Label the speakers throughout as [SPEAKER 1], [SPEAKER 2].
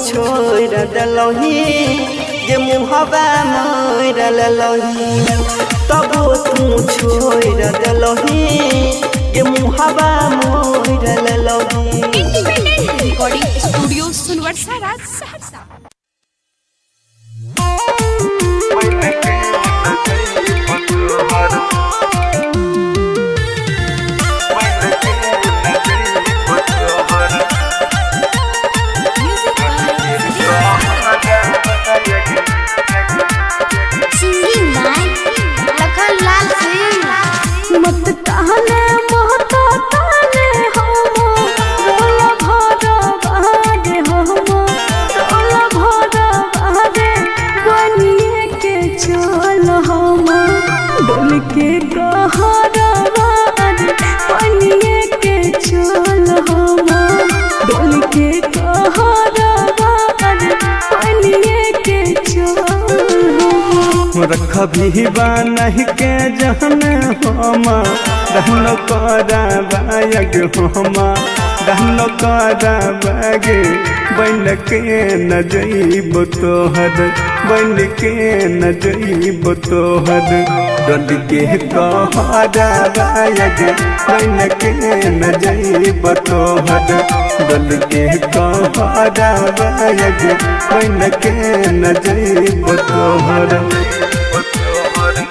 [SPEAKER 1] छोड़ दलही जे मुहबा मोर ललही तब तू छोड़ दलही जे मुहबा मोर ललही।
[SPEAKER 2] इंडिपेंडेंट रिकॉर्डिंग स्टूडियो सुनवर्षा राज सहरसा।
[SPEAKER 3] मत कहले मत कहले हम रोला भरा बागे हम रोला भरा बागे बनिए के चल हम डोल के कहरा बागे बनिए के चल हम डोल के कहरा बागे बनिए के चल
[SPEAKER 4] रख भी बानह के जहन हम रहनो करा बायग हम रहनो करा बागे बन के न जइब तोहर बन के न जइब तोहर डल के कहरा बायग बन के न जइब तोहर डल के कहरा बायग बन के न जइब तोहर।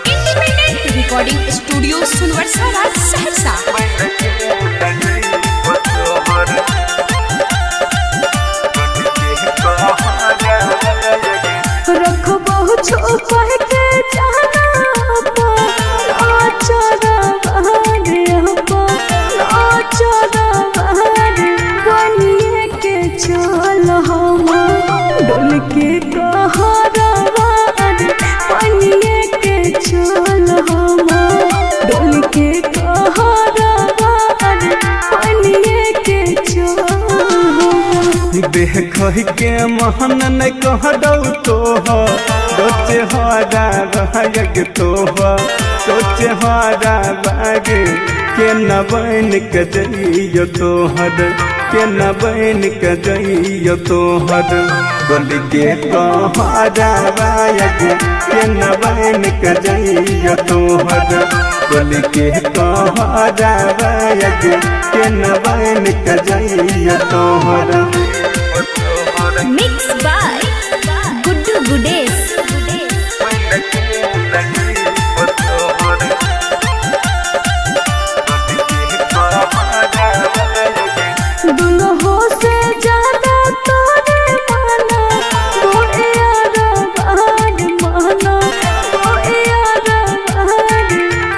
[SPEAKER 2] इंडिपेंडेंट रिकॉर्डिंग स्टूडियो सुनवर्षा राज सहरसा।
[SPEAKER 3] रखबो छुपा के जाना आचरा बागे आचरा बागे बनिए के चल हम डोल के कहरा बागे बनिए के चल हम डोल के कहरा बागे बनिए के चल।
[SPEAKER 4] देख के महन न कह दौ तोह सोचे हरा रहग तोह सोचे हरा बागे के न बन के जइयो तोहर के न बन के जइयो तोहर डोल के कहरा बाग के न बन के जइयो तोहर डोल के कहरा बाग के न बन के जइयो तोहर।
[SPEAKER 2] Mix by Guddu Gudesh.
[SPEAKER 3] दुल्हो से ज्यादा तोरे माना वो यार बाग माना वो यार बाग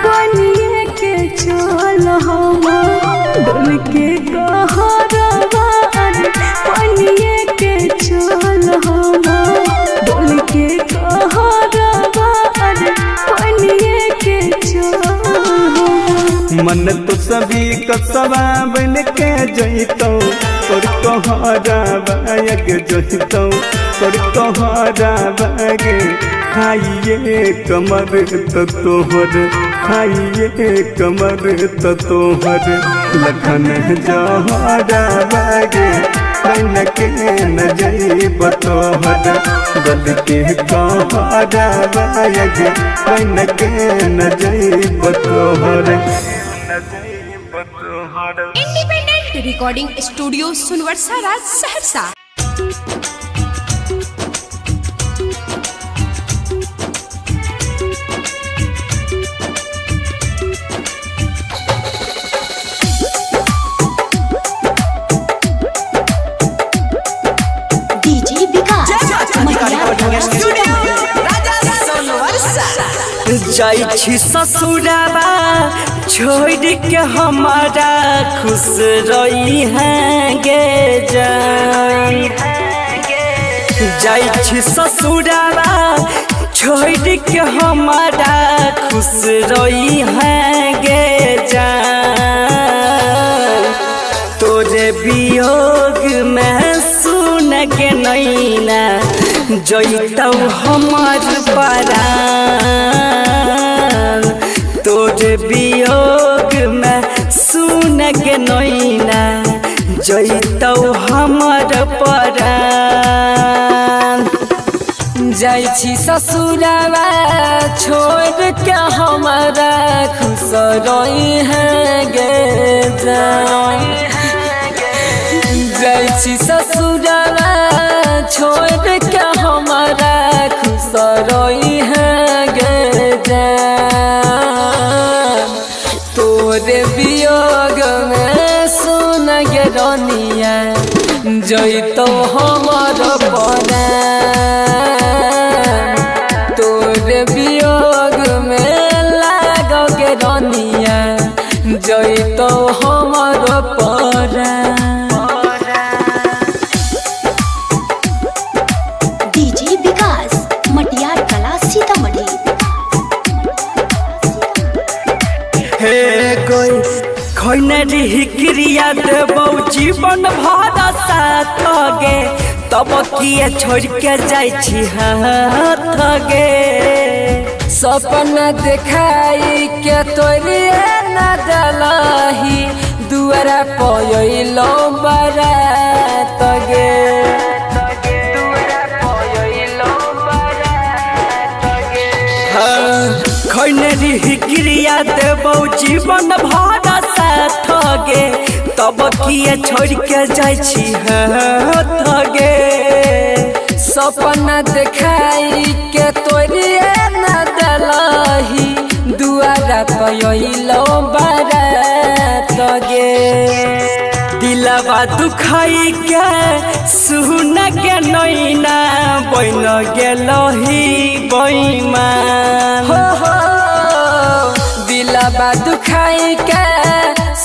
[SPEAKER 3] बनिए के चल हम डोल के कहरा बाग बनिए के चल हम डोल के कहरा बाग बनिए के चल।
[SPEAKER 4] मन तो सभी कसबा बन के जइतौ तोर कहरा बाग जइतौ तोर कहरा बाग खाइए कमर तो तोहर खाइए कमर तो तोहर लखन जहरा बाग बन के न जइब तोहर डल के कहरा बाग बन के न जइब तोहर।
[SPEAKER 2] इंडिपेंडेंट रिकॉर्डिंग स्टूडियो सुनवर्षा राज सहरसा।
[SPEAKER 3] डीजे विकास
[SPEAKER 1] जाइ छी ससुराबा छोड़ के हमारा खुश रही है गे जान जाइ छी ससुराबा छोड़ के हमारा खुश रही है गे जान तोरे वियोग में सुन के नैना जइतौ हमार परान तोरे वियोग में सुन के नैना जइतौ हमार परान जाइ छी ससुरावा छोड़ के हमारा खुश रही है गे जाइ छी ससुरावा छोड़ के हमारा खुश रही है गे तोरे वियोग में सुन गे रनिया जइतो हमर परान तोरे वियोग में लागो गे रनिया जइतो हमर परान।
[SPEAKER 3] डीजे विकास मटियार कला सीतामढ़ी।
[SPEAKER 1] हे कोई खैनरी हिक्रिया देबौ जीवन भर साथ गे तब किए छोड़ के जाइ छी हाथ गे सपना देखाई के तोरे न दलही दुआरा पयलो बारात गे खैनरी हिक्रिया देबौ जीवन भर साथ गे तब किए छोड़ के जाइ छी हाथ गे सपना देखाई के तोरे न दलही दुआरा पयलो बारात गे दिलवा दुखाई के सुन के नैना बन गेलही बैमान हो दिलवा दुखाई के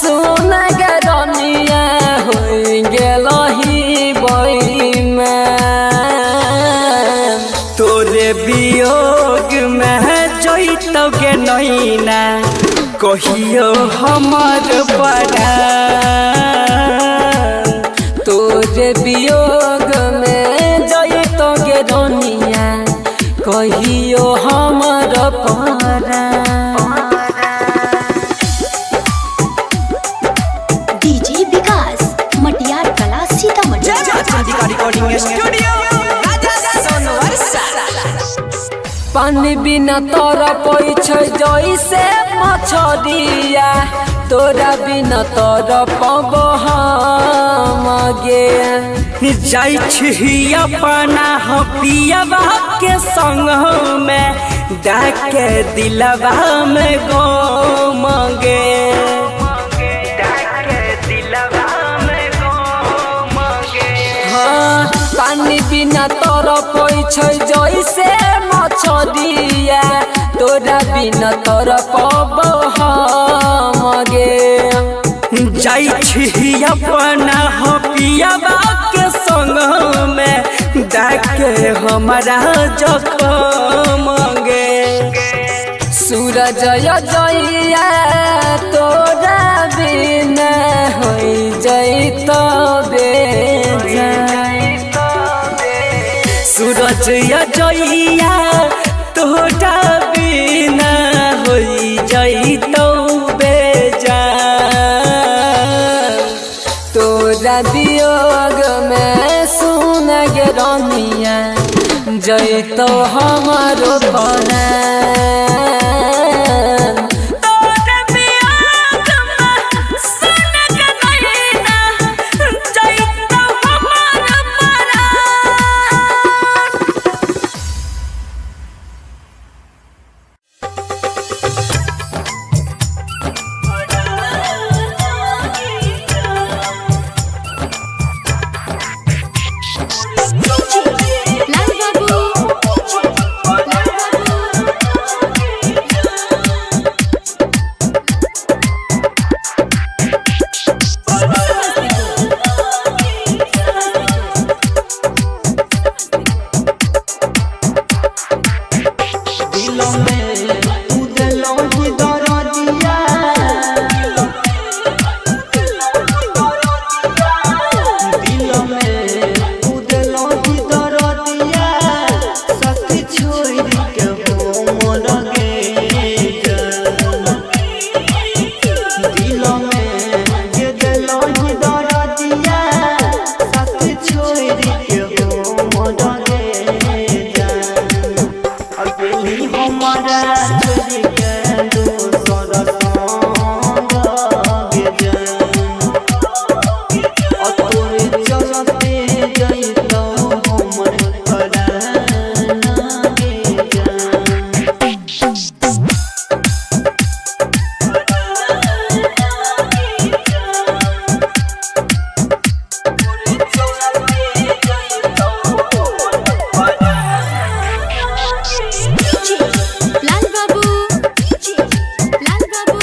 [SPEAKER 1] सुन के रनिया हो गेलही बैमान तोरे वियोग में जइतो गे नैना कहियो हमर परान तोरे वियोग में जइतो गे रनिया कहियो हमर परान।
[SPEAKER 3] डीजे विकास मटियार कला सीतामढ़ी।
[SPEAKER 1] पानी बिना तोरा पै छै जैसे मछरिया तोरा बिना तोरा पब हम गे जाइ छी अपना पियवा के संग में डाके दिलवा में गम गे पानी बिना तोरा पै छै जैसे मछरिया तोरा बिना तोरा पब हम गे जाइ छी अपना पियवा के संग में डाके हमारा जखम गे सूरज जइया तोरा बिना हो जइतो सूरज जइया तोरा बिना हो जइतो बेजान तोरा वियोग में सुन गे रनिया जइतो हमरो परान
[SPEAKER 3] लाल बाबू
[SPEAKER 1] जइतो हमर पराना गे
[SPEAKER 2] लाल बाबू लाल बाबू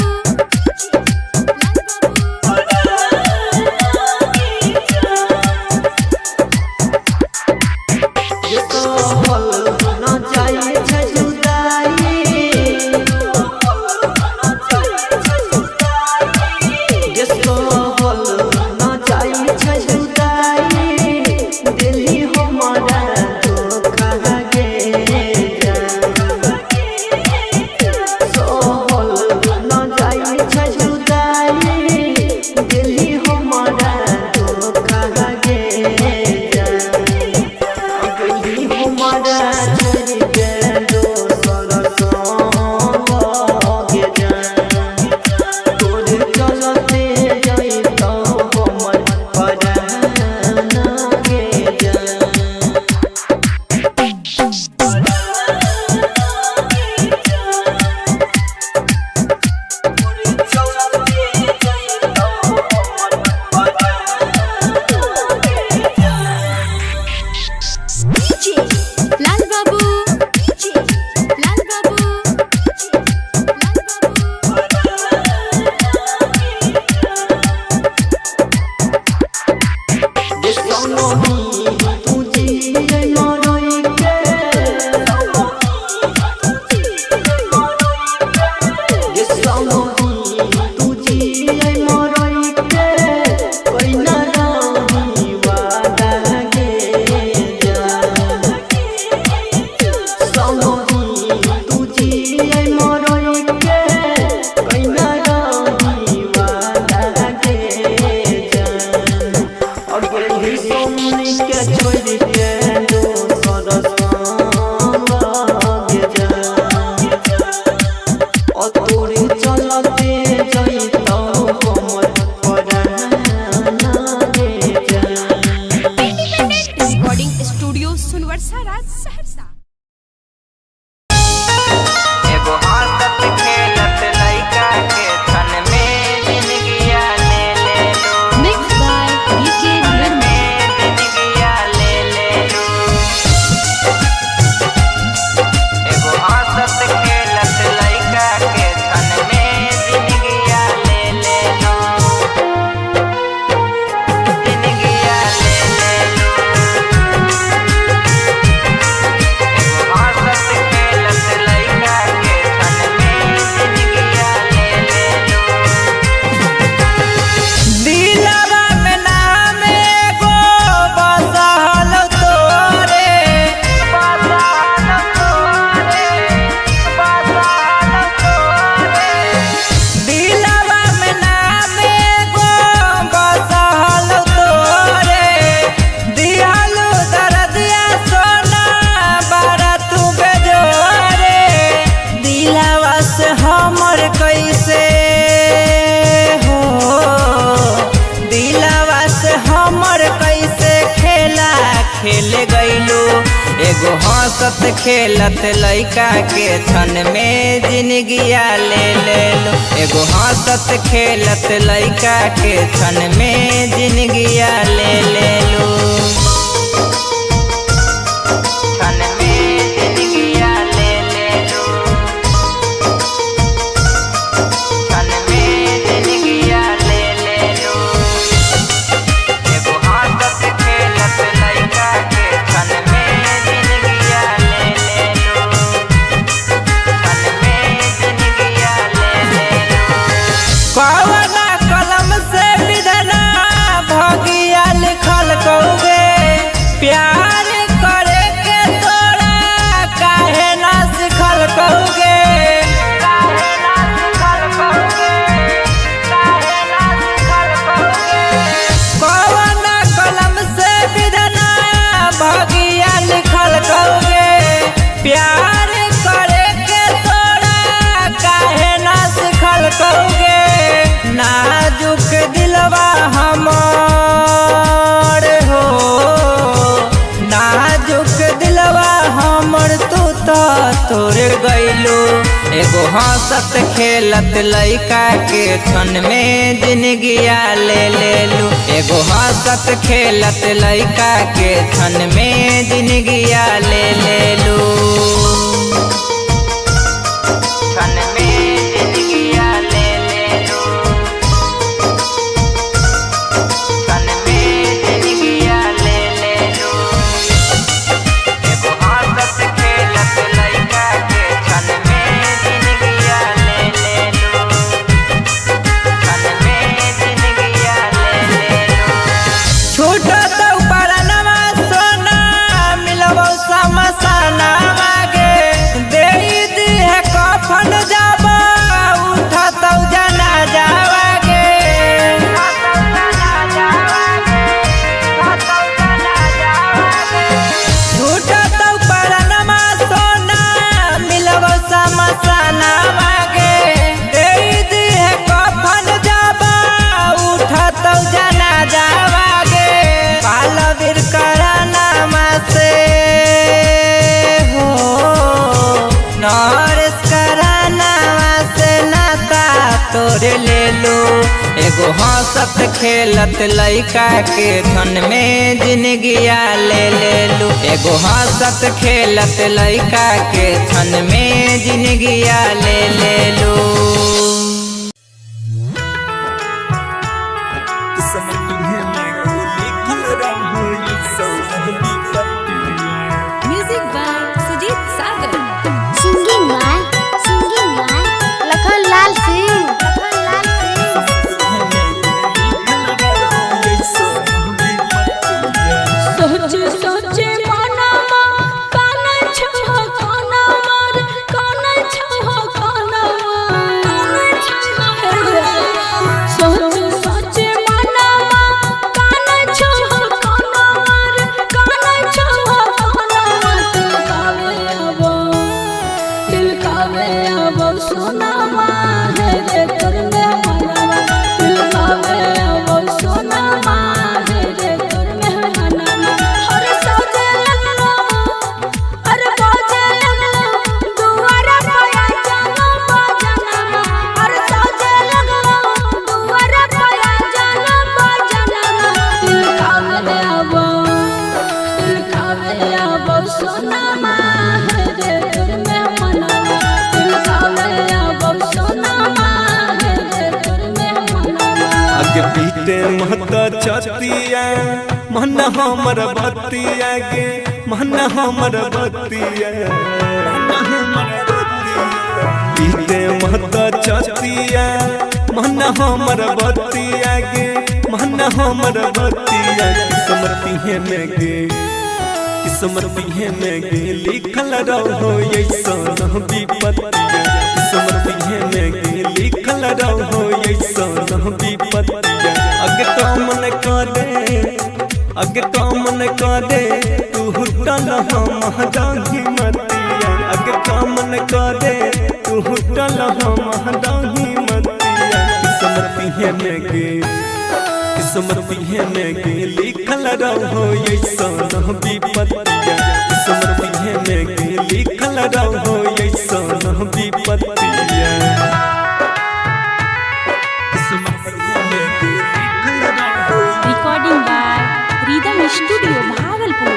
[SPEAKER 1] खेले गईलू एगो हंसत खेलत लइका के क्षण में जिंदगिया ले लेलू। एगो हंसत खेलत लइका के क्षण में जिंदगिया ले लेलू। कवना कलम से विधना भगिया लिखल कौगे, प्यार करे के तोरा काहे ना सिखल कौगे। कवना कलम से विधना भगिया लिखल कौगे, प्यार करे के तोरा काहे ना सिखल कौगे। नाजुक दिलवा हमार हो एगो हंसत खेलत लइका के क्षण में जिंदगिया ले लू। एगो हंसत खेलत लइका के क्षण में जिंदगिया ले लू। क्षण में जिंदगिया ले लू। क्षण में जिंदगिया ले लू। एगो हंसत खेलत लइका के क्षण में जिंदगिया ले लू। क्षण में जिंदगिया ले लू। छूटत उपरनमा सोना मिलबौ समसना मागे दे दिहे कफन जाबा उठत जनाजा वागे। छूटत उपरनमा सोना मिलबौ समसना मागे दे दिहे कफन जाबा उठत जनाजा वागे। पालवीर करानामा से हो नरेश करानामा से नाता तोरे ले लो। एगो हंसत खेलत लइका के क्षण में जिंदगिया ले लू। एगो हंसत खेलत लइका के क्षण में जिंदगिया ले लू।
[SPEAKER 2] Music by Sujit Sagar.
[SPEAKER 3] Singing by Lakhan Lal Singh.
[SPEAKER 2] सोचे सोचे मनमा काना छहो काना मार काना छहो काना सोचे सोचे मनमा काना छहो काना मार काना छहो काना दिल कावे आबो सोना माँ है रे तोर में मनवा। दिल कावे आबो सोना माँ है रे तोर में मनवा। हर सजे लगलो अरे बाजे लगलो दुआरा पाया जानो बाजनमा। हर सजे लगलो दुआरा पाया जानो बाजनमा। दिल कावे आबो सोना माँ है रे तोर में मनवा। दिल कावे आबो सोना माँ है रे तोर में मनवा।
[SPEAKER 4] आगे पीते महता छतिया मन हमर बतिया गे मन हमर बतिया। पीते महता छतिया मन हमर बतिया गे मन हमर बतिया। किस्मती है में गे किस्मती है में गे लिखल रहो ऐसन विपत्तिया। किस्मती है में गे लिखल रहो ऐसन विपत्तिया। अगे कामन करे तू हुटल हम दाही मतिया। अगे कामन करे तू हुटल हम दाही मतिया। किस्मती है में गे किस्मती है में गे लिखल रहो ऐसन विपत्तिया। किस्मती है में गे लिखल रहो ऐसन विपत्तिया।
[SPEAKER 2] Recording by rhythm studio Bhagalpur.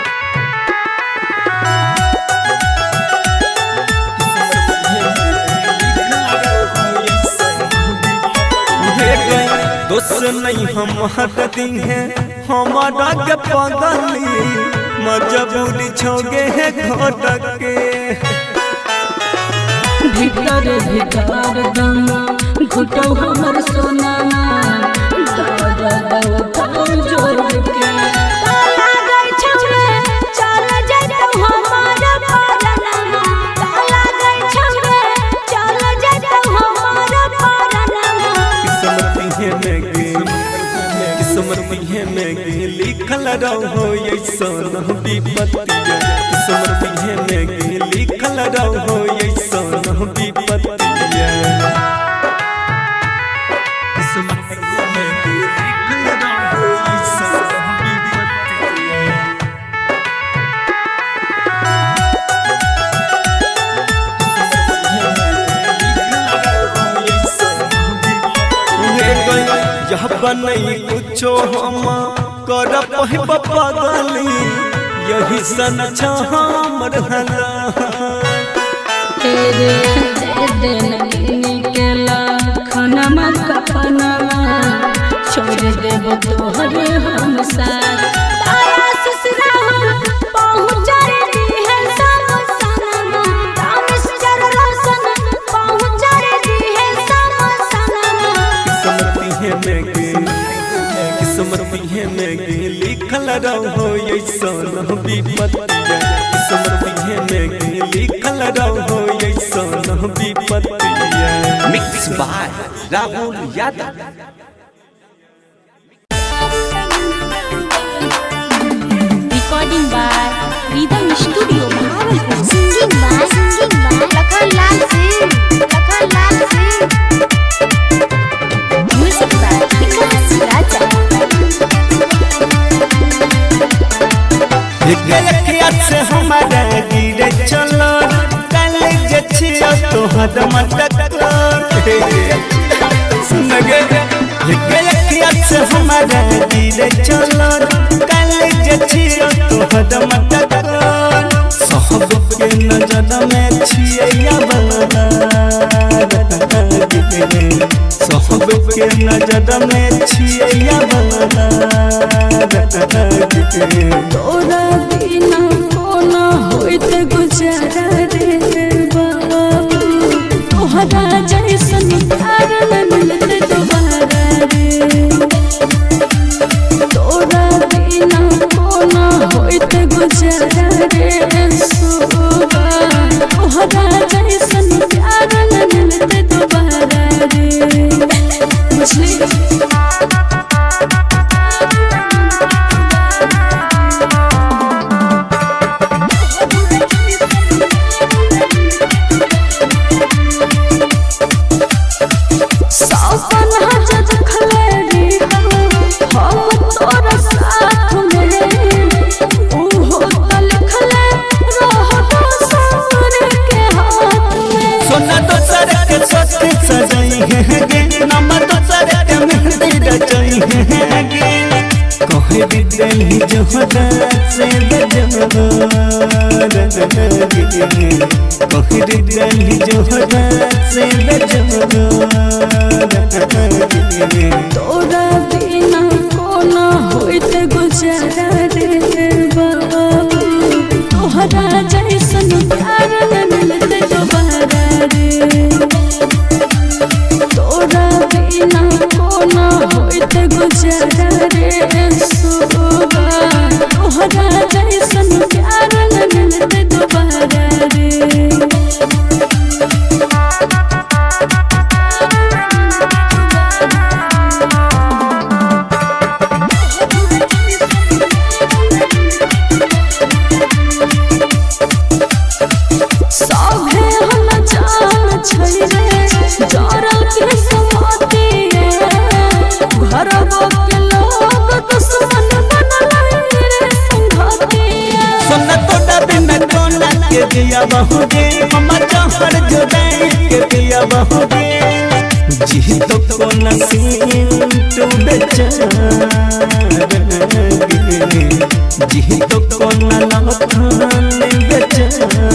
[SPEAKER 4] दोस्त नहीं हम हटती हैं हमारा के पगली मजबूरी छोगे है घोटक के।
[SPEAKER 2] भीतर भीतर दम घुटो हमर सोना जोर के ताला गई छमरे चल जइतो हमार परनमा। ताला गई छमरे चल जइतो हमार परनमा।
[SPEAKER 4] किस्मती है में गे किस्मती है में गे लिखल रहो ऐसन विपत्तिया। किस्मती है में गे लिखल रहो ऐसन विपत्तिया। किस्मती है में गे लिखल रहो ऐसन विपत्तिया। नहीं कुछो हम कर पहिब पगली यही सन हमर हला
[SPEAKER 2] तेरे दिन निकला खनमा कफनमा छोड़ देब तोहरे हम साथ तारा ससुरा पहुँच रे है सब सनमा रामेश जर रोशन पहुँच रे है सब सनमा
[SPEAKER 4] किस्मती में लिखल रहो ऐसन विपत्तिया किस्मती में लिखल रहो ऐसन विपत्तिया।
[SPEAKER 5] Mix by Rahul Yadav.
[SPEAKER 3] Recording by rhythm studio Bhagalpur. Singing by Lakhanlal Singh music by Vikas Raja.
[SPEAKER 4] से हमारा गिरे चलो कल जछियो तोहर मटक से हमारा गिरे चलो कल जछियो तोहर मटक सब के नजर में छिया बना सब के नजर में छिया बना
[SPEAKER 2] तोरा बिना कोना होइत गुजारा रे बाबू तोहरा जैसन प्यार न मिलते दोबारा रे तोरा बिना कोना होइत गुजारा रे सोबा तोहरा जैसन प्यार न मिलते दोबारा रे बुझली।
[SPEAKER 4] दिल्ली जोहरा से दिल्ली जोहरा से
[SPEAKER 2] तोरा बिना कोना होइत गुजारा रे बाबू तोहरा जैसन प्यार न मिलते दोबारा रे तोरा बिना कोना होइत गुजारा रे सोबा तोहरा जैसन प्यार न मिलते दोबारा रे।
[SPEAKER 4] दिया बहुगे हम चाहर जुदाई के दिया बहुगे जी तो को नसीब तू बेचारा जी तो को लखन बेचारा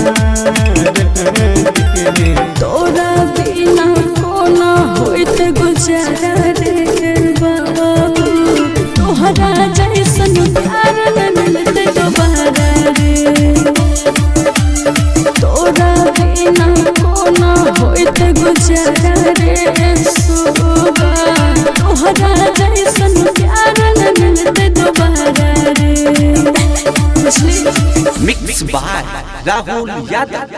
[SPEAKER 2] तोरा बिना कोना होइत गुजारा रे बाबू तोहरा जैसन प्यार न मिलते दोबारा रे तोरा बिना कोना होइत गुजारा रे सोबा तोहरा जैसन प्यार न मिलते दोबारा रे बुझली।
[SPEAKER 5] Mix by Rahul Yadav.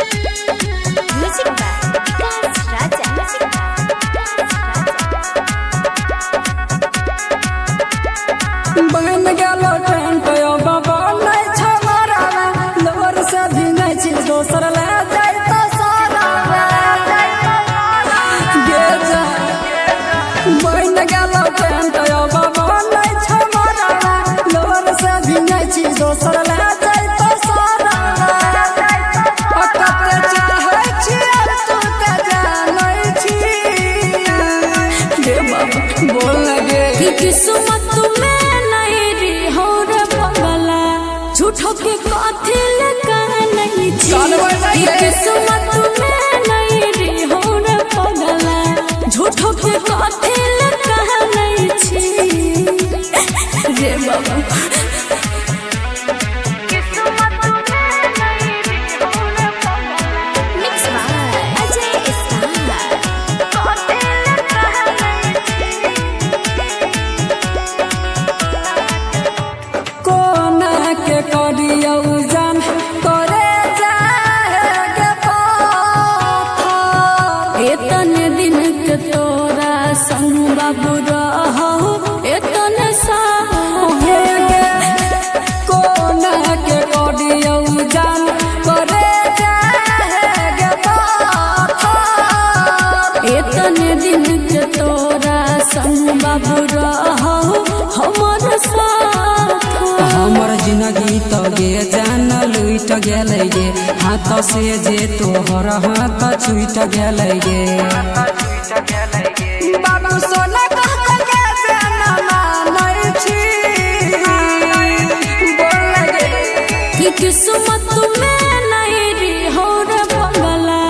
[SPEAKER 3] Music by Vikas Raja.
[SPEAKER 2] बन गेलो ट्रेन पे बाबा नहीं छमारा लोर से भी नहीं छी दोसर ले जाई तो सारा झूठो के कथी लगा नहीं छी किस्मत में नहीं रे हो रे पगला झूठो के कथी लगा नहीं छी रे बाबा
[SPEAKER 6] हमर जिंदगी तो गे जान लुट गेलै गे हाथ से जे तोहर हाथ छूट गेलै गे
[SPEAKER 2] बाबू सोना कह के जाना मानै छी बोल लगे कि किस्मत में नहीं रे हो रे पगला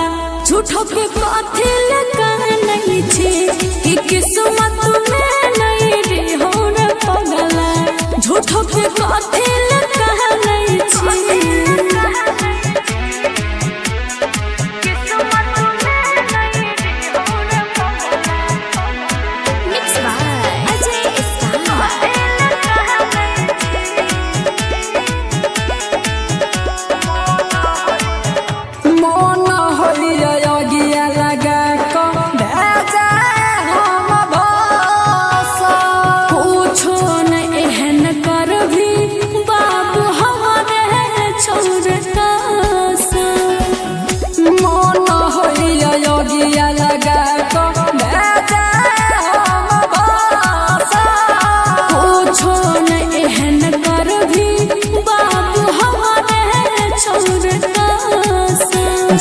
[SPEAKER 2] झूठो के कथी लगा नहीं छी कि किस्मत में नहीं रे हो रे पगला झूठो के कथी लगा नहीं छी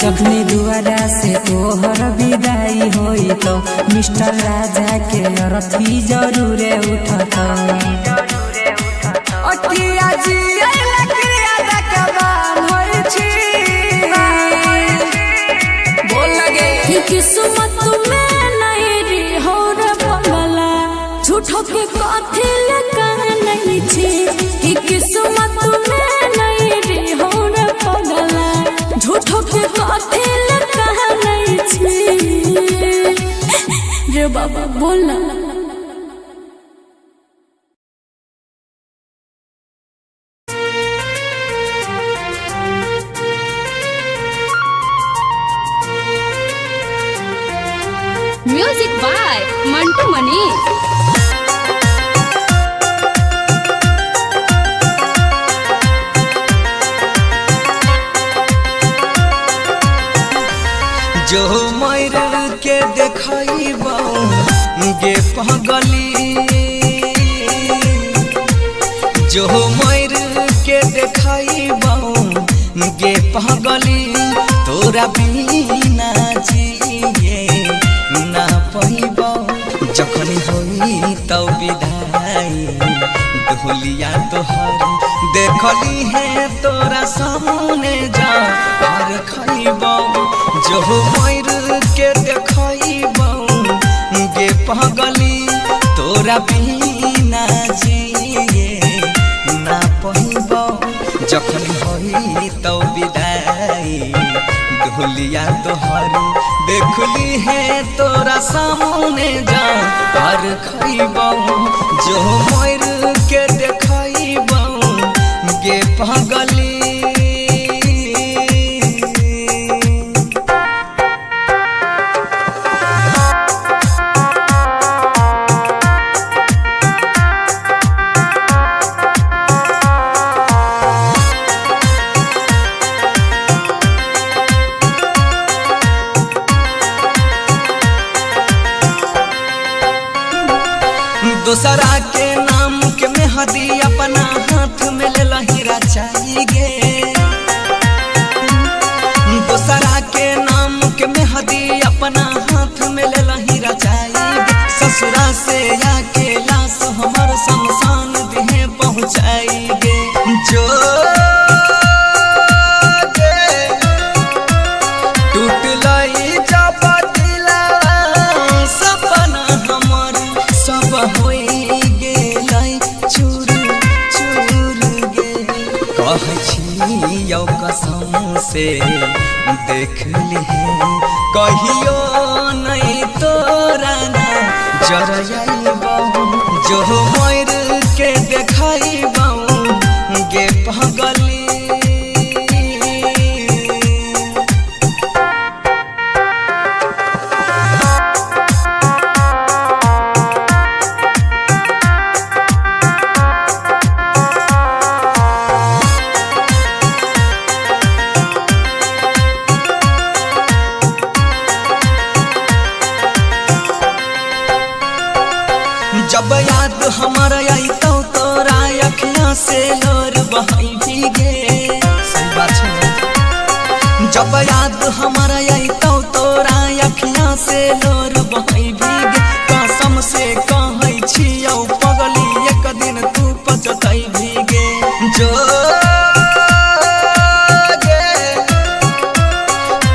[SPEAKER 6] जखनी दुआरा से तोहर विदाई होई तो मिस्टर राजा के अरथी जरूरे उठत
[SPEAKER 2] अकिया जी लकड़िया दकबान होई छी बोल लगे कि किस्मत में नहीं रे हो रे पगला झूठो के कथी लगा नहीं छी कि किस्मत में नहीं रे हो रे पगला झूठो के कथी लगा नहीं छी रे बाबा बोलना
[SPEAKER 3] म्यूजिक बाय मंटू मनीष।
[SPEAKER 1] जो मर के देखइबो गे पगली जो मर के देखइबो गे पगली तोरा बिना जिए ना पइबो जखनी होई तौ विदाई ढोलिया तोहर देखली है तोरा सामने जा और खइबो जो मर के देखइबो गे पगली तोरा बिना जिए ना पइबो जखन होई तौ विदाई ढोलिया तोहर देखली है तोरा सामने जा और खइबो जो मर के देखइबो गे पगली दोसरा के नाम के मेहदी अपना हाथ में ले लहीरा चाहिए दोसरा के नाम के मेहदी अपना हाथ में ले लहीरा चाहिए ससुरा से आके लाश हमर शमशान दिहे पहुँचाएंगे जो कहै छी यौ कसम से देख लिहे कहियो नहीं तोरा ना जरइबौ जो मोर के देखाइबौ गे पगली जब याद हमारा आई तो तोरा अखियां से लोर बहाई भीगे सही बात है जब याद हमारा आई तो तोरा अखियां से लोर बहाई भीगे कसम से कहै छियौ पगली एक दिन तू पछताई भीगे जो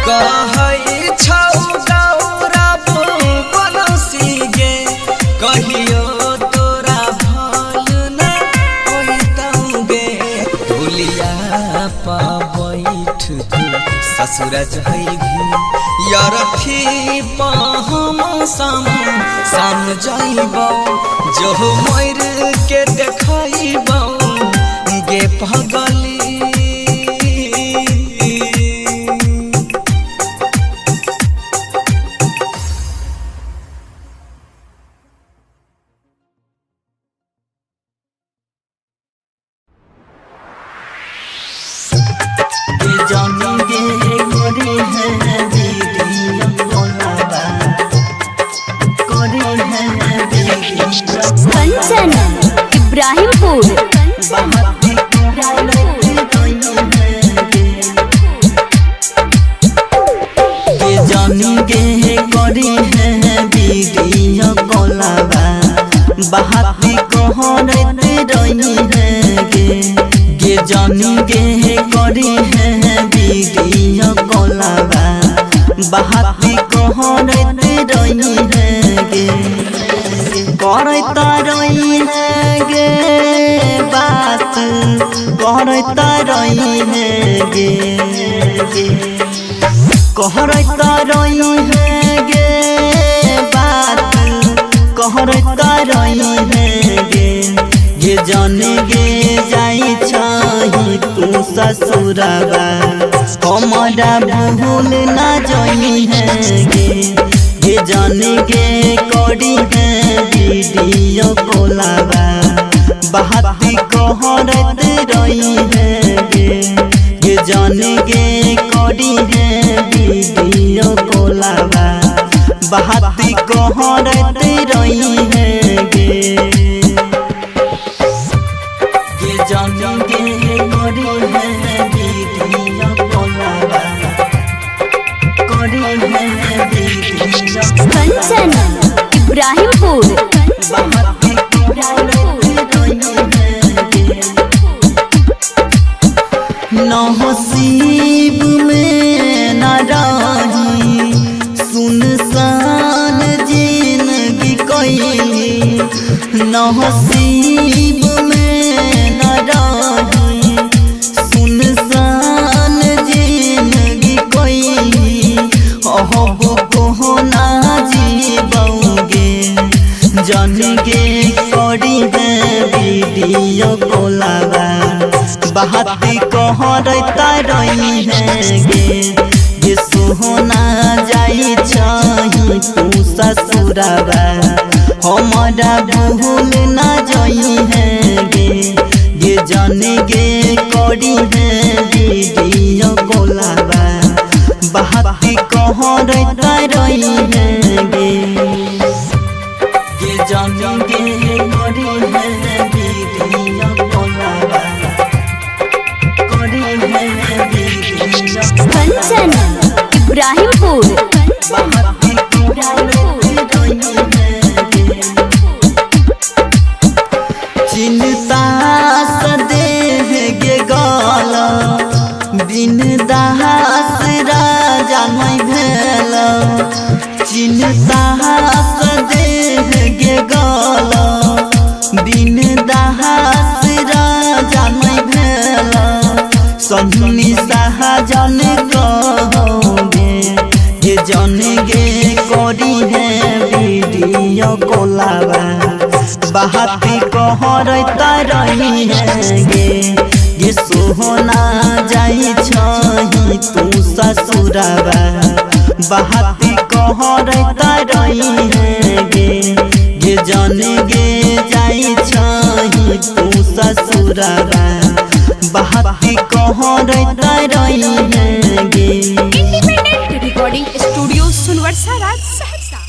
[SPEAKER 1] कहै छौ गौरा बनसी गे कहियो बैठ तू ससुर जइभी यार थी हम साम जाइबौ जो मोर के देखइबौ गे पगली
[SPEAKER 3] कंचन इब्राहिमपुर
[SPEAKER 7] जानी गे करी है वीडियो कॉलवा बहाती कहरत रही है गे जानी गे करी है वीडियो कॉलवा बहाती कहरत रही है गे करता रही है गे बात करता रही है गे कहरता रही है गे बात कहरता रही है गे जाने गे जाई छही तू ससुरबा हमारा भूल ना जाई है गे जाने गे करी है वीडियो कॉलवा बहाती कहरत रही है गे जाने गे करी है वीडियो कॉलवा बहाती कहरत रही है गे जाने गे करी है वीडियो कॉलवा करी है वीडियो
[SPEAKER 3] कंचन इब्राहिमपुर
[SPEAKER 7] नसीब में न रही सुनसान जिंदगी कोई नसीब में न रही सुनसान जिंदगी कोई अहब को ना जीबोगे जान गे करी है वीडियो कॉलवा बहाती कहरता रही है गे सोहना जाई छही तू ससुरबा हमारा भूल ना जाई है गे जाने गे करी है वीडियो कॉलवा बहाती कहरता रही है गे जाने गे करी है वीडियो कॉलवा
[SPEAKER 3] कंचन इब्राहिमपुर
[SPEAKER 7] चिंता सदे गे गाला बिन दास राजा नहीं भेल चिंता सदे गे गाला बिन दास राजा नहीं भेल सन्नी साहजन कहोगे ये जन गे करी है वीडियो कोलावा बाती कहरता रही है गे सोहना जाई छही तू ससुरावा बाती कहरता रही है गे जन गे जाई छही तू ससुरावा बाती कहरता रही है गे।
[SPEAKER 3] Independent recording studio Sonbarsa Raj Saharsa.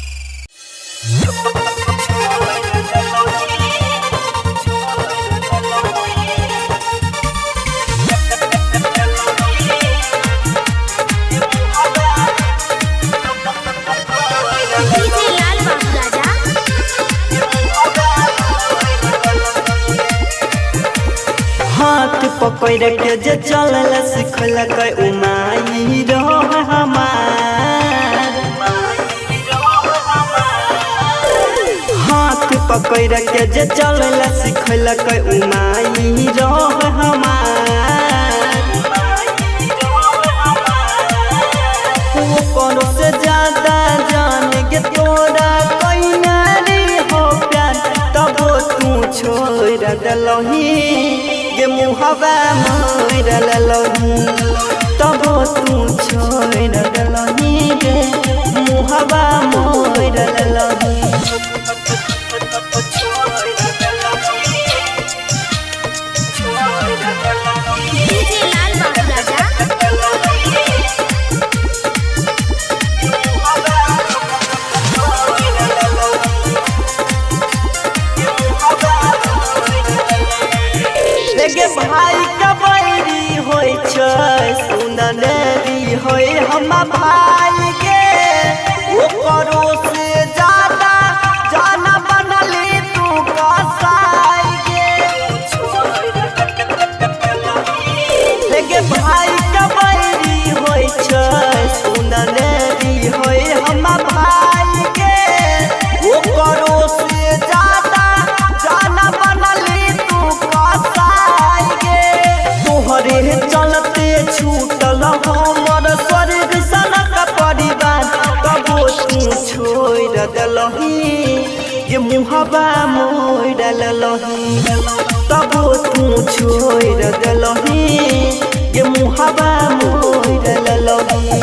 [SPEAKER 7] हाथ पकड़ के जे चलल सिखल के उमाई रहो हमार हाथ पकड़ के जे चलल सिखल के उमाई रहो हमार ऊपर से ज्यादा जान के तोरा कइना रे हो प्यार तब तू छोड़ दलही गे मुहबा मोर ललही तब तू छोड़ दलही गे मुहबा मोर ललही। भाई कबैरी होय छै सुनलेरी होय हम भाई के ओकरो से ज्यादा जाना बनली तू कसाई के भाई कबैरी होय छै सुनलेरी होय हम भाई के ओकरो से ज्यादा जाना बनली तू कसाई तोहरे चलते छूटल हमर स्वर्ग सनक परिवार तबो तू छोड़ दलही ये मुहबा मोड़ ललही तबो तू छोड़ दलही ये मुहबा मोड़ ललही।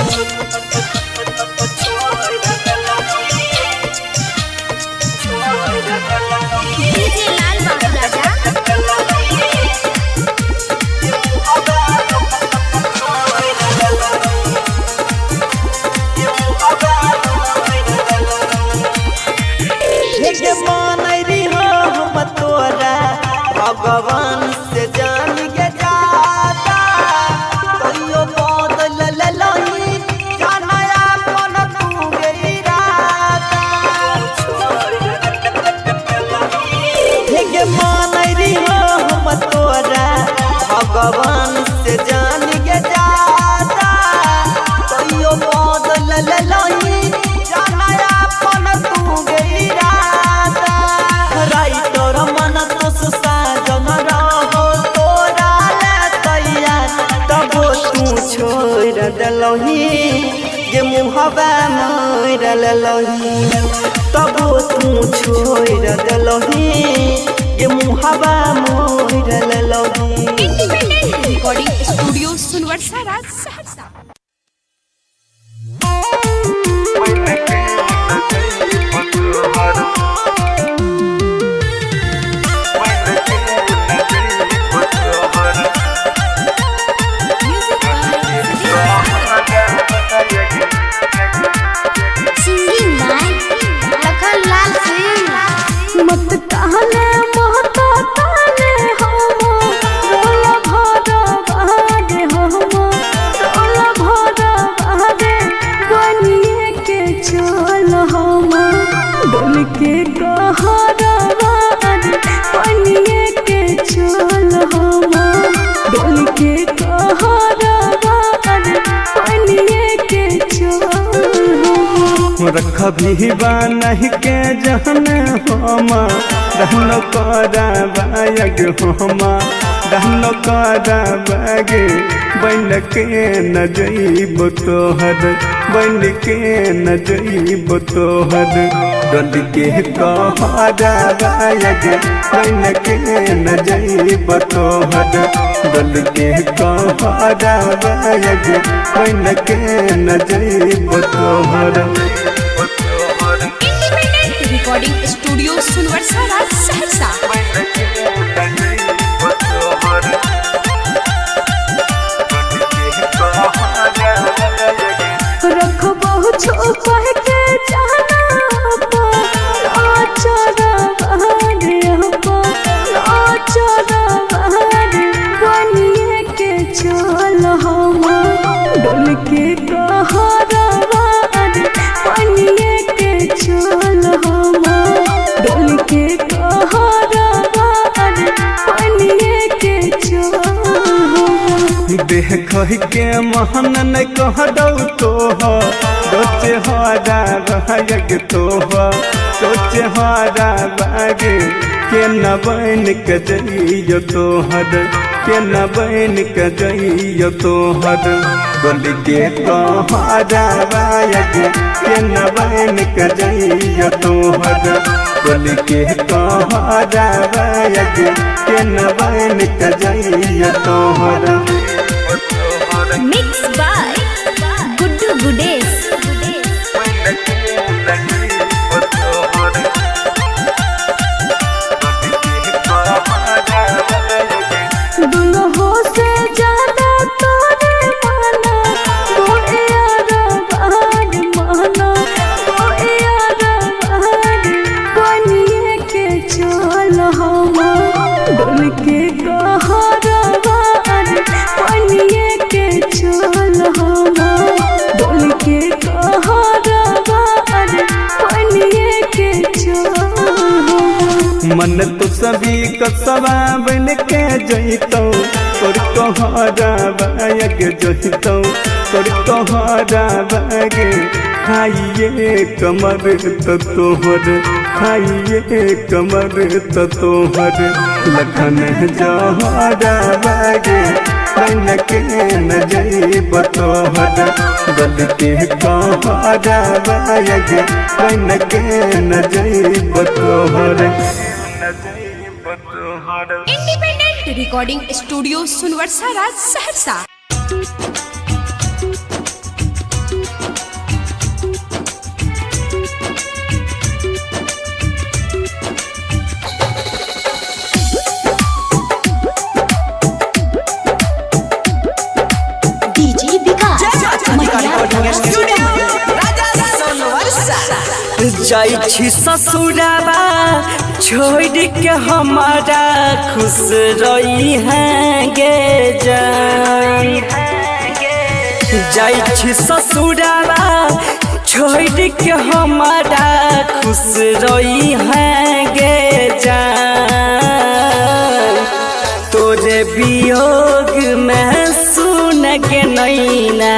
[SPEAKER 7] भगवान से जान के जाता कहियो बदल ललही जानया मन तू गई राता हे मानरी हो हम तोरा भगवान से जान के जाता कहियो बदल ललही जानया मन तू गई राता राइटर मन तो छोड़ दलही ये मुहबा मोर ललही तब तू छोड़ दलही ये मुहबा मोर ललही।
[SPEAKER 3] Independent recording studio Sonbarsa Raj Saharsa.
[SPEAKER 2] मत कहने महतो ताने हम रोला भरा बहागे हम रोला भरा बहागे बनिए के चल हम डोल के कहरा बनिए के चल हम डोल के कहरा बनिए के चल
[SPEAKER 4] रख भी नहीं के जहन हम रहन कराबायग हम रहनो कारा बागे बन के न जइब तोहर बन के न जइब तोहर डल के कहारा बाग बन के न जइब तोहर डल के कहारा बाग बन के न जइब तोहर।
[SPEAKER 3] Independent recording studio Sonbarsa Raj Saharsa.
[SPEAKER 2] रखबो छुपा के जाना बनिए के चल हम डोल के कहरवा बनिए के चल हम डोल के कहरवा बनिए के चल।
[SPEAKER 4] देख के महन न कह दौ तोचे हरा बाग सोचे हरा बाग के न बन के जइयो तोहर के न बन के जइयो तोहर गल के कहरा बाग के न बन के जइयो तोहर गल के कहरा बाग के न बन के जइयो तोहर।
[SPEAKER 3] Mix by Guddu Gudesh.
[SPEAKER 2] दुल्हो से ज्यादा तोरे माना तोरे यार माना तोरे यार बनिए के चल हम डोल के कहरवा बनिए के चल हम डोल के कहरवा बनिए के चल।
[SPEAKER 4] मन तो सभी कसवा बन के जइतौ तोर कहरा बाग जइतौ तोर कहरा बाग खाइए कमर तो तोहर खाइए कमर तो तोहर लखन जहरा बाग बन के न जइब तोहर गल के कहरा बाग बन के न जइब तोहर।
[SPEAKER 3] Independent recording studio Sonbarsa Raj Saharsa. DJ विकास मटियार कला
[SPEAKER 7] जाइ छी ससुराबा छोड़ के हमारा खुश रही हैं गे जान। जाइ छी ससुराबा छोड़ के हमारा खुश रही हैं गे जान। तोरे वियोग में सुन के नैना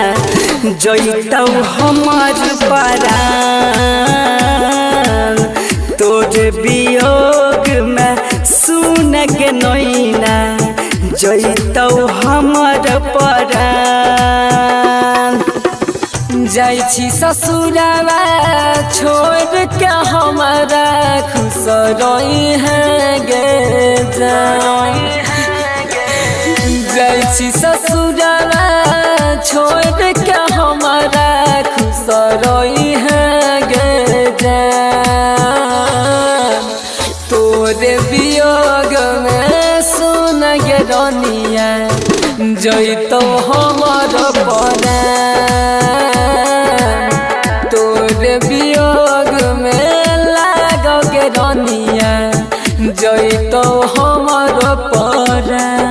[SPEAKER 7] जइतौ हमार परान। तोरे वियोग में सुन के नैना जइतौ हमार परान। जाइ छी ससुरावा छोड़ के हमारा खुश रही हैं गे जान। जाइ छी ससुरावा छोड़ के हमारा खुश रही हैं गे जान। तोरे वियोग में सुन गे रनिया जइतौ हमार परान। तोरे वियोग में लागोगे रनिया जइतौ हमार परान।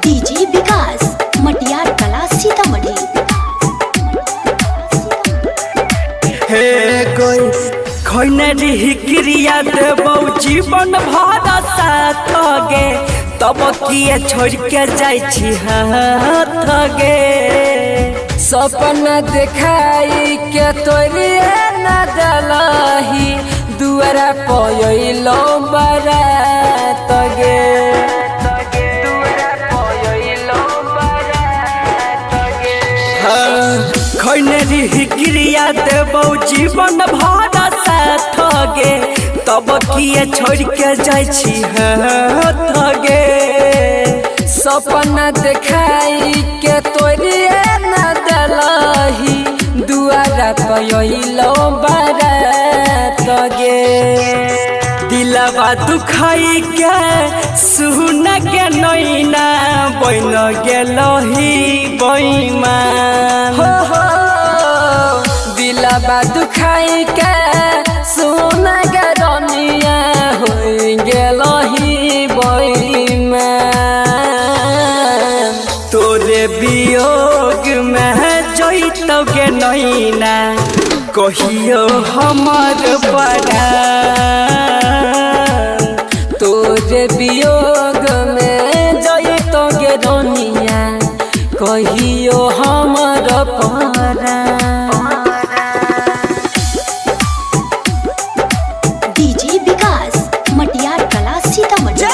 [SPEAKER 3] डीजे विकास मटियार कला सीतामढ़ी।
[SPEAKER 7] हे कोई खैनरी हिक्रिया देबौ जीवन भर साथ गे तब किए छोड़ के जाइ छी हाथ गे। सपना देखाई के तोरे न दलही
[SPEAKER 6] दुआरा पयलो बारात गे दुआरा पयलो बारात गे
[SPEAKER 7] खैनेरी क्रिया देबौ जीवन भर साथ गे तब किए छोड़ के जाइ छी हाथ गे
[SPEAKER 6] सपना देखाई के तोरिए न दलही दुआरा पयलो बारात गे
[SPEAKER 7] दिलवा दुखाई के सुन के नैना बन गेलही बैमान
[SPEAKER 6] हो दिलवा दुखाई के सुन के रनिया हो गेलही बैमान
[SPEAKER 7] तोरे वियोग में जइतौ के नैना कहियो हमर परान
[SPEAKER 6] तोरे वियोग में जइतो गे रनिया कहियो हमर परान
[SPEAKER 3] डीजे विकास मटियार कला सीतामढ़ी।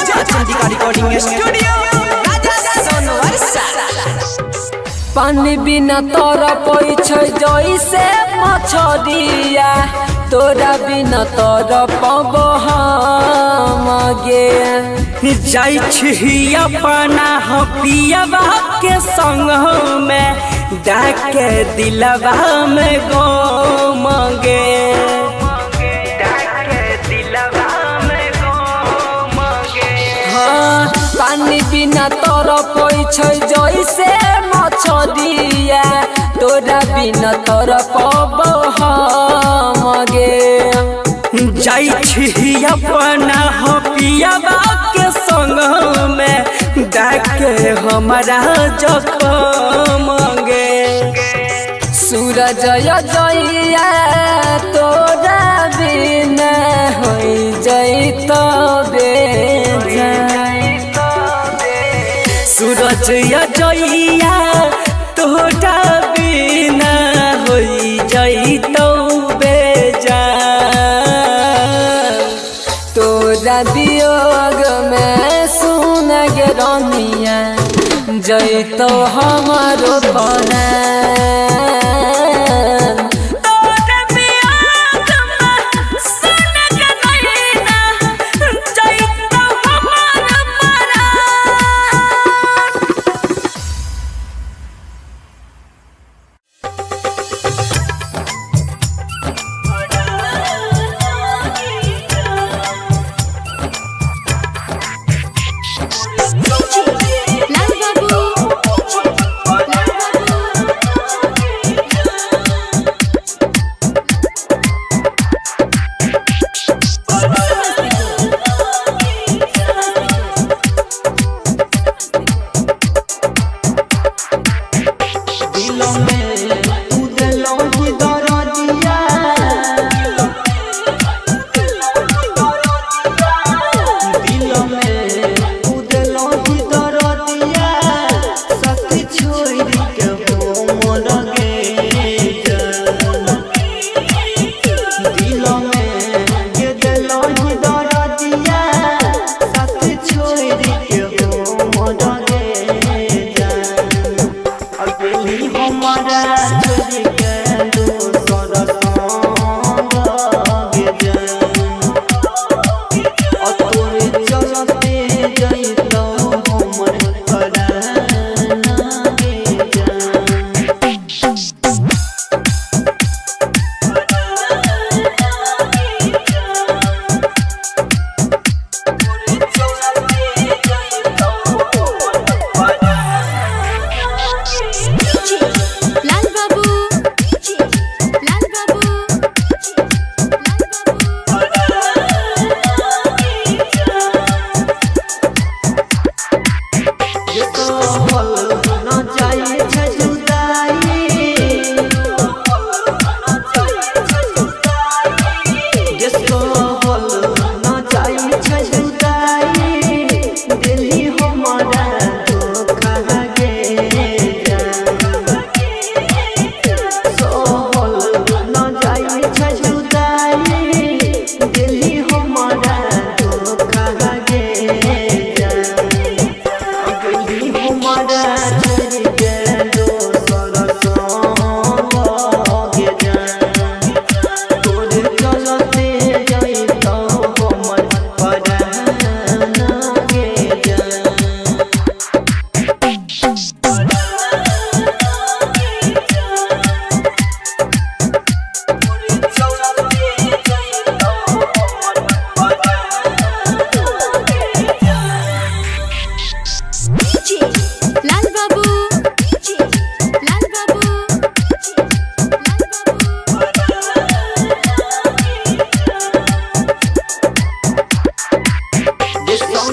[SPEAKER 6] पानी बिना तोरा पैछै जैसे मछरिया तोरा बिना तोरा पब हम गे
[SPEAKER 7] जाइ छी अपना पियवा के संग में डाके दिलवा में गम गे
[SPEAKER 6] हाँ पानी बिना तोरा पैछै जैसे मछरिया तोरा बिना तोरा पब हम गे
[SPEAKER 7] जाइ छी अपना पियवा के संग में डाके हमारा जखम गे
[SPEAKER 6] सूरज जइया तोरा बिना हो जइतो बेजान
[SPEAKER 7] सूरज जइया तोरा बिना हो जइतौ बेजान
[SPEAKER 6] तोरा वियोग में सुन गे रनिया जइतो हमारो परान
[SPEAKER 7] तोरा वियोग में सुन के नैना जइतौ हमर परान
[SPEAKER 3] लाल बाबू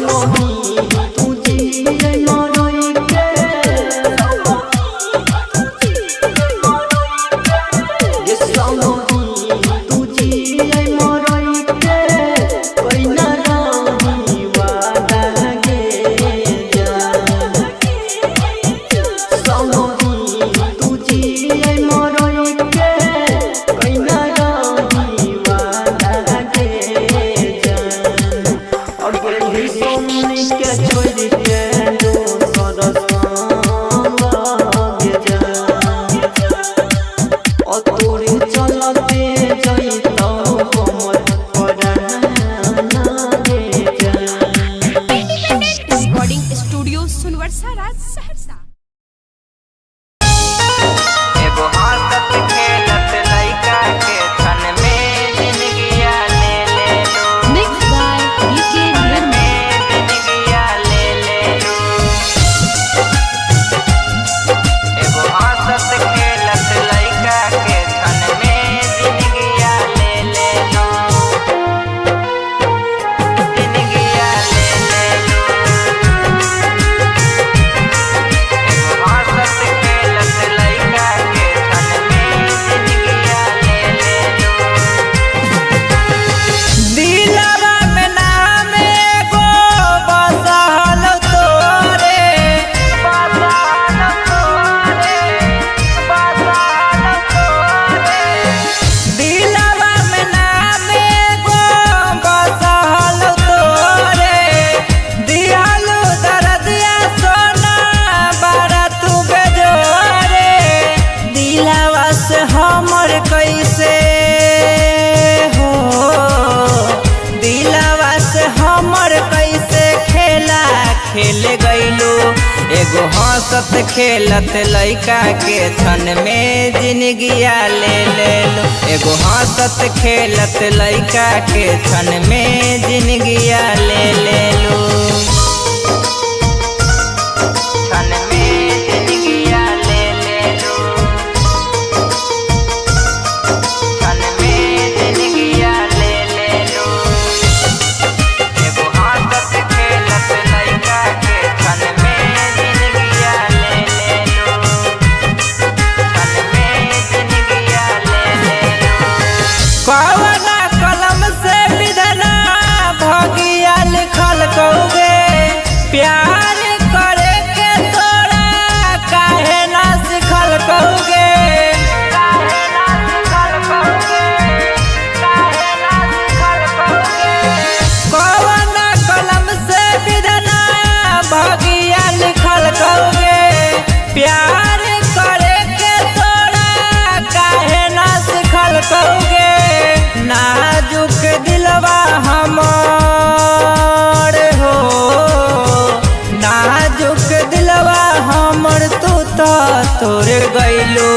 [SPEAKER 7] समोही तू जिए मरई के ये समोही तू जिए मरई के कोई ना रही वादा गे जान समोही तू जिए मरई के कोई ना रही वादा गे जान अगर ही सोनी के छोड़ के दोसर संग लगे जान और तोरे चलते जइतो हमर पराना गे जान।
[SPEAKER 8] रिकॉर्डिंग स्टूडियो सुनवर्षा राज सहरसा।
[SPEAKER 1] एगो हंसत खेलत लइका के छन में जिंदगिया ले ले लो
[SPEAKER 3] मिक्स बाय डीके
[SPEAKER 1] छन में जिंदगिया ले ले लो एगो हंसत खेलत लइका के छन में जिंदगिया ले ले लो जिंदगिया ले ले लो एगो हंसत खेलत लइका के छन में जिंदगिया ले ले लो दिलवा में नाम एगो बसल तोरे दिलवा में नाम एगो बसल तोरे दियालु दर्दिया सोना बड़ा तू बेजोरे दिलवा से हमर कैसे हो दिलवा से हमर कैसे खेला खेल गइलो एगो हंसत खेलत लइका के छन में जिंदगिया ले ले लो एगो हंसत खेलत लइका के छन में जिंदगिया ले ले लो छन में जिंदगिया ले ले लो छन में जिंदगिया ले ले लो एगो हंसत खेलत लइका के छन में जिंदगिया ले ले लो छन में जिंदगिया ले ले लो कवना कलम से विधना भगिया लिखल कौगे प्यार करे के तोरा काहे ना सिखल कौगे काहे ना सिखल कौगे काहे ना सिखल कौगे कवना कलम से विधना भगिया लिखल कौगे प्यार करे के तोरा काहे ना सिखल कौगे नाजुक दिलवा हमर हो नाजुक दिलवा हमर तू तो तोड़ गइलो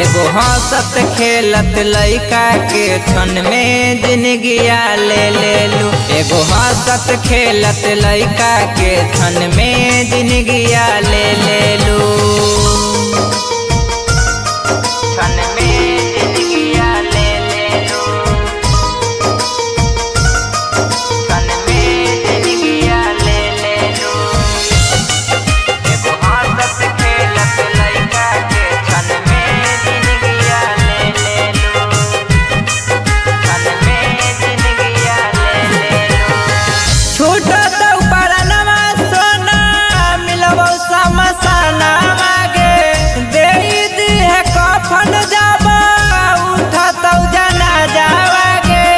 [SPEAKER 1] एगो हंसत खेलत लइका के छन में जिंदगिया ले ले लो एगो हंसत खेलत लइका के छन में जिंदगिया ले ले लो छन में जिंदगिया ले ले लो छन में जिंदगिया ले ले लो एगो हंसत खेलत लइका के छन में जिंदगिया ले ले लो छन में जिंदगिया ले ले लो छूटत परनवा सोना मिलबो समसाना मागे देई दिहे कफन जाबा उठत जना जावागे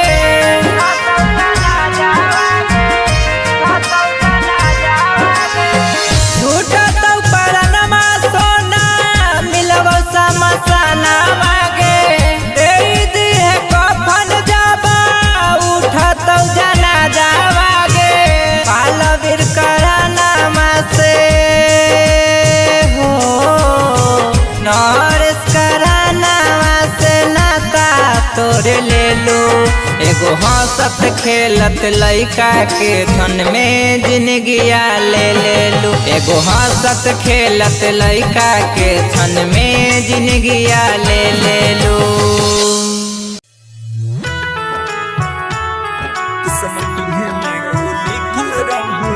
[SPEAKER 1] छूटत परनवा सोना मिलबो समसाना मागे देई दिहे कफन जाबा उठत जना जावागे पालवीर कराना से हो नरेश कराना से नाता तोड़ ले लो एगो हंसत खेलत लइका के छन में जिंदगिया ले ले लो एगो हंसत खेलत लइका के छन में जिंदगिया ले ले लो
[SPEAKER 4] समझ में लिखल रहो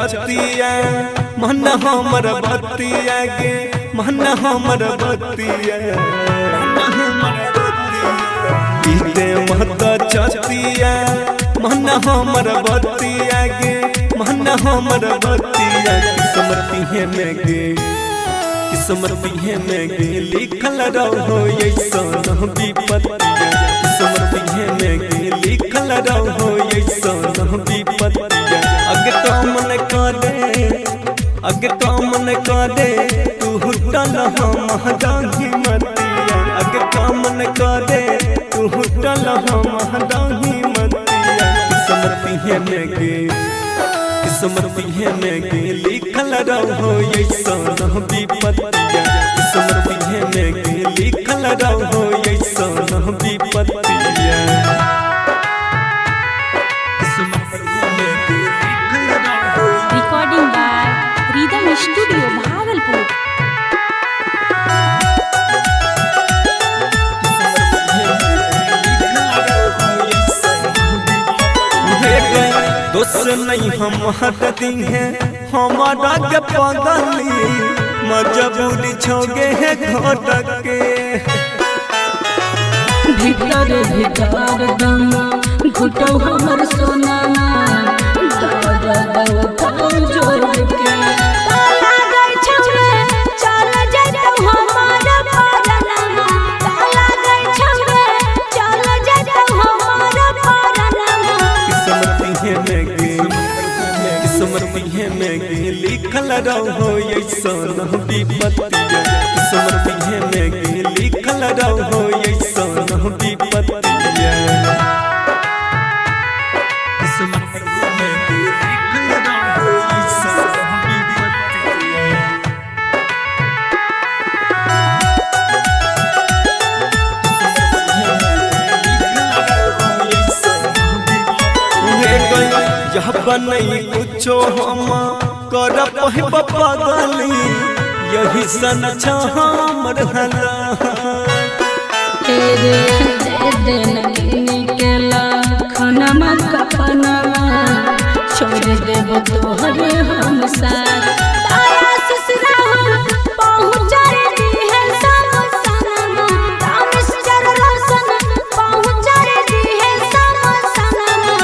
[SPEAKER 4] छतिया मन हमर बतिया गे मन हमर बतिया पीते मत छतिया मन हमर बतिया गे मन हमर बतिया किस्मती में गे किस्मती में गे लिखल रहो ऐसन विपत्तिया किस्मती में गे लिखल रहो ऐसन विपत्तिया अगे कामन करे अगे कामन करे तू हुटल हम डांगी मतिया अगे कामन करे तू हुटल हम डांगी मतिया किस्मती में गे किस्मती में गे लिखल रहो ऐसन विपत्तिया किस्मती में गे लिखल रहो ऐसन विपत्तिया
[SPEAKER 3] recording by rhythm studio Bhagalpur.
[SPEAKER 4] दोस्त नहीं हम हटती हैं हमारा के पगली मजबूरी छोगे है घोटक के
[SPEAKER 2] भीतर भीतर दम घुटो हमर सोना जोड़ के ताला गई छमरे चल जइतो हमार परनमा ताला गई छमरे चल जइतो हमार परनमा
[SPEAKER 4] किस्मती में गे लिखल रहो ऐसन विपत्तिया किस्मती में गे लिखल रहो ऐसन विपत्तिया किस्मती में गे लिखल रहो ऐसन यह बनई कुछो हम कर पहिब पगली यही सन हमर हला
[SPEAKER 2] तेरे दे नगनी के लखनमा कपनवा छोड़ देब तोहरे हम साथ तारा ससुरा पहुँच दी है सब सनमा तामिस जर रोशन पहुँच दी है सब सनमा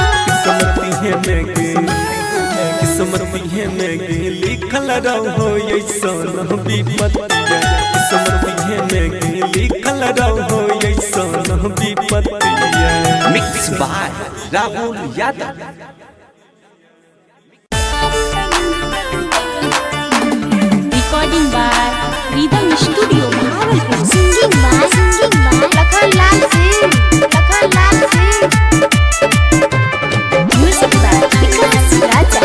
[SPEAKER 4] किस्मती में गे लिखल रहो ऐसन विपत्तिया किस्मती में गे लिखल रहो ऐसन विपत्तिया
[SPEAKER 5] mix by Rahul Yadav.
[SPEAKER 3] Recording by rhythm studio Bhagalpur. Singing by Lakhanlal Singh music by Vikas Raja.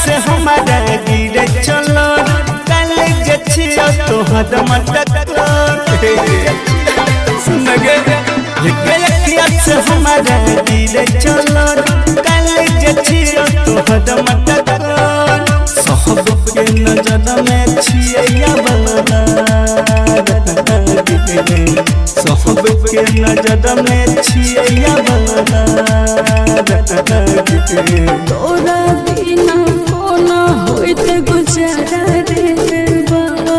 [SPEAKER 4] से हमारा गिरे चलो कल जे छियो तोहर मटक सुन गे से हमारा गिरे चलो कल जे छियो तोहर मटक सब के नजर में छिया बना सब के नजर में छिया बना
[SPEAKER 2] तोरा बिना कोना होइत गुजारा रे बाबू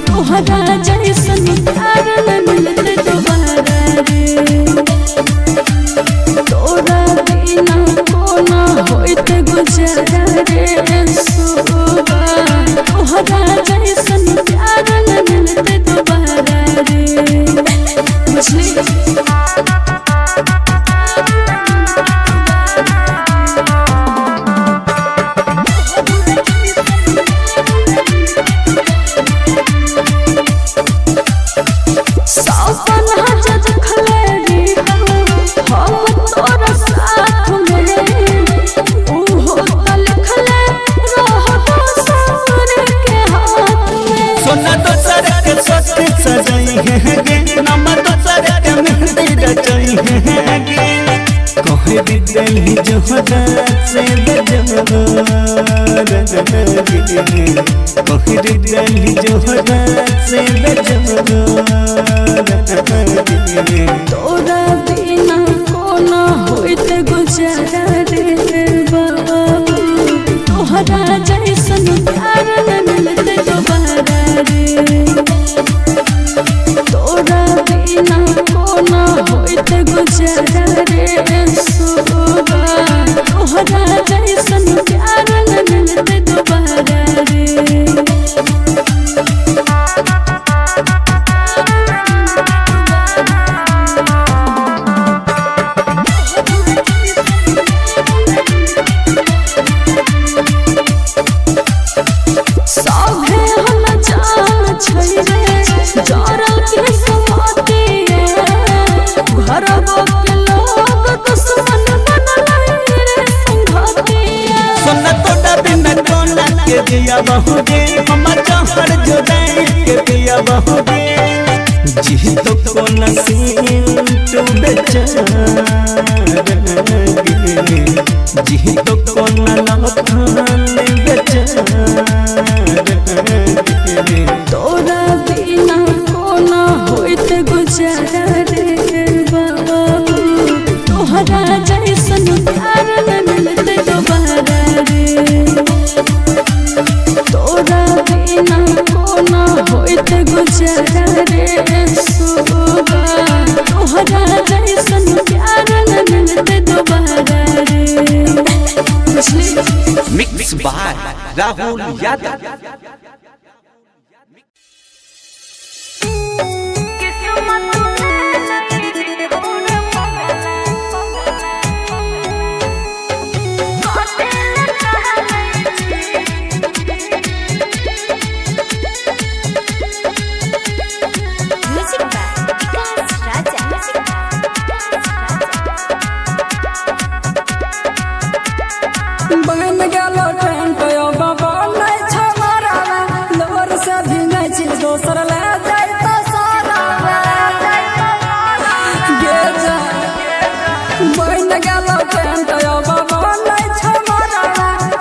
[SPEAKER 2] तोहरा जैसन प्यार न मिलत दोबारा रे तोरा बिना कोना होइत गुजारा रे सोबा तोहरा जैसन प्यार न मिलत दोबारा रे बुझली
[SPEAKER 4] दिल जोहरा से कहर दिल जोहरा से
[SPEAKER 2] तोरा बिना कोना होइत गुजारा रे बाबू तोहरा जैसन प्यार न मिलते दोबारा रे तोरा बिना कोना होइत गुजारा रे सुबा तोहरा जैसन प्यार न मिलते दोबारा रे सभे हम जान छै रे जरल के समाते घर के लोग दुश्मन बनल रे संघाते
[SPEAKER 4] सोना तोड़ा बिना कोना के दिया बहु दे हम चाहर जुदाई के दिया बहु दे जी तो को नसीब तू बेचारा जी तो को नलखान बेचारा
[SPEAKER 2] तोरा बिना कोना होइत गुजारा रे बाबू तोहरा जैसन प्यार न मिलते दोबारा रे तोरा बिना कोना होइत गुजारा रे सुबा तोहरा जैसन प्यार न मिलते दोबारा रे
[SPEAKER 5] मिक्स बाय राहुल यादव।
[SPEAKER 6] बन गेलो ट्रेन पे बाबा नहीं छमारा लोर से भी नहीं छी दोसर ले जाई तो सारा गे जा बन गेलो ट्रेन पे बाबा नहीं छमारा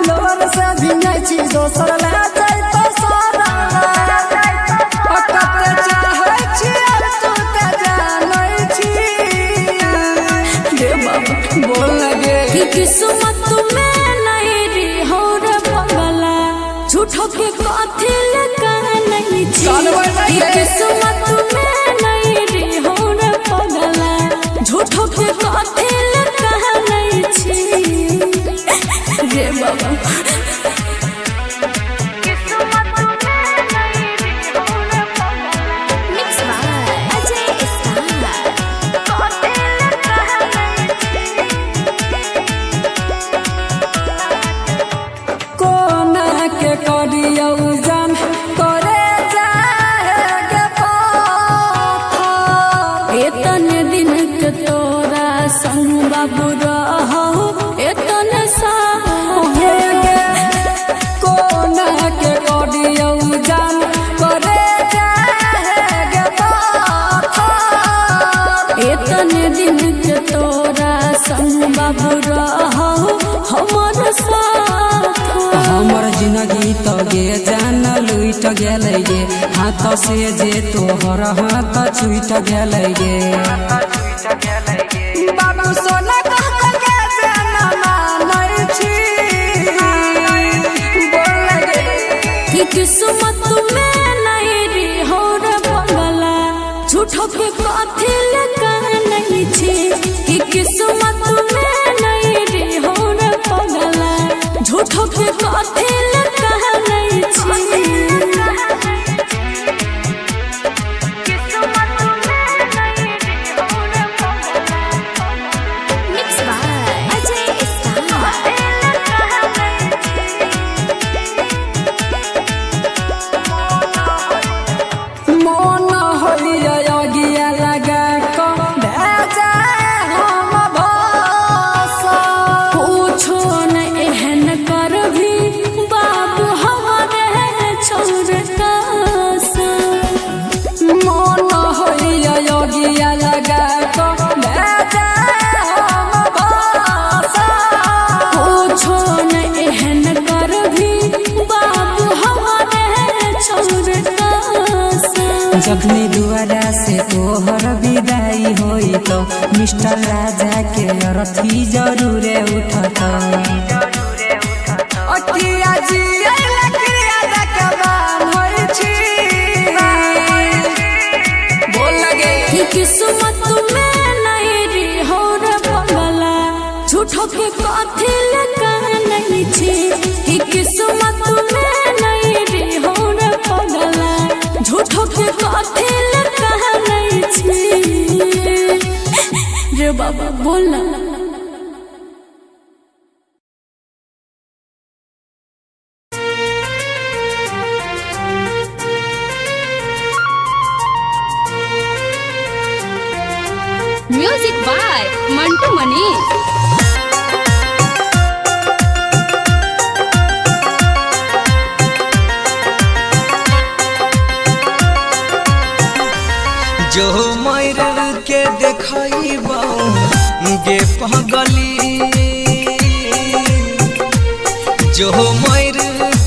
[SPEAKER 6] लोर से भी नहीं छी दोसर ले जाई तो सारा अकते चाहे छी तू ते जानै छी गे बाबा बोल लगे
[SPEAKER 2] कि किस्मत में झूठो के कथी लगा नहीं छी किस्मत में नहीं रे हो रे पगला झूठो के कथी लगा नहीं छी रे बाबा बाबू रहो एतने साहे गे कोना के कडियौ जान करे जाहे गे बाथा एतने दिन के तोरा संग बाबू रहो हमर साथ
[SPEAKER 6] हमर जिंदगी तो गे जान लुट गेलै गे हाथ से जे तोहर हाथ छूट गेलै गे बाबू सोना कह के जाना मानै छी बोल लगे
[SPEAKER 2] कि किस्मत में नहीं रे हो रे पगला झूठो के कथी लगा नहीं छी कि किस्मत में नहीं रे हो रे पगला झूठो के कथी लगा नहीं छी जखनी दुआरा से तोहर विदाई होई तो
[SPEAKER 6] मिस्टर राजा के अरथी जरूरे उठता अखिया जिया लकड़िया दकबान होई छी बोल लगे
[SPEAKER 2] कि किस्मत में नहीं री हो रे पगला झूठो के कथी ले कहनी छी कि किस्मत में नहीं री हो रे पगला झूठो के कथी ले कहनी छी रे बाबा बोल
[SPEAKER 8] म्यूजिक बाय मंटू मनीष।
[SPEAKER 1] जो मर के देखइबो गे पगली जो मर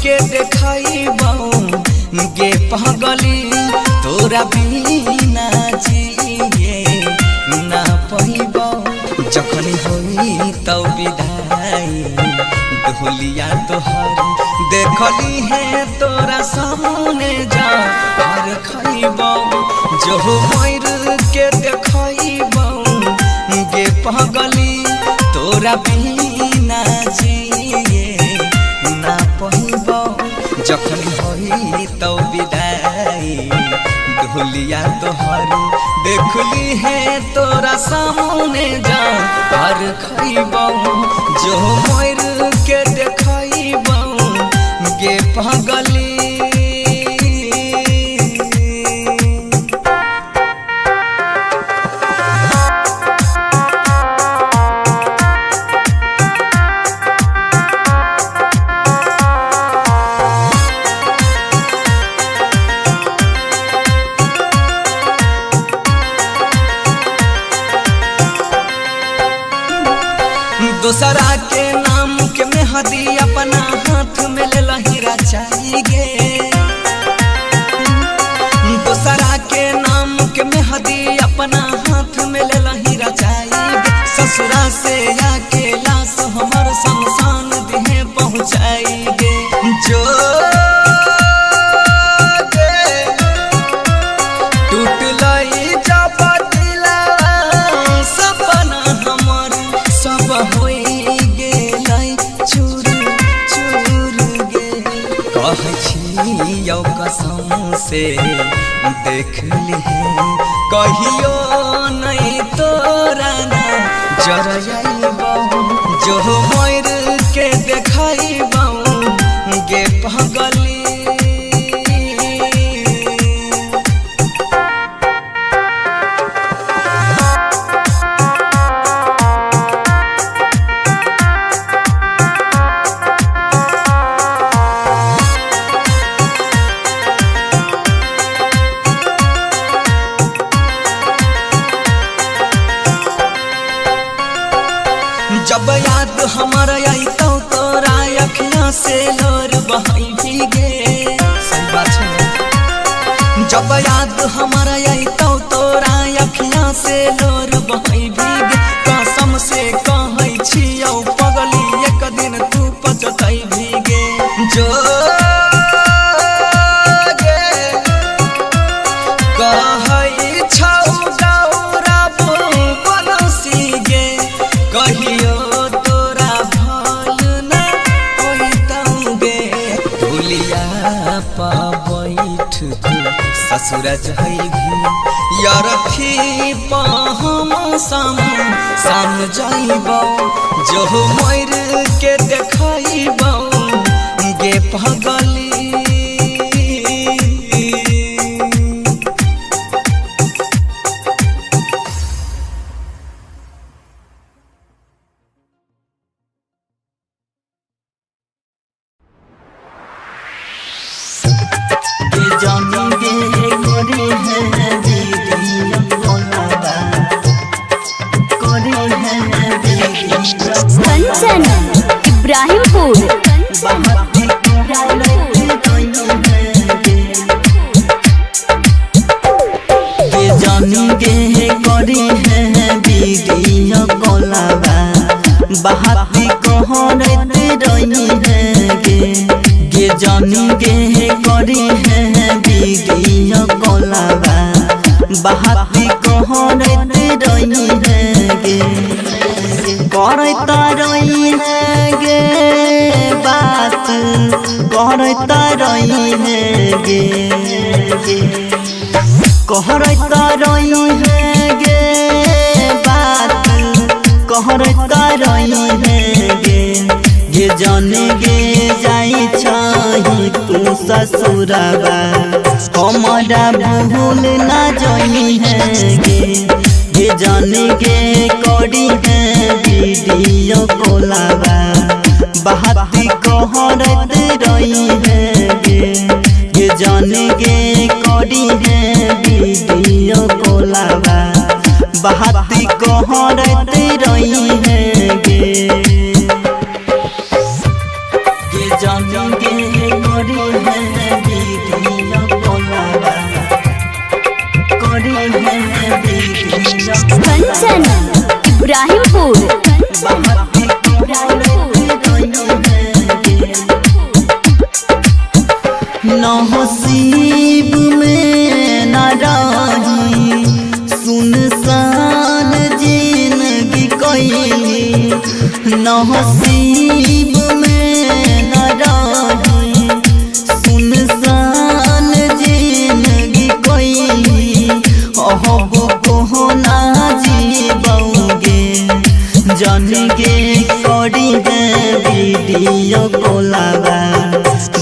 [SPEAKER 1] के देखइबो गे पगली तोरा बिना जिए ना पइबो जखन होई तब विदाई ढोलिया तोहर देखली है तोरा सामने जा हर खइबो जो मर के देखइबो गे पगली तोरा बिना जिए ना पइबो जखन होई तब विदाई ढोलिया तोहर देखली है तोरा सामने जा हर खइबो जो मर के देखइबो गे पगली दूसरा के नाम के मेहदी अपना हाथ में ले लहीरा चाहिए दूसरा के नाम के मेहदी अपना हाथ में ले लहीरा चाहिए ससुरा से आके लाश हमर शमशान देह पहुँचाएंगे जो टूट लई जब दिला सपना हमर सब होई कसम से देख ली कहियो नहीं तोरा ना जर जाइबो जो मर के देखइबो गे पगली जब याद हमारा आई तो तोरा अखियां से लोर बहाई भीगे सही बात है जब याद हमारा आई तो तोरा अखियां से लोर बहाई भीगे कसम से कहै छियौ पगली एक दिन तू पछताई भीगे जो कहै छौ गौरव बनसी गे कहियो ससुर जाइबी यार थी हम साम जाइबो जो मर के देखइबो गे पगली
[SPEAKER 3] कंचन इब्राहिमपुर
[SPEAKER 7] जानी गे करे हैं कहरत रही है गे जानी गे करी है बिगिया कोलाबा बाती कहरत रही है गे करता रही है गे बात करता रही है गे कहरता रही है गे बात कहरता रही है गे जाने गे जाई छही तू ससुराबा हमारा भूल ना जाई है गे जाने गे करी है वीडियो कोलाबा बाती कहरत रही है गे जाने गे करी है वीडियो कोलाबा बाती कहरत रही है गे जाने गे करी है वीडियो कोलाबा करी है वीडियो
[SPEAKER 3] कंचन इब्राहिमपुर
[SPEAKER 7] बाती कहरत रही है नसीब में न रही सुनसान जिंदगी कैली नसीब में न रही सुनसान जिंदगी कैली अहब को ना जीबोगे जान गे करी है वीडियो कोलाबा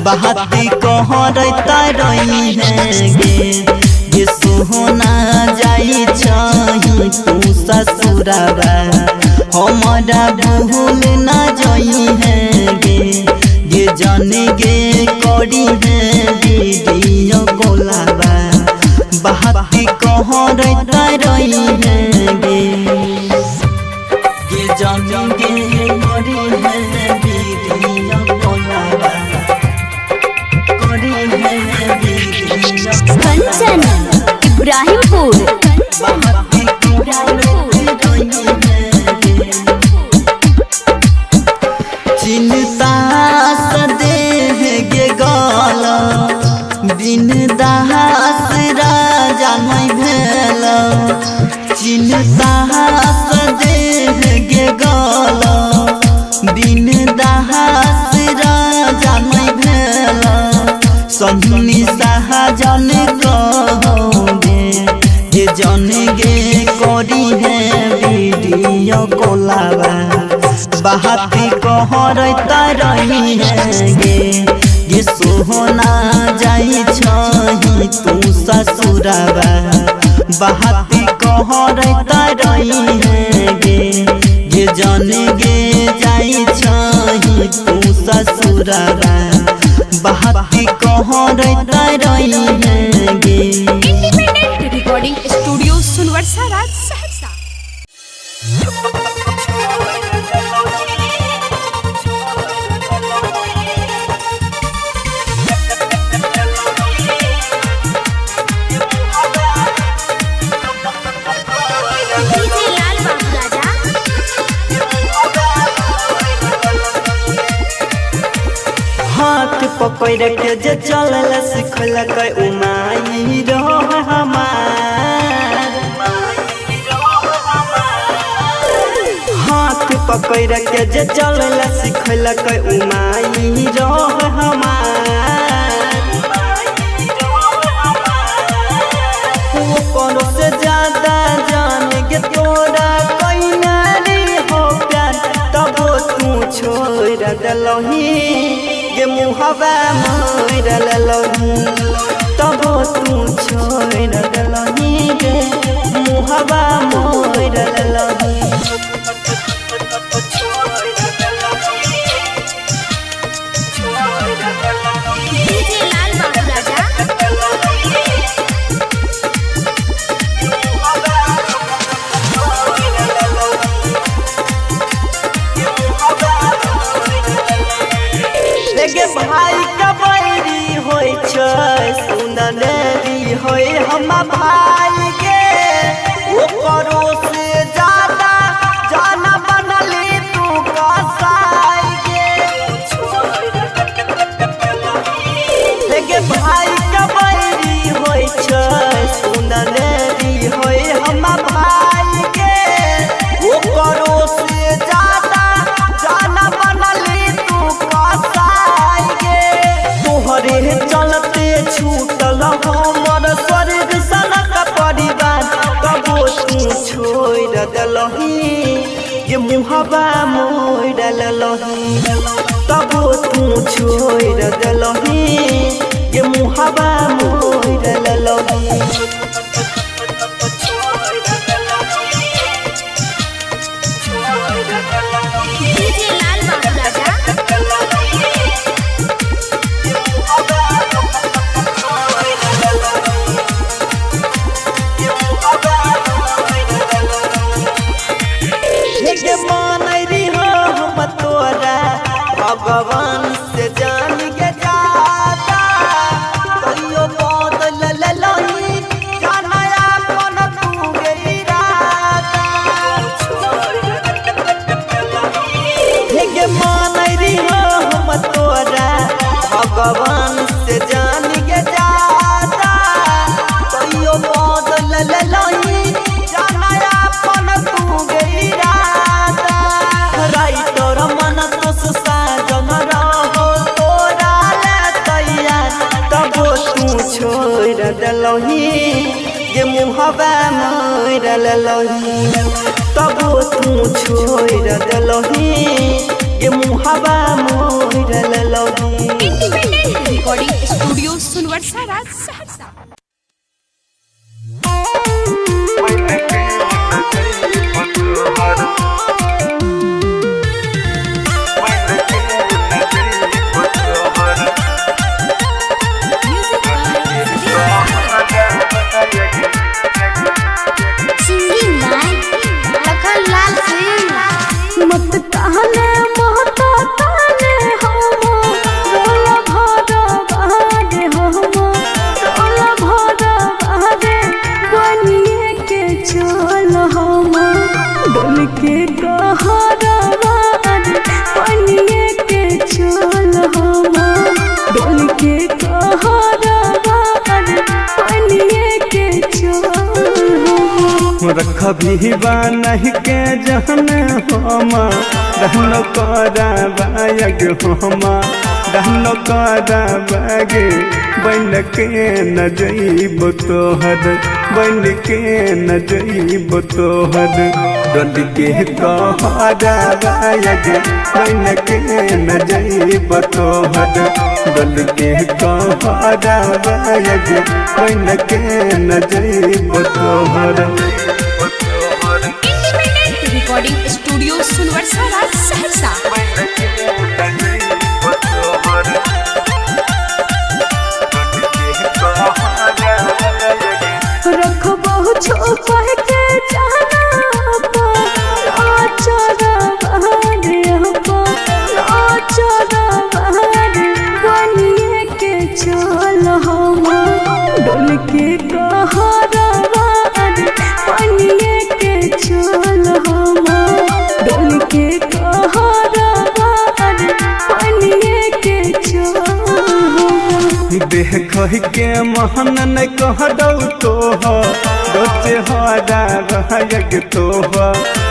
[SPEAKER 7] बाती कहरता रही है गे सोहना जाई छही तू ससुराबा हमारा भूल ना जाई है गे जाने गे करी है वीडियो कोलाबा बाती कहरता रही है गे जाने गे करी है वीडियो कोलाबा
[SPEAKER 3] कंचन इब्राहिमपुर
[SPEAKER 7] चिंता सदे गे गाला बिन दास राजा नहीं भेल चिंता सदे गे गाला बिन दास राजा नहीं भेल सन्नी शाहजन कहोगे जन गे करी है वीडियो कोलाबा बाती कहरता रही है गे सोहना जाई छही तू ससुराबा बाती कहरता रही है गे जन गे जाई छही तू ससुराबा बाती कहरता रही है गे
[SPEAKER 8] इंडिपेंडेंट रिकॉर्डिंग स्टूडियो सुनवर्षा राज सहरसा।
[SPEAKER 7] हाथ पकड़ के जे चलल सिखल के उमाई रह हमार हाथ पकड़ के जे चलल सिखल के उमाई रह हमार वो करो से ज्यादा जान के तोरा कोई नारी हो प्यार तब तू छोड़ दलही गे मुहबा मोर ललही तब तू छोड़ दलही गे मुहबा मोर ललही गे भाई का बैरी होय छै सुननेरी होय हम भाई के ओ करो से ज्यादा जान बनली तू कसा मुहबा मोड़ ललही तब तू छोड़ दलही ये मुहबा मोड़ ललही
[SPEAKER 3] डीजे लाल बाबू राजा
[SPEAKER 7] तोरा भगवान से जान के जाता कहियो बदल ललही जाना अपन तू गई राता हे मान री हम तोरा भगवान से जान के जाता कहियो बदल ललही जाना अपन तू गई राता राइटर मन तो साजन रहो तोरा ले तैयार तब तू छोड़ दलही ये मुहबा मोड़ ललही तब तू छोड़ दलही ये मुहबा मोड़ ललही
[SPEAKER 8] independent recording studio Sonbarsa Raj Saharsa.
[SPEAKER 3] Singing line Lakhan Lal Singh
[SPEAKER 2] मत कहने मत कहने हम रोला भरा बहारे हम रोला भरा बहारे बनिए के चल हम डोल के कहरा बहारे बनिए के चल हम डोल के कहरा बहारे बनिए के चल
[SPEAKER 4] रख भी नहीं के जहन हम रहन करा बायग हम रहन करा बागे बन के न जइब तोहर बन के न जइब तोहर डल के कहरा बायग बन के न जइब तोहर डल के कहरा बायग बन के न जइब तोहर
[SPEAKER 8] independent recording studio Sonbarsa Raj Saharsa.
[SPEAKER 2] रखबो छुपा के जाना चोरा बहारे चोरा बहारे बनिए के चल हम डोल के कहरा बहारे बनिए के चल हम डोल के कहरा बहारे बनिए के चल
[SPEAKER 4] देख के महन न कह दौ तोह सोचे हरा बाग तोह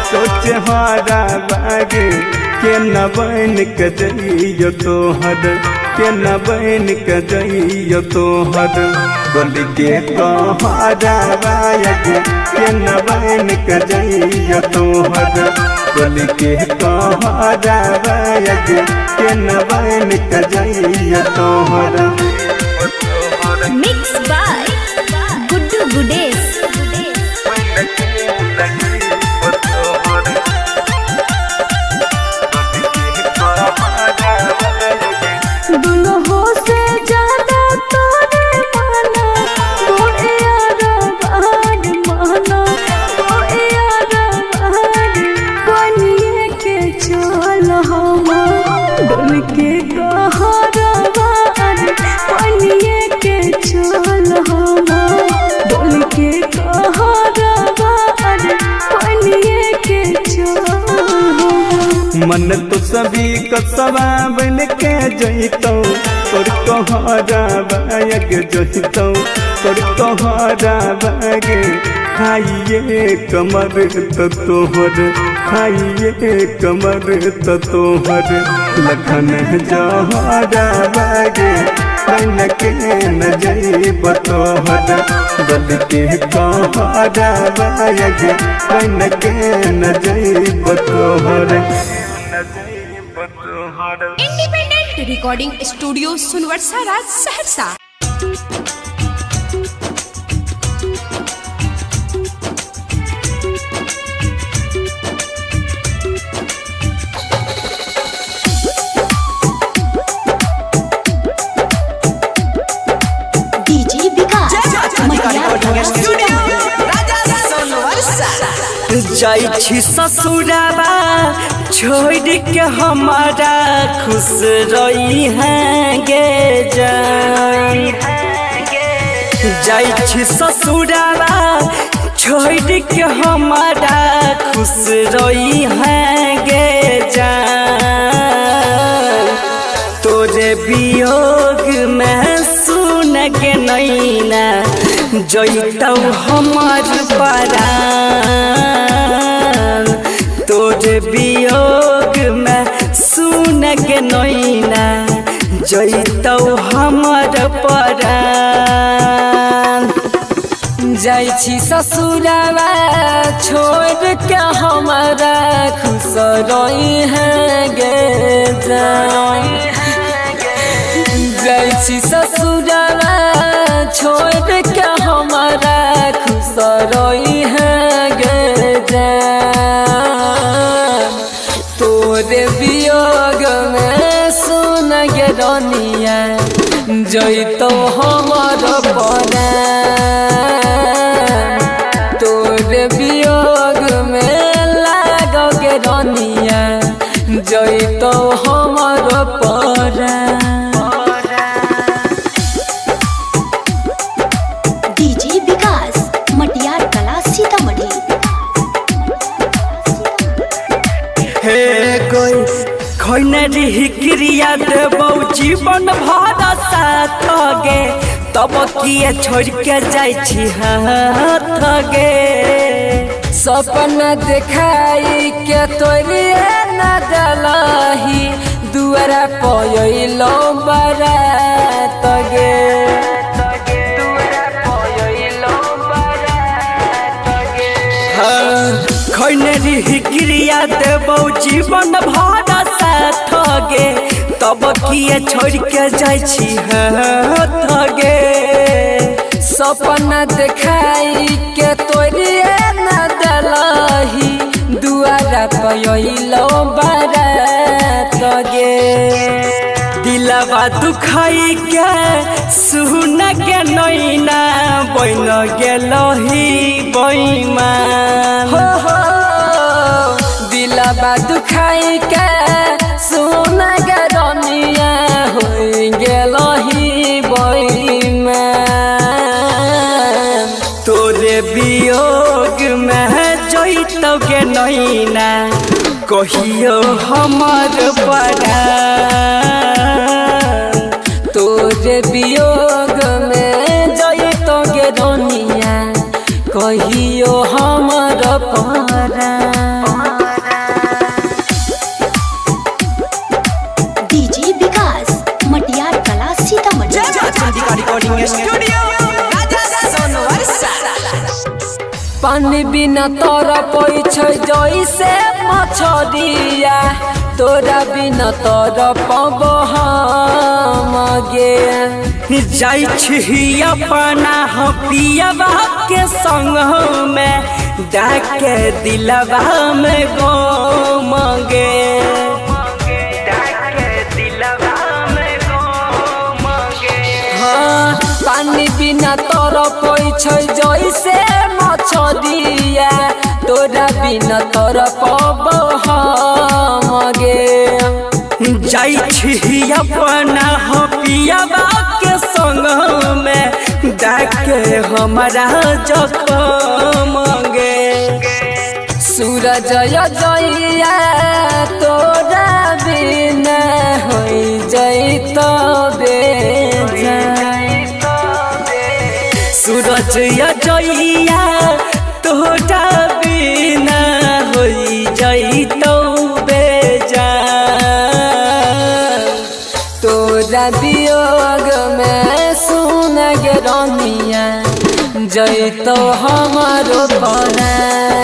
[SPEAKER 4] सोचे हरा बाग के न बन के जइयो तोहर के न बन के जइयो तोहर बोल के कहरा बाग के न बन के जइयो तोहर बोल के कहरा बाग के न बन के जइयो तोहर
[SPEAKER 3] मिक्स बाय गुड्डू गुडेश
[SPEAKER 2] दुल्हो से ज्यादा तोरे माना वो यार बहार माना वो यार बहार बनिए के चल हम डोल के कहरा बहार बनिए के चल हम डोल के कहरा बहार बनिए के चल
[SPEAKER 4] मन तो सभी कसबा बन के जइतौ तोर कहरा बाग जइतौ तोर कहरा बाग खाइए कमर तो तोहर खाइए कमर तो तोहर लखन जहरा बाग बन के न जइब तोहर दिल के कहरावा गे बन के न जइब तोहर
[SPEAKER 8] independent recording studio Sonbarsa Raj Saharsa.
[SPEAKER 3] DJ विकास मटियार कला सीतामढ़ी।
[SPEAKER 7] जाई छी ससुराबा छोड़ के हमारा खुश रही है गे जान। जाई छी ससुराबा छोड़ के हमारा खुश रही है गे जान। तोरे वियोग में सुन के नैना जइतौ हमार परान। तोरे वियोग में सुन के नैना जइतौ हमार परान।
[SPEAKER 6] जाइ छी ससुरावा छोड़ के हमारा खुश रही है गे जान। जाइ छी ससुरावा छोड़ के हमारा खुश रही है गे जान। तोरे वियोग में सुन गे रनिया जइतो हमार परान। तोरे वियोग में लागोगे रनिया जइतो हमार परान।
[SPEAKER 3] डीजे विकास मटियार कला सीतामढ़ी।
[SPEAKER 7] हे कोई खैनरी क्रिया देबौ जीवन भर साथ गे तब किए छोड़ के जाइ छी हाथ गे।
[SPEAKER 6] सपना देखाई के तोरे न दलही दुआरा पयलो बारात गे।
[SPEAKER 7] खैनरी क्रिया देबौ जीवन भर साथ गे तब किए छोड़ के जाइ छी हाथ गे।
[SPEAKER 6] सपना देखाई के तोरे न दलही दुआरा पयलो बारात गे।
[SPEAKER 7] दिलवा दुखाई के सुन के नैना बन गेलही बेईमान।
[SPEAKER 6] हो दिलवा दुखाई के सुन गे रनिया हो गेलही बेईमान।
[SPEAKER 7] तोरे वियोग में जइतौ के नैना कहियो हमर परान।
[SPEAKER 6] तोरे वियोग में जइतो गे रनिया कहियो हमर परान।
[SPEAKER 3] डीजे विकास मटियार कला सीतामढ़ी।
[SPEAKER 6] पानी बिना तोरा पैछै जैसे मछरिया तोरा बिना तोरा पबो हम गे।
[SPEAKER 7] जाइ छी अपना पियवा के संग में डाके दिलवा में गम गे।
[SPEAKER 6] हाँ पानी बिना तोरा पैछै जैसे मछरिया तोरा बिना तोरा पबो हम गे।
[SPEAKER 7] जाइ छी अपना पियवा के संग में डाके हमारा जखम गे।
[SPEAKER 6] सूरज जइया तोरा बिना होई जइतो बेजान।
[SPEAKER 7] सूरज जइया तोरा बिना होई जइतो बेजान।
[SPEAKER 6] तोरा तोरा वियोग में सुन गे रनिया जैतो हमारो परान।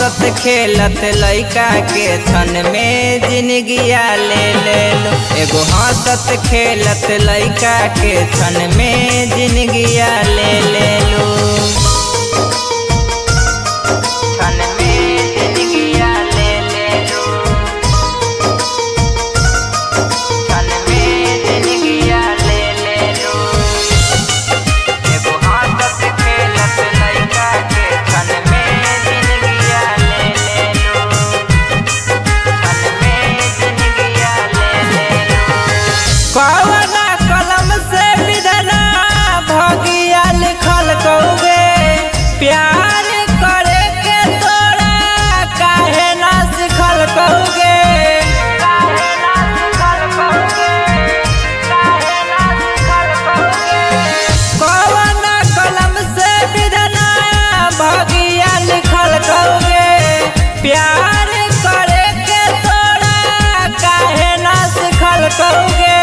[SPEAKER 1] हंसत खेलत लइका के क्षण में जिंदगिया ले लो। एगो हंसत खेलत लइका के क्षण में जिंदगिया ले लो। क्षण में जिंदगिया ले लो। क्षण में जिंदगिया ले लो। एगो हंसत खेलत लइका के क्षण में जिंदगिया ले लो। क्षण में जिंदगिया ले लो। कवना कलम से विधना भगिया लिखल कौगे प्यार करे के तोरा काहे ना सिखल कौगे। काहे ना सिखल कौगे। काहे ना सिखल कौगे। कवना कलम से विधना भगिया लिखल कौगे प्यार करे के तोरा काहे ना सिखल कौगे।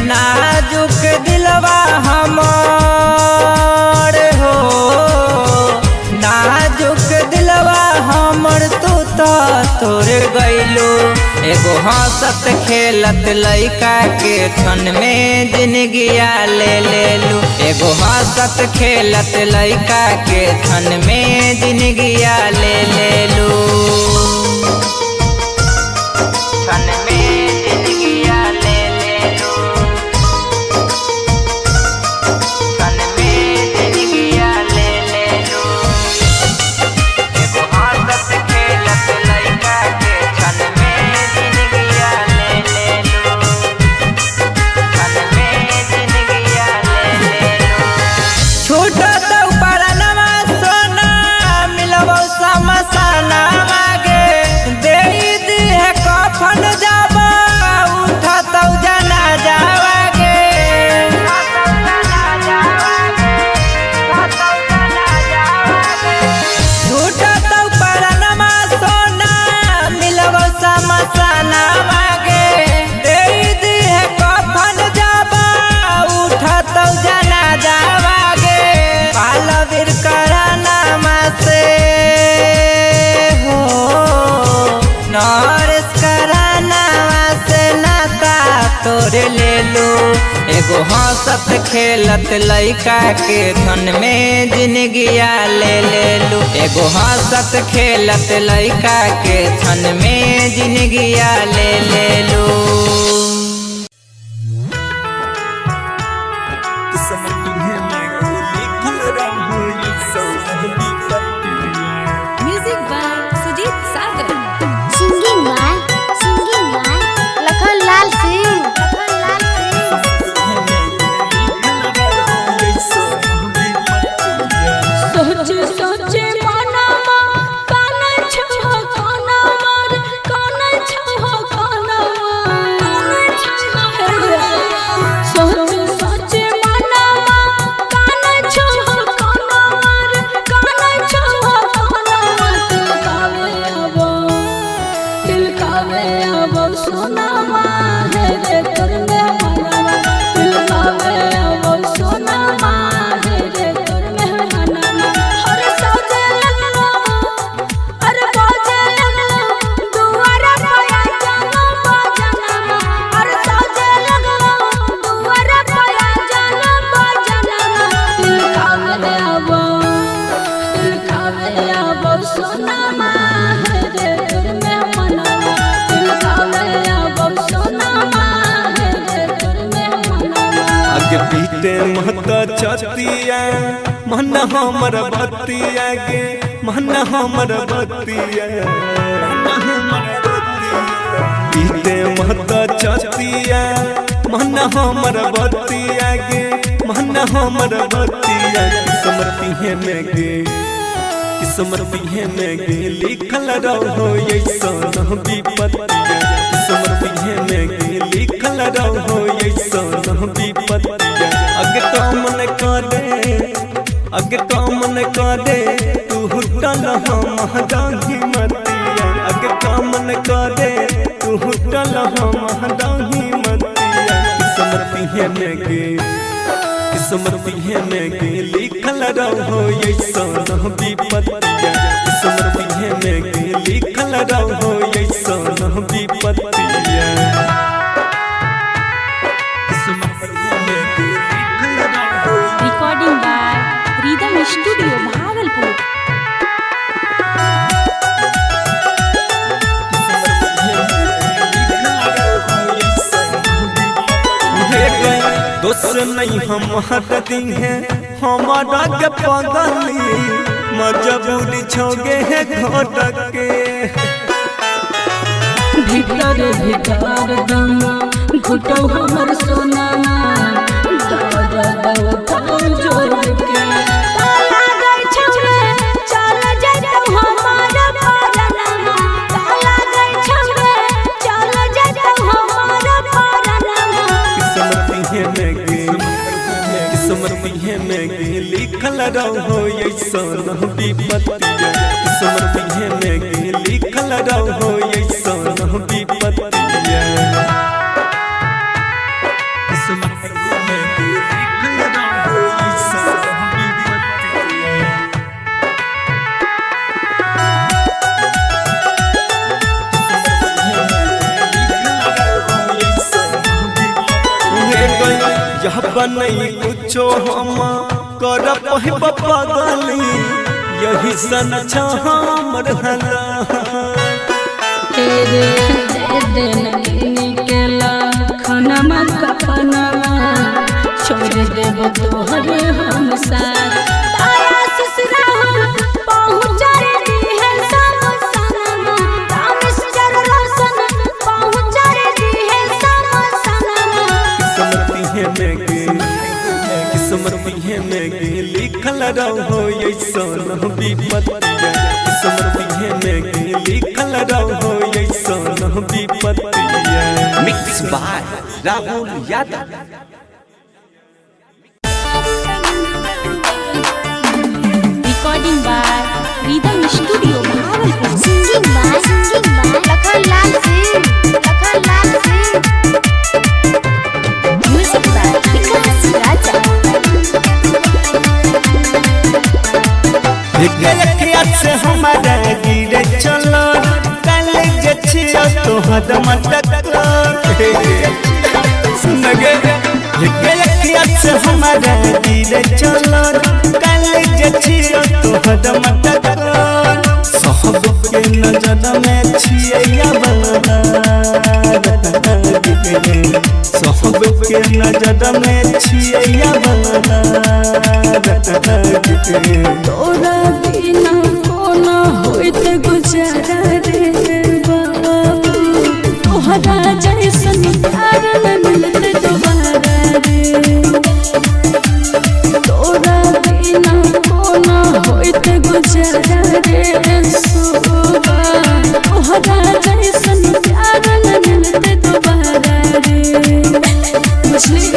[SPEAKER 1] नाजुक दिलवा हमर हो नाजुक दिलवा हमर तू तो तोड़ गइलो। एगो हंसत खेलत लइका के क्षण में जिंदगिया ले लो। एगो हंसत खेलत लइका के क्षण में जिंदगिया ले लो। क्षण में जिंदगिया ले लो। क्षण में जिंदगिया ले लो। एगो हंसत खेलत लइका के क्षण में जिंदगिया ले लो। क्षण में जिंदगिया ले लो। छूटत परनमा सोना मिलबो समसाना मागे देई दिहे कफन जाबा उठत जना जावागे। छूटत परनमा सोना मिलबो समसाना मागे देई दिहे कफन जाबा उठत जना जावागे। पालवीर करानामा से हो नरेश करानामा से नाता तोड़ ले लो। एगो हंसत खेलत लइका के क्षण में जिंदगिया ले लो। एगो हंसत खेलत लइका के क्षण में जिंदगिया ले लो।
[SPEAKER 8] Music by Sujit Sagar.
[SPEAKER 3] Singing by Lakhan Lal Singh.
[SPEAKER 2] सोचे सोचे मनवा काना छह कानवा रे काना छह कानवा। सोचे सोचे मनवा काना छह कानवा रे काना छह कानवा। दिल कावे आबो सोनामा है रे तोर में मनवा। दिल कावे आबो सोनामा है रे तोर में मनवा। अरे सजे लगलो अरे बाजे लगलो दुआरा पाया जानो बाजनवा। अरे सजे लगलो दुआरा पाया जानो बाजनवा। दिल कावे आबो सोनामा है रे तोर में मनवा। दिल कावे आबो सोनामा है रे तोर में मनवा।
[SPEAKER 4] आगे पीते महता छतिया मन हमर बतिया गे मन हमर बतिया। पीते महता छतिया मन हमर बतिया गे मन हमर बतिया। समर्पिहे में गे समर्पिहे में गे लिखल रहो ऐसन विपत्तिया। समर्पिहे में गे लिखल रहो ऐसन विपत्तिया। अगे काम न करे तू हुटल हम दाही मतिया। अगे काम न करे तू हुटल हम दाही मतिया। समर्पिहे में गे समर्पिहे में गे लिखल रहो ऐसन विपत्तिया। समर्पिहे में लिखल रहो ऐसन विपत्तिया
[SPEAKER 2] recording by rhythm studio Bhagalpur.
[SPEAKER 4] दोस्त नहीं हम हटती हैं हमारा के पगली मजबूरी छोगे है घोटक के
[SPEAKER 2] भीतर भीतर दम घुटो हमर सोना जोड़ के ताला गई छौरे चल जइतो हमार परनमा ताला गई छौरे चल जइतो हमार परनमा
[SPEAKER 4] किस्मती में लिखल रहो ऐसन विपत्तिया किस्मती में लिखल रहो ऐसन विपत्तिया यह बनई कुछो हम कर पगली यही सन हमर हला
[SPEAKER 2] तेरे देन केला खनमा कपनमा छोड़ देब तोहरे हम साथ तारा ससुरा पहुँच दी है सब सनमा रामेश्वर रोशन पहुँच दी है सब सनमा
[SPEAKER 4] किस्मती में लिखल रहो ऐसन विपत्तिया किस्मती में लिखल रहो ऐसन विपत्तिया
[SPEAKER 5] mix by Rahul Yadav.
[SPEAKER 2] Recording by rhythm studio Bhagalpur.
[SPEAKER 3] Singing by Lakhan Lal Singh music by Vikas Raja.
[SPEAKER 4] से हमारा गिरे चलो कल जे छियो तो हदम सुन गे से हमारा गिरे चलो कल जे छियो तो हदम सब के नजर में छिया बना सब के नजर में छिया बना
[SPEAKER 2] तोरा बिना कोना होइत गुजारा रे बाबू तोहरा जैसन प्यार न मिलत दोबारा रे तोरा बिना कोना होइत गुजारा रे सोबा तोहरा जैसन प्यार न मिलत दोबारा रे मछली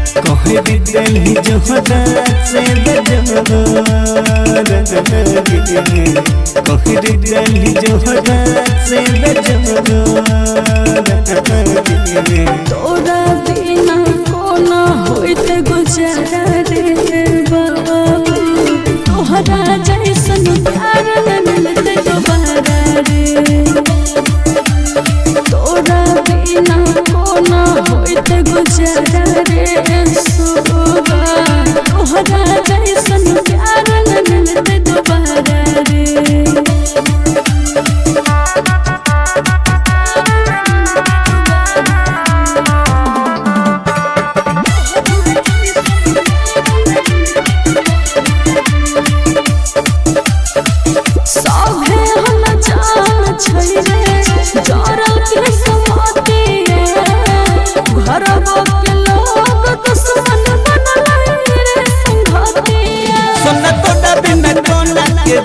[SPEAKER 4] दिल्ली जोहरा से दिल्ली जोहरा से
[SPEAKER 2] तोरा बिना कोना होइत गुजारा रे बाबू तोहरा जैसन प्यार न मिलत दोबारा रे तोरा बिना कोना होइत गुजारा रे सोबा तोहरा जैसन प्यार न मिलत दोबारा रे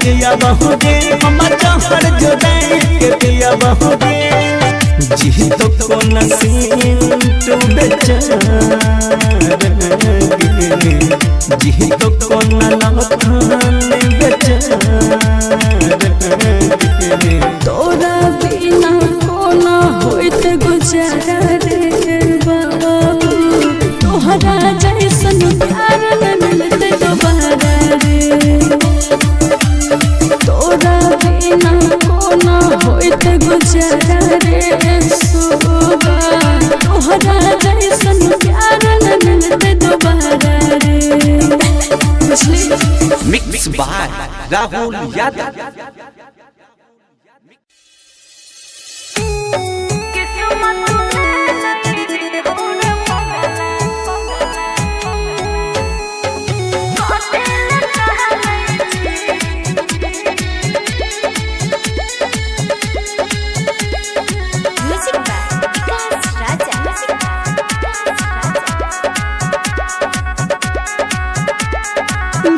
[SPEAKER 4] पिया बहुगे हम जहर जुदाई के पिया बहुगे जी तो को नसीब तू बेचारा जी तो को नलखान बेचारा
[SPEAKER 2] तोरा बिना कोना होइत गुजारा रे बाबू तोहरा जैसन प्यार न मिलते दोबारा रे तोरा बिना कोना होइत गुजारा रे सोबा तोहरा जैसन प्यार न मिलते दोबारा रे
[SPEAKER 5] मिक्स बाय राहुल यादव।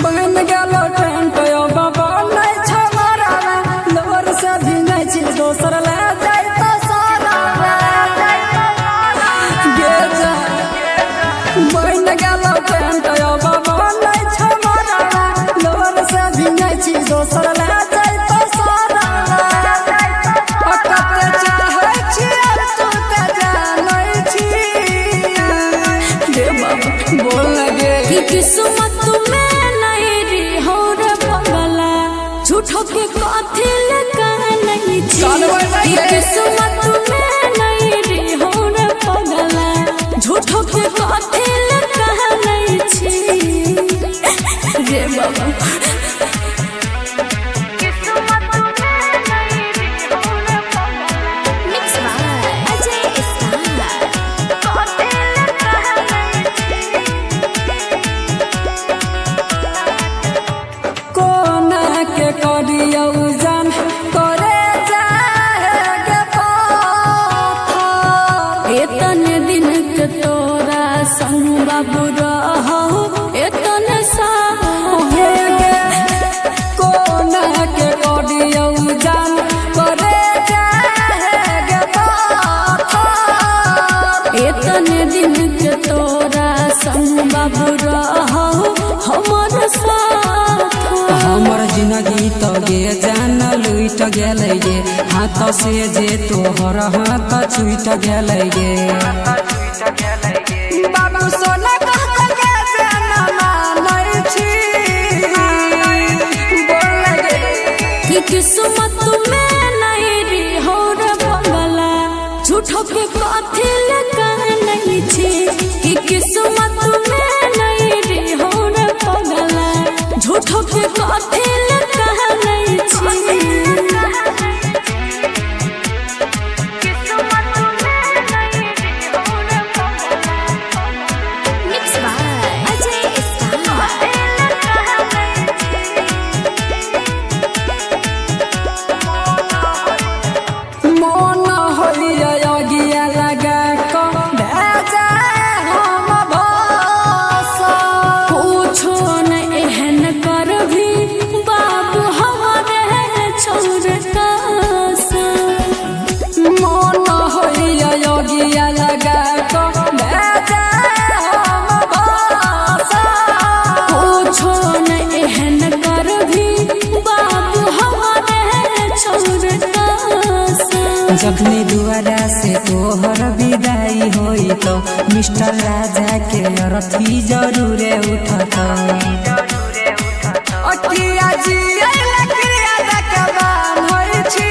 [SPEAKER 6] बन गेलो ट्रेन पे बाबा नहीं छमारा लोर से भी नहीं छी दोसर ले जाई तो सारा गे जा बन गेलो ट्रेन पे बाबा नहीं छमारा लोर से भी नहीं छी दोसर ले जाई तो सारा कते चाहे छी तू ते जानै छी गे बाबा बोल लगे
[SPEAKER 2] कि किस्मत झूठो के कथी लगा नहीं छी किस्मत में नहीं रे हो रे पगला झूठो के कथी लगा नहीं छी रे बाबा किस्मत में नहीं रे हो रे पगला मिक्स बाय अजय स्टार कथी लगा नहीं
[SPEAKER 6] कोना के करियो जान करे जाएगा
[SPEAKER 2] एतने दिन के तोरा संग बाबू रहो एतने साहे
[SPEAKER 6] कोना के करियो जान करे जाएगा
[SPEAKER 2] एतने दिन के तोरा संग बाबू रहो हमर साथ
[SPEAKER 6] हमर जिंदगी तो गे जान लुट गेलै गे हाथ से जे तोहर हाथ छूट गेलै गे बाबू सोना कह के जाना मानै छी बोल लगे
[SPEAKER 2] कि किस्मत में नहीं रे हो रे पगला झूठो के कथी लगा नहीं छी कि किस्मत में नहीं रे हो रे पगला झूठो के कथी लगा नहीं छी मिक्स बाय अजय स्टार
[SPEAKER 6] मन होइया गिया लगा को भेजा हम भाषा
[SPEAKER 2] पूछो न एहन कर भी बाबू हमारे छोड़ता
[SPEAKER 6] मन होइया गिया लगा को भेजा हम भाषा
[SPEAKER 2] पूछो न एहन कर भी बाबू हमारे छोड़ता
[SPEAKER 6] जखनी दुआरा से तोहर विदाई होई तो मिस्टर राजा के अरथी जरूरे उठत अटिया जी लकड़िया के बान होई छी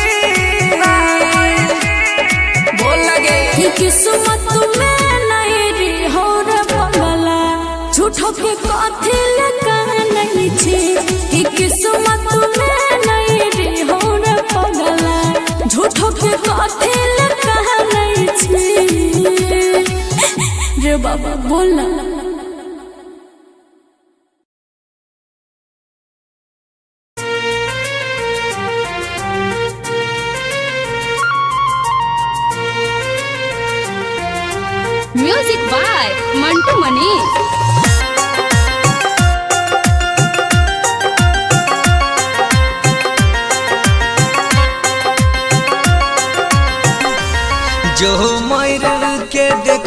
[SPEAKER 6] बोल लगे
[SPEAKER 2] कि किस्मत में नहीं रे हो रे पगला झूठो के कथी लगा नहीं छी कि किस्मत में नहीं रे हो रे पगला झूठो के कथी लगा नहीं छी रे बाबा बोलना
[SPEAKER 8] म्यूजिक बाय मंटू मनीष।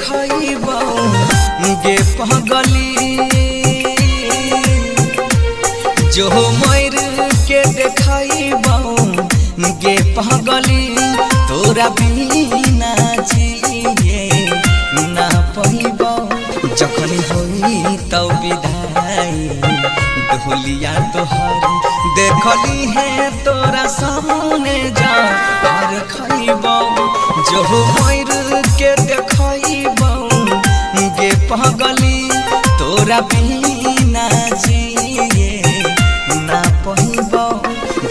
[SPEAKER 1] देखइबो गे पगली जो मर के देखइबो गे पगली तोरा बिना जिए ना पइबो जखन होई तब विदाई ढोलिया तोहर देखली है तोरा सामने जा और खइबो जो मर के देखइबो गे पगली तोरा बिना जिए ना पइबो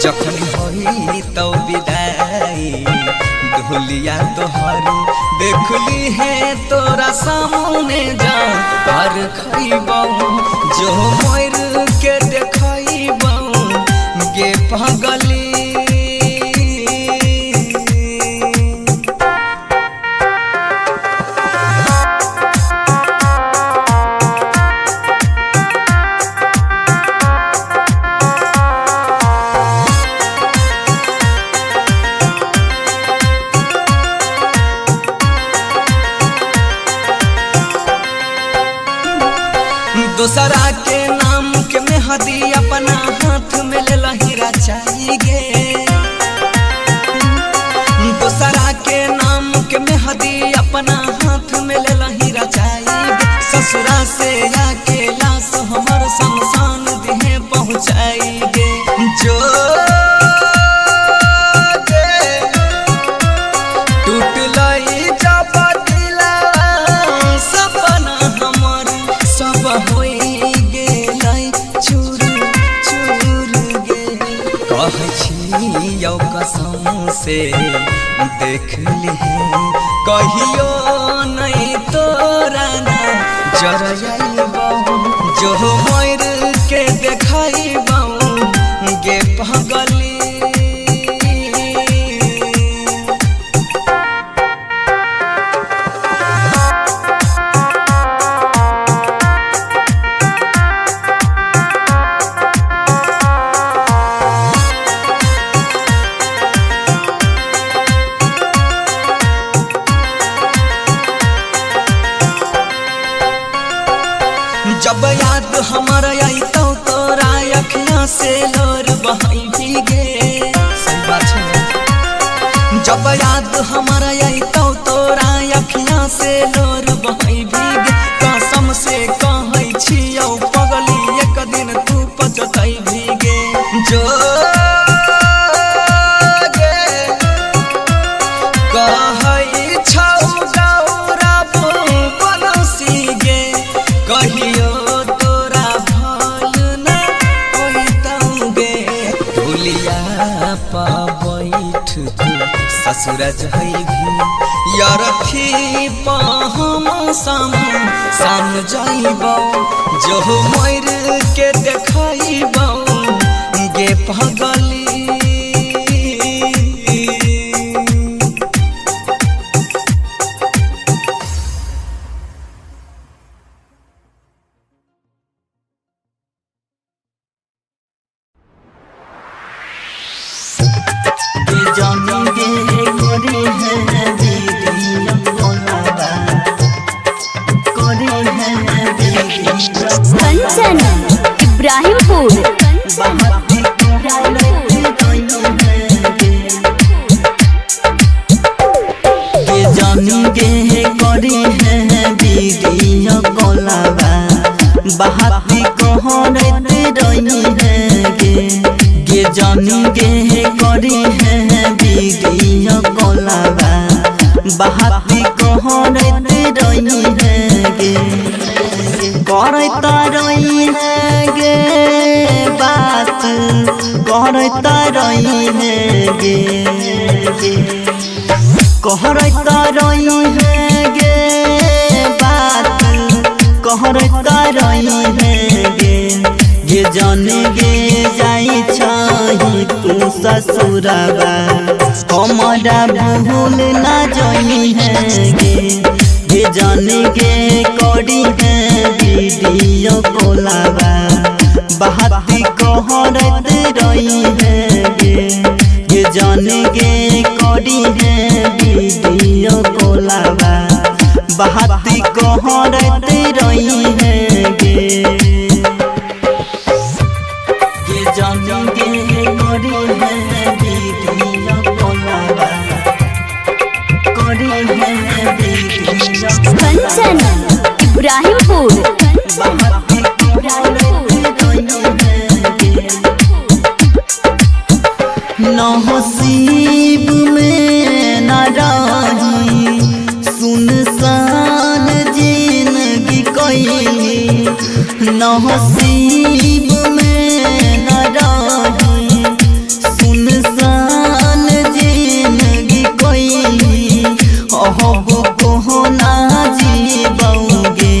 [SPEAKER 1] जखन होई तो विदाई ढोलिया तोहर देखली है तोरा सामने जा और खइबो जो मर के देखइबो गे पगली दूसरा के नाम के मेहदी अपना हाथ में ले लहीरा चाहिए दूसरा के नाम के मेहदी अपना हाथ में ले लहीरा चाहिए ससुरा से आके लाश हमर शमशान देह पहुँचाएंगे जो टूट लई जब दिला सपना हमर सब होई गेलै चूर चूर गे कहै छी यौ कसम से देख लिहे कहियो नहीं तोरा ना जरइबो जो मर के देखइबो गे पगली जब याद हमारा आई तो तोरा अखियां से लोर बहाई भीगे जब याद हमारा आई तो तोरा अखियां से लोर बहाई भीगे कसम से कहै छियौ पगली एक दिन तू पछताई भीगे जो कहै छौ गौरव बनसी गे कहियो तोरा भल न होइतौगे ढोलिया पा बैठ तू ससुर जइभी यरथी पा हम साम जाइबौ जो मर के देखइबौ गे पगली
[SPEAKER 3] कंचन इब्राहिमपुर
[SPEAKER 7] जानी गे करी है वीडियो कॉलवा बहाती कहरत रही है गे जानी गे करी है वीडियो कॉलवा बहाती कहरत रही है गे करत रही है गे बात करत रही है गे कहरत रही है गे बात कहरत रही है गे जाने गे जाई छही तू ससुरबा हमारा भूल ना जाई है गे जाने गे करी है वीडियो कॉलवा बहाती कहरत रही है गे जाने गे करी है वीडियो कॉलवा बहाती
[SPEAKER 9] कहरते रही है गे जानी गे करी है दीदिया कोलाबा करी है दीदिया
[SPEAKER 3] कंचन इब्राहिमपुर
[SPEAKER 9] नसीब में न रही सुनसान जिंदगी कैली नसीब में न रही सुनसान जिंदगी कैली अब को ना जीबोगे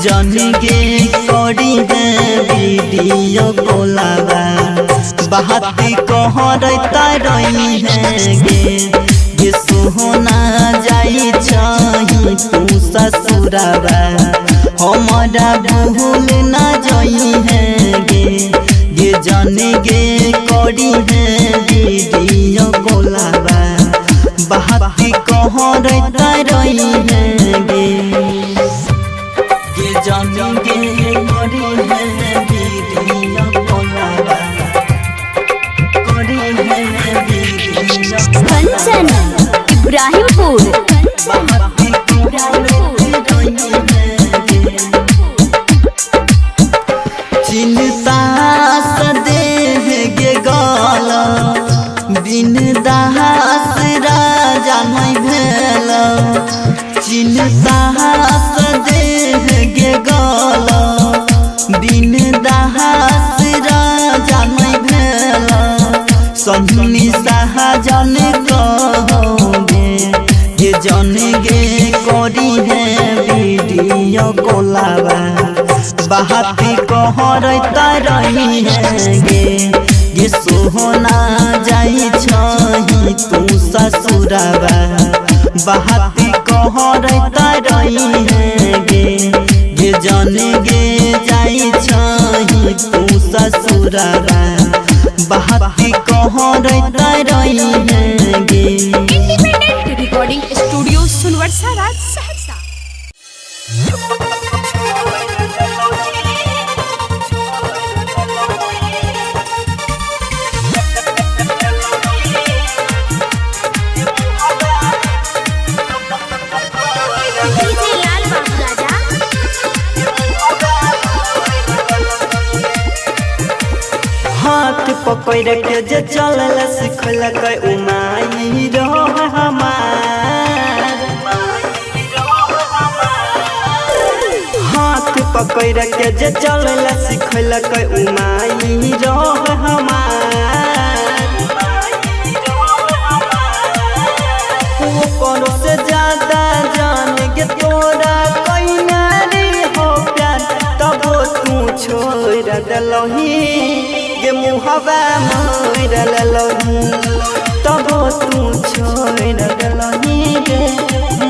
[SPEAKER 9] जानेगे करी है वीडियो कोलाबा बाती कहरता रही है गे सोहना जाई छही तू ससुराबा हमारा भूल ना जाई है गे जाने गे करी है वीडियो कोलाबा बाती कहरता रही है गे जाने गे करी है वीडियो कोलाबा
[SPEAKER 3] कंचन इब्राहिमपुर
[SPEAKER 9] चिंता सदेह गे गाला बिन दास राजा नहीं भेल चिंता सदेह गे गाला बिन दास राजा नहीं भेल सन्नी शाहजन कहोगे ये जन गे करी है वीडियो कोलाबा बाती कहरता रही है गे सोहना जाई छही तू ससुराबा बाती कहरता रही है गे जन गे जाई छही तू ससुराबा बाती कहरता रही है गे
[SPEAKER 8] independent recording studio Sonbarsa Raj Saharsa.
[SPEAKER 7] हाथ पकड़ के जे चलल सिखलक उमाई रहो हमार हाथ पकड़ के जे चलल सिखलक उमाई रहो हमार ऊपर से ज्यादा जान के तोरा कोई नारी हो प्यार तब तू छोड़ दलही गे मुहबा मोर ललही तब तू छोड़ दलही गे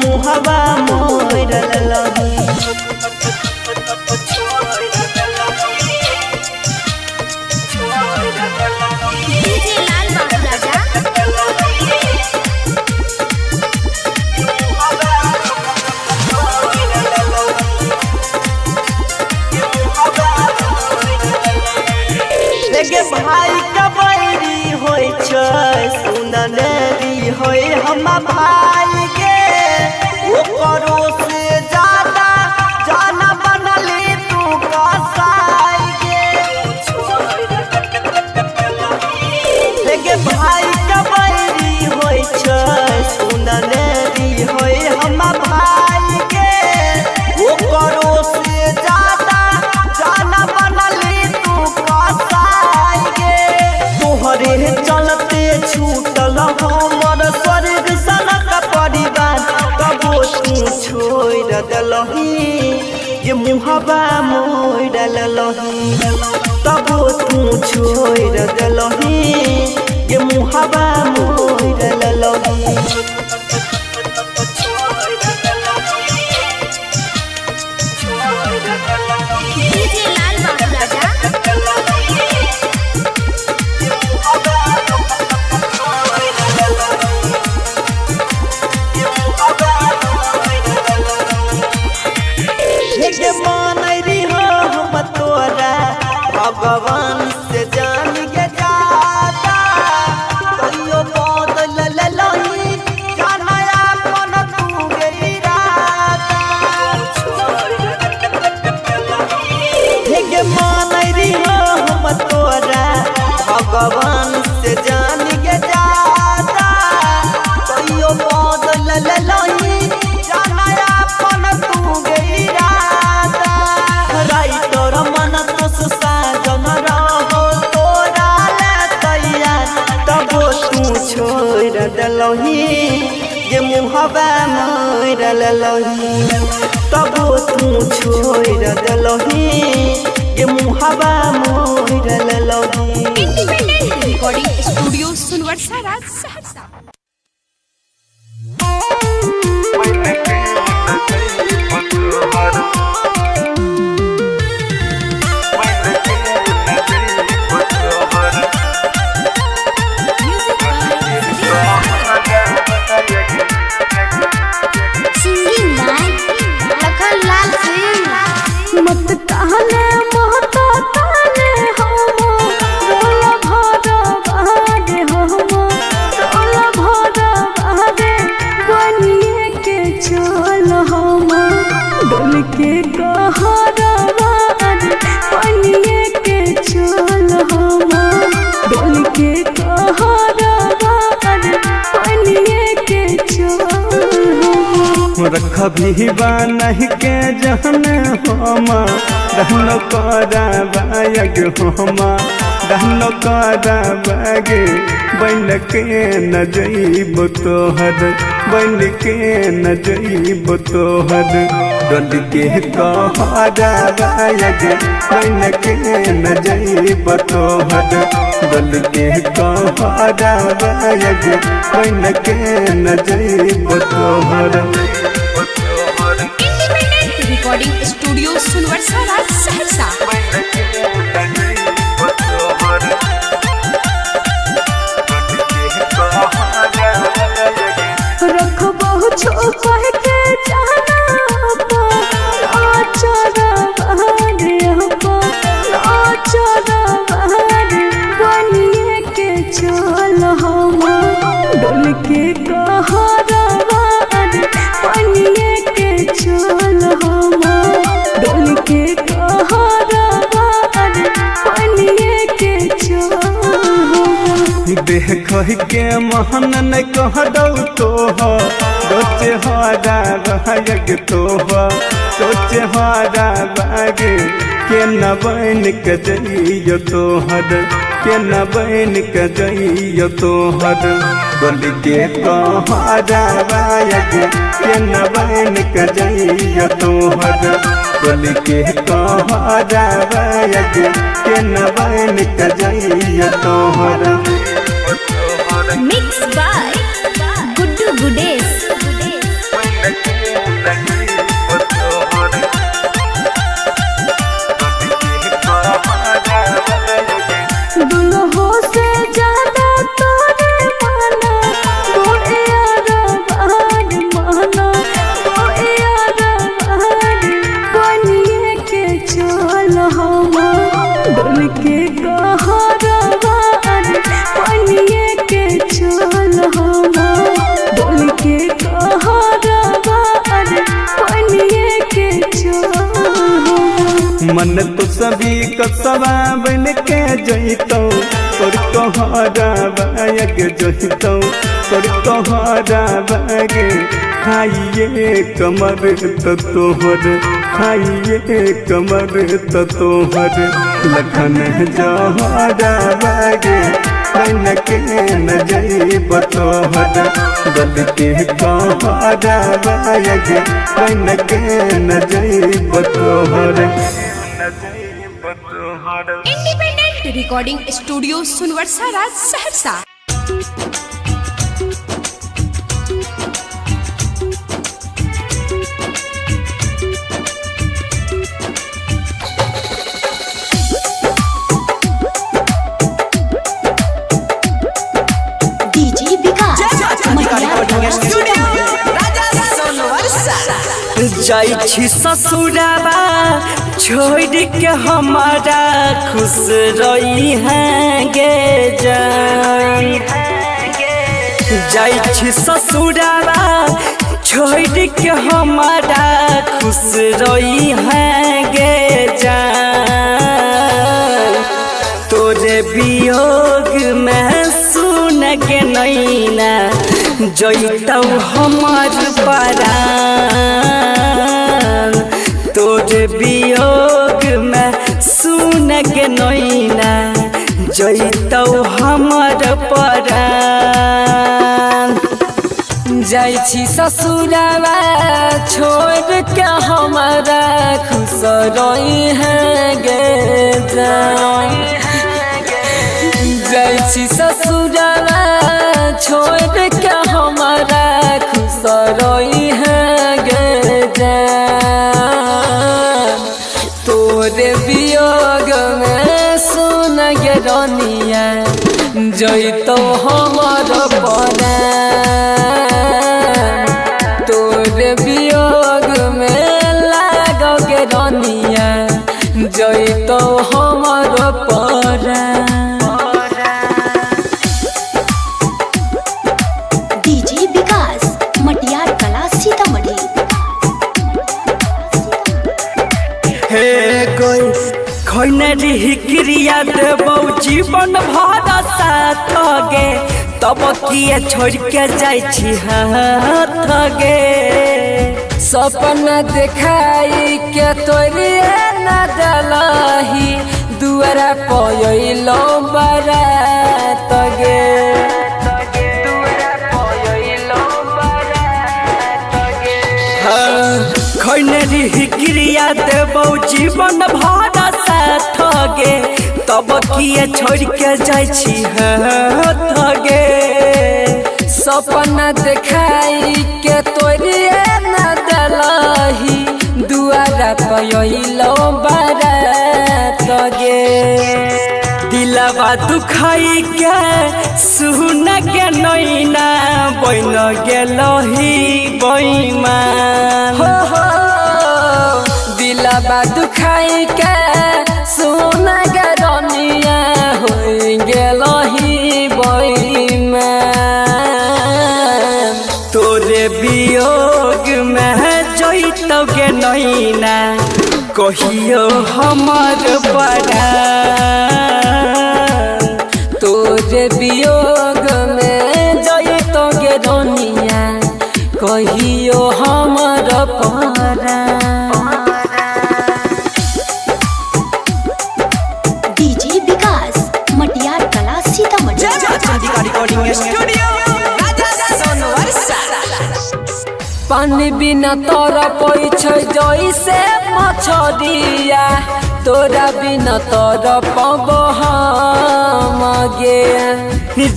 [SPEAKER 7] मुहबा मोर ललही भाई का बैरी होई छै सुनरी होई हम भाई के ओकरो से ज्यादा जाना बनली तू कसाई के भाई का बैरी होई छै सुनरी होई हम भाई के ओकरो से ज्यादा जाना बनली तू कसाई तोहरे चलते छूटल हमर स्वर्ग सनक परिवार कबो तू छोड़ दलही ये मुहबा मोड़ ललही तबो तू छोड़ दलही ये मुहबा मोड़ ललही
[SPEAKER 9] के बनैरी हो हम तोरा भगवान से जान के जाता कहियो बदल ललही जानया अपन तू गई राता के बनैरी हो हम तोरा भगवान से जान के जाता कहियो बदल ललही जानया अपन तू गई राता राइटर मन तो साजन रहो तोरा ले तैयार तब तू छोड़ देलही गे मुहबा मोर ललही तब तू छोड़ देलही गे मुहबा मोर ललही
[SPEAKER 8] independent recording studio Sonbarsa Raj Saharsa.
[SPEAKER 3] Singing by Lakhan Lal Singh.
[SPEAKER 2] मत कहले मत कहले हम रोला भरा बहागे हम रोला भरा बहागे बनिए के चल हम डोल के कहरा बार बनिए के चल हम डोल के कहरा बार बनिए के चल हम
[SPEAKER 4] रख भी बानह के जहन हम रहन करा बायग हम रहन करा बागे बन के न जइब तोहर बन के न जइब तोहर डल के कहरा बायग बन के न जइब तोहर डल के कहरा बायग बन के न जइब तोहर
[SPEAKER 8] independent recording studio Sonbarsa Raj Saharsa.
[SPEAKER 2] रखबहु छुपा के जाना आचरा बहारे आचरा बहारे बनिए के चल हम डोल के कहरा बार बनिए के चल हम डोल के कहरा बार बनिए के चल हम
[SPEAKER 4] देख के महन न कह दौ तोह सोचे हरा बाग तोह सोचे हरा बागे के न बन के जइयो तोहर के न बन के जइयो तोहर डोल के कहरा बाग के न बन के जइयो तोहर डोल के कहरा बाग के न बन के जइयो तोहर
[SPEAKER 3] मिक्स बाय गुड्डू गुडेश।
[SPEAKER 2] दुल्हो से ज्यादा तोरे माना बोएरा बहार माना बोएरा बहार बनिए के चल हम डोल के कहरा बार बनिए के चल हम डोल के कहरा बार बनिए के चल हम
[SPEAKER 4] मन तो सभी कसवा बन के जइतो तोर कहरा बाग जइतो तोर कहरा बाग खाइए कमर तो तोहर खाइए कमर तो तोहर लखन जहरा बाग बन के न जइब तोहर डल के कहरा बाग बन के न जइब तोहर
[SPEAKER 8] independent recording studio Sonbarsa Raj Saharsa.
[SPEAKER 3] DJ Vikas
[SPEAKER 7] जाइ छी ससुराबा छोड़ के हमारा खुश रही है गे जान। जाइ छी ससुरारा छोड़ के हमारा खुश रही है गे जान। तोरे वियोग में सुन के नैना जैतौ हमार परान। तोरे वियोग में सुन के नैना जैतौ हमार परान।
[SPEAKER 6] जाइ छी ससुरावा छोड़ के हमारा खुश रही है गे जान। जाइ छी ससुरावा छोड़ के हमारा खुश रही है गे जान। तोरे वियोग में सुन गे रनिया जैतौ हमार परान। तोरे वियोग में लागोगे रनिया जैतौ हमार परान।
[SPEAKER 3] डीजे विकास मटियार कला सीतामढ़ी।
[SPEAKER 7] हे कोई खैनरी क्रिया देबौ जीवन भर साथ गे तब किए छोड़ के जाइ छी हाथ गे।
[SPEAKER 6] सपना देखाई के तोरिए न दलही दुआरा पयलो बारात गे।
[SPEAKER 7] खैनरी क्रिया देबौ जीवन भर साथ गे तब किए छोड़ के जाइ छी हाथ गे।
[SPEAKER 6] सपना देखाई के तोरिए न दलही दुआरा पयलो बारात गे।
[SPEAKER 7] दिलवा दुखाई के सुन के नैना बन गेलही बेईमान।
[SPEAKER 6] हो दिलवा दुखाई के सुन गे रनिया हो गेलही बेईमान।
[SPEAKER 7] तोरे वियोग में जैतौ गे नैना कहियो हमर परान।
[SPEAKER 6] तोरे वियोग में जैतौ गे रनिया कहियो हमर परान।
[SPEAKER 3] डीजे विकास मटियार कला सीतामढ़ी।
[SPEAKER 6] पानी बिना तोरा पैछै जैसे मछरिया तोरा बिना तोरा पबो हम गे।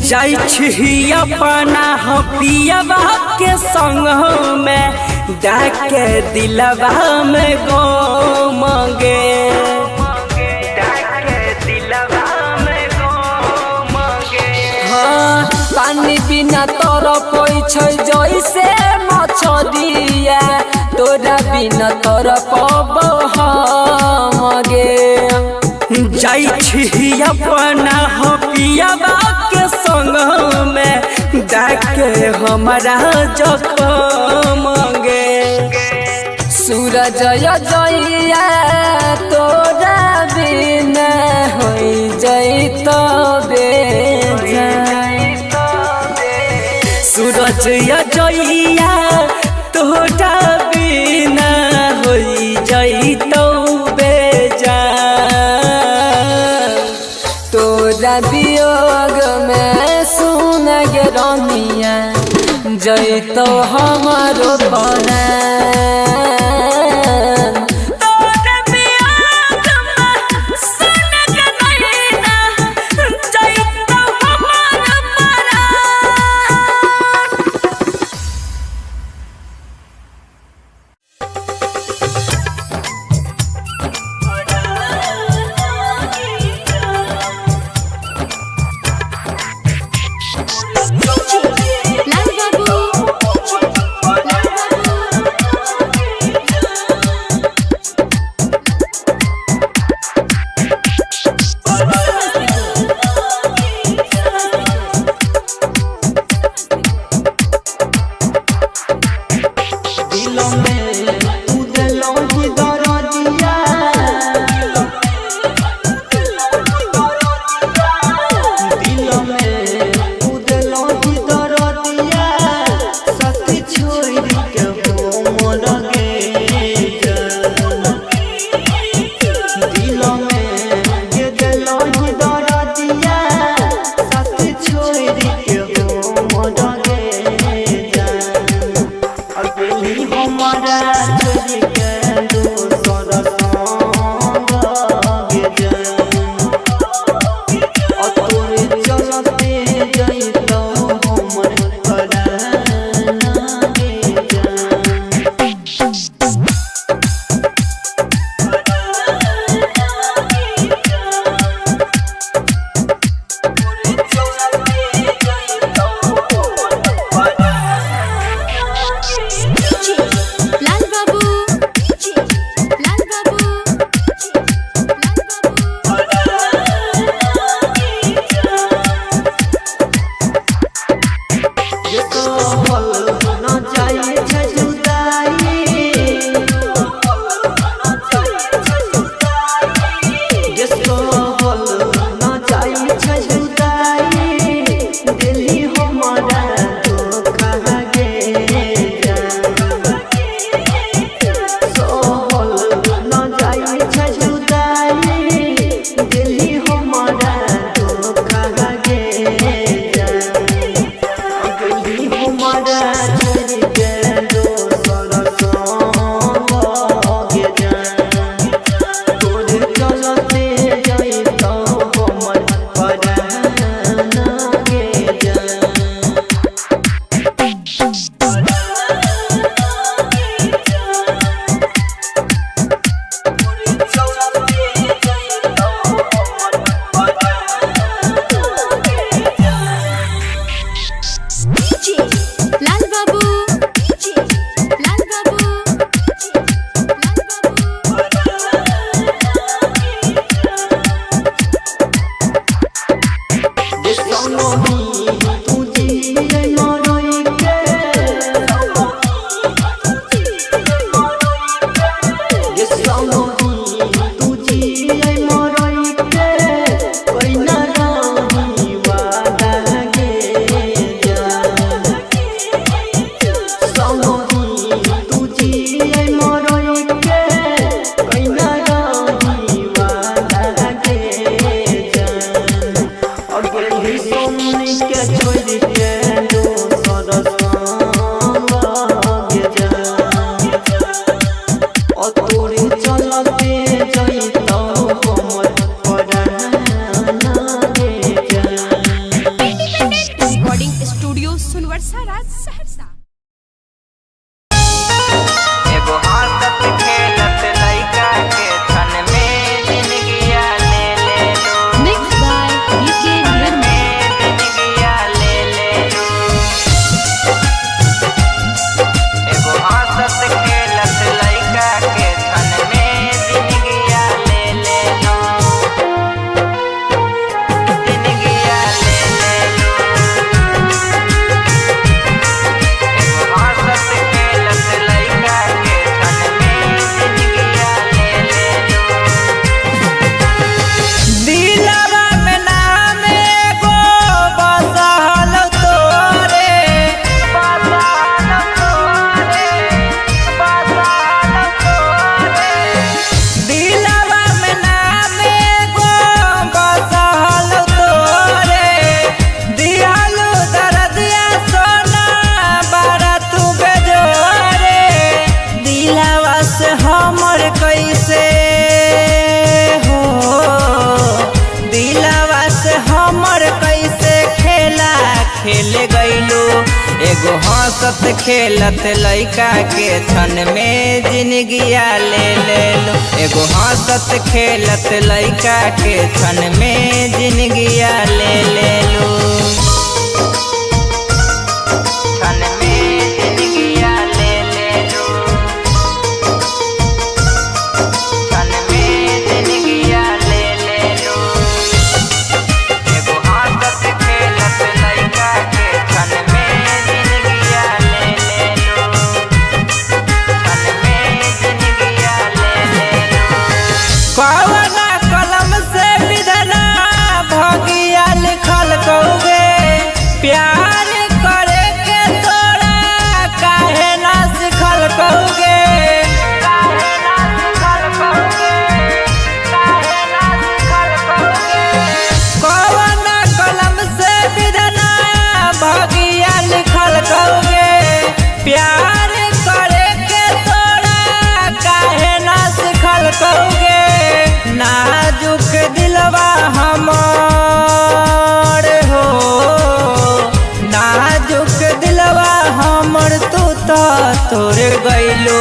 [SPEAKER 7] जाइ छी अपना पियवा के संग में डाके दिलवा में गम गे।
[SPEAKER 6] हाँ पानी बिना तोरा पैछै जैसे मछरिया तोरा बिना तोरा पबो हम गे।
[SPEAKER 7] जाइ छी अपना पियवा के संग में डाके हमारा जखम गे।
[SPEAKER 6] सूरज जइया तोरा बिना हो जैतो बेजान।
[SPEAKER 7] सूरज जइया तोरा बिना हो जैतो बेजान।
[SPEAKER 6] तोरा वियोग में सुन गे रनिया जैतौ हमारो परान।
[SPEAKER 7] तोरे वियोग में सुन के नैना जैतौ हमार
[SPEAKER 8] लाल बाबू
[SPEAKER 1] कैसे हो दिलवा से हमर कैसे खेला खेल गइलो एगो हंसत खेलत लइका के क्षण में जिंदगिया ले लो एगो हंसत खेलत लइका के क्षण में जिंदगिया ले लो क्षण में जिंदगिया ले लो क्षण में जिंदगिया ले लो एगो हंसत खेलत लइका के क्षण में जिंदगिया ले लो क्षण में जिंदगिया ले लो कवना कलम से विधना भगिया लिखल कौगे प्यार करे के तोरा काहे ना सिखल कौगे काहे ना सिखल कौगे काहे ना सिखल कौगे कवना कलम से विधना भगिया लिखल कौगे प्यार करे के तोरा काहे ना सिखल कौगे नाजुक दिलवा हमर हो नाजुक दिलवा हमर तू तो तोड़ गइलो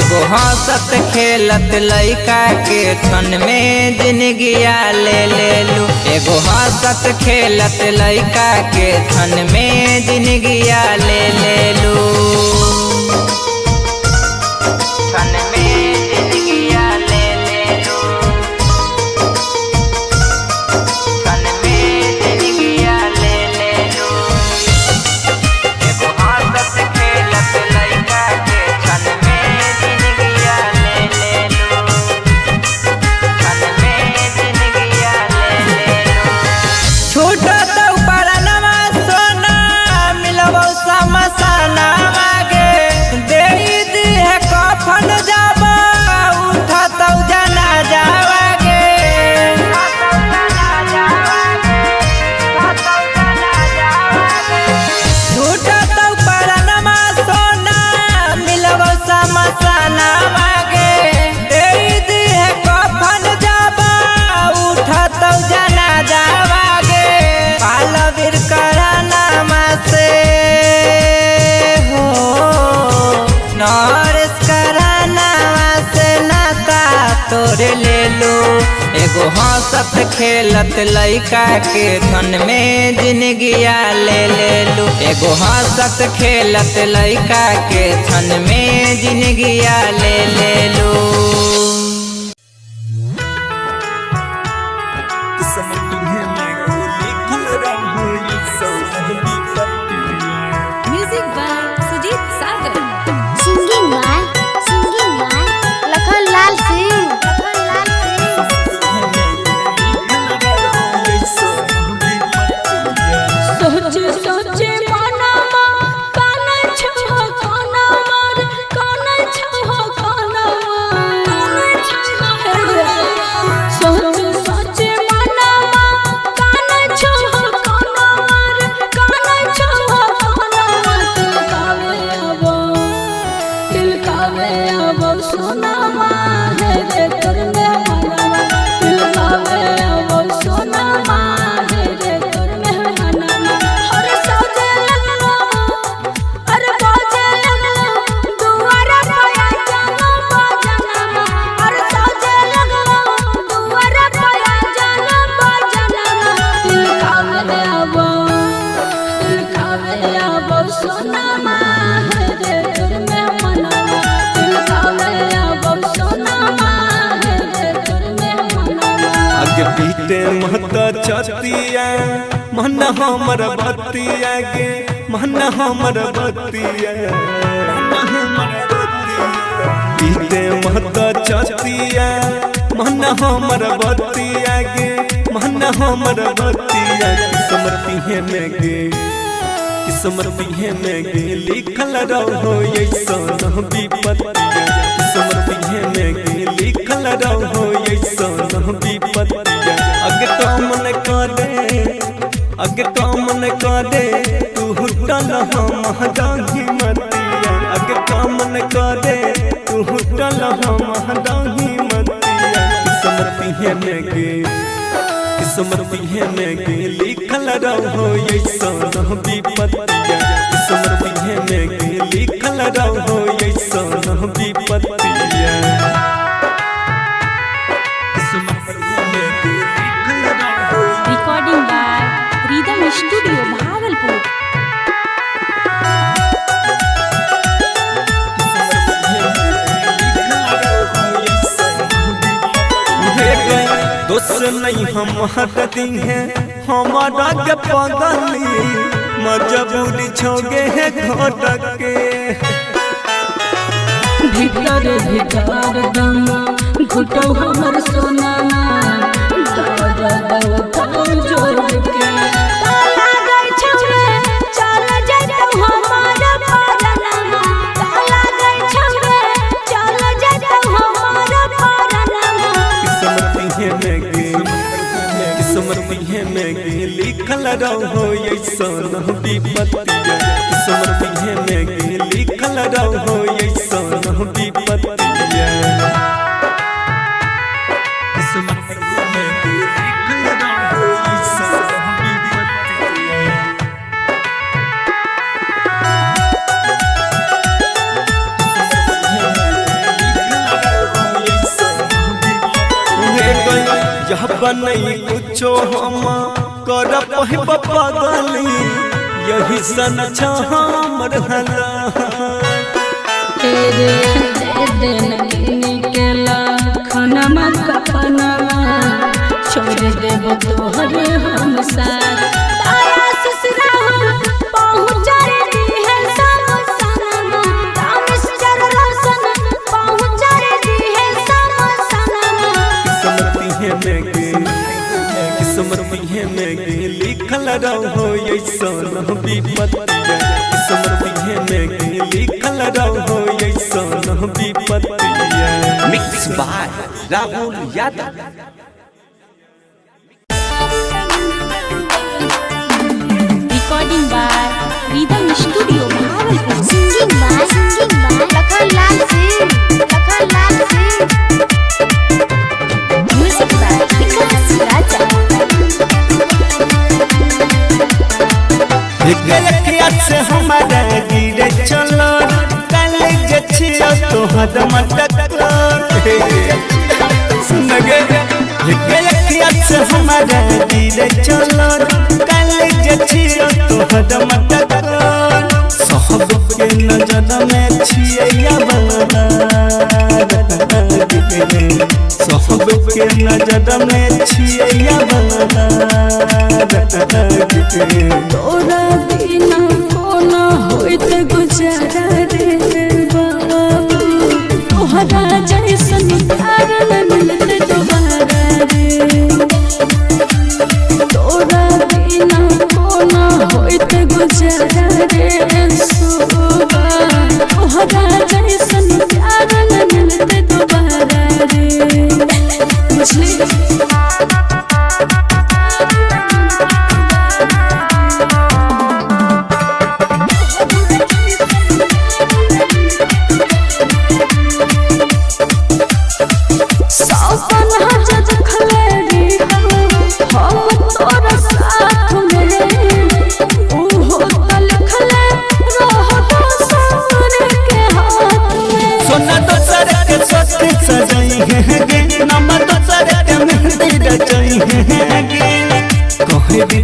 [SPEAKER 1] एगो हंसत खेलत लइका के क्षण में जिंदगिया ले लो एगो हंसत खेलत लइका के क्षण में जिंदगिया ले लो क्षण में जिंदगिया ले लो क्षण में जिंदगिया ले लो एगो हंसत खेलत लइका के क्षण में जिंदगिया ले लो क्षण में जिंदगिया ले लो छूटत उपरनमा सोना मिलबो समसाना मागे देई दिह कफन जाबा उठत जना जावागे छूटत उपरनमा सोना मिलबो समसाना मागे देई दिह कफन जाबा उठत जना जावागे पालवीर करानामा से हो नरेश करानामा से नाता तोरे ले लो एगो हंसत खेलत लइका के क्षण में जिंदगिया ले लो एगो हंसत खेलत लइका के क्षण में जिंदगिया ले लो
[SPEAKER 8] music by Sujit Sagar
[SPEAKER 3] singing by Lakhanlal Singh
[SPEAKER 2] सोचे सोचे मनवा काना छहो काना मार काना छहो काना सोचे सोचे मनवा काना छहो काना मार काना छहो काना दिल कावे आबो सोना है रे तोर में मनवा दिल कावे आबो सोना है रे तोर में मनवा हर सजे लगलो हर बाजे लगलो दुआरा पाया जानो बजनमा हर सजे लगलो दुआरा पाया जानो बजनमा दिल कावे आबो सोना है रे तोर में मनवा दिल कावे आबो सोना है रे तोर में मनवा
[SPEAKER 4] आगे पीते महता छतिया मन हमर बतिया गे मन हमर बतिया पीते महता छतिया मन हमर बतिया गे मन हमर बतिया किस्मती है में गे लिखल रहो ऐसन विपत्तिया किस्मती है में गे लिखल रहो ऐसन विपत्तिया अगे काम न करे तू हुटल हम दाही मतिया अगे काम न करे तू हुटल हम दाही है में गे किस्मती है में गे लिखल रहो ऐसन विपत्तिया किस्मती है में गे लिखल रहो ऐसन विपत्तिया
[SPEAKER 8] recording by rhythm studio Bhagalpur.
[SPEAKER 4] दोस्त नहीं हम दिन है हमारा के पगली मजबूरी छोगे है घोटक के
[SPEAKER 2] भीतर भीतर दम घुटो हमर सोना जोर के
[SPEAKER 6] ताला गई छौरे चल जइतौ हमार परनमा ताला गई छौरे चल जइतौ हमार परनमा
[SPEAKER 4] किस्मती है में गे लिखल रहो ऐसन विपत्तिया किस्मती है में गे लिखल रहो ऐसन विपत्तिया किस्मती है में गे लिखल रहो ऐसन विपत्तिया यह बनई कुछो हम कर पहिब पगली यही सन हमर हला
[SPEAKER 2] तेरे दे देन निकला खनमा कपनवा छोड़ देब तोहरे हम साथ
[SPEAKER 6] तारा ससुरा पहुँच रे है सब सनमा मिस्टर रोशन पहुँच रे है सब सनमा
[SPEAKER 4] किस्मती है में गे लिखल रहो ऐसन विपत्तिया किस्मती है में गे लिखल रहो ऐसन विपत्तिया
[SPEAKER 5] mix by Rahul Yadav.
[SPEAKER 8] Recording by rhythm studio Bhagalpur.
[SPEAKER 3] Singing by Lakhanlal Singh music by Vikas Raja.
[SPEAKER 4] से हमारा गिरे चलो कल जे छियो तो हदम सुन गे से हमारा गिरे चलो कल जे छियो तो हदम सब के नजर में छिए या बना सब के नजर में छिए या बना
[SPEAKER 2] तोरा बिना कोना होइत गुजारा रे बाबू तोहरा जैसन प्यार न मिलते दोबारा रे तोरा बिना कोना होइत गुजारा रे सोबा तोहरा जैसन प्यार न मिलते दोबारा रे बुझली।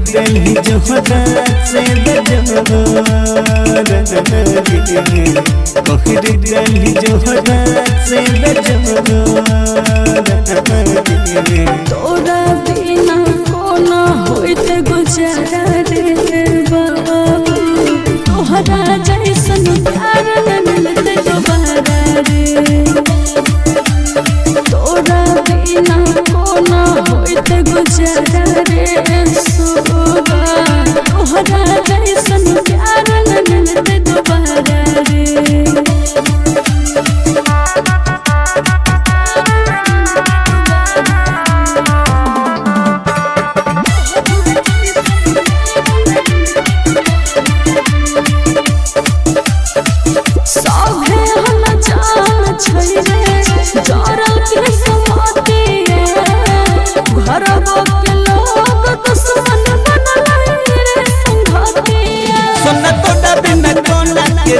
[SPEAKER 4] दिल्ली जोहरा से दिल्ली जोहरा से
[SPEAKER 2] तोरा बिना कोना होइत गुजारा रे बाबू तोहरा जैसन प्यार न मिलते दोबारा रे तोरा बिना कोना होइत गुजारा रे सोबा तोहरा जैसन प्यार न मिलते दोबारा रे।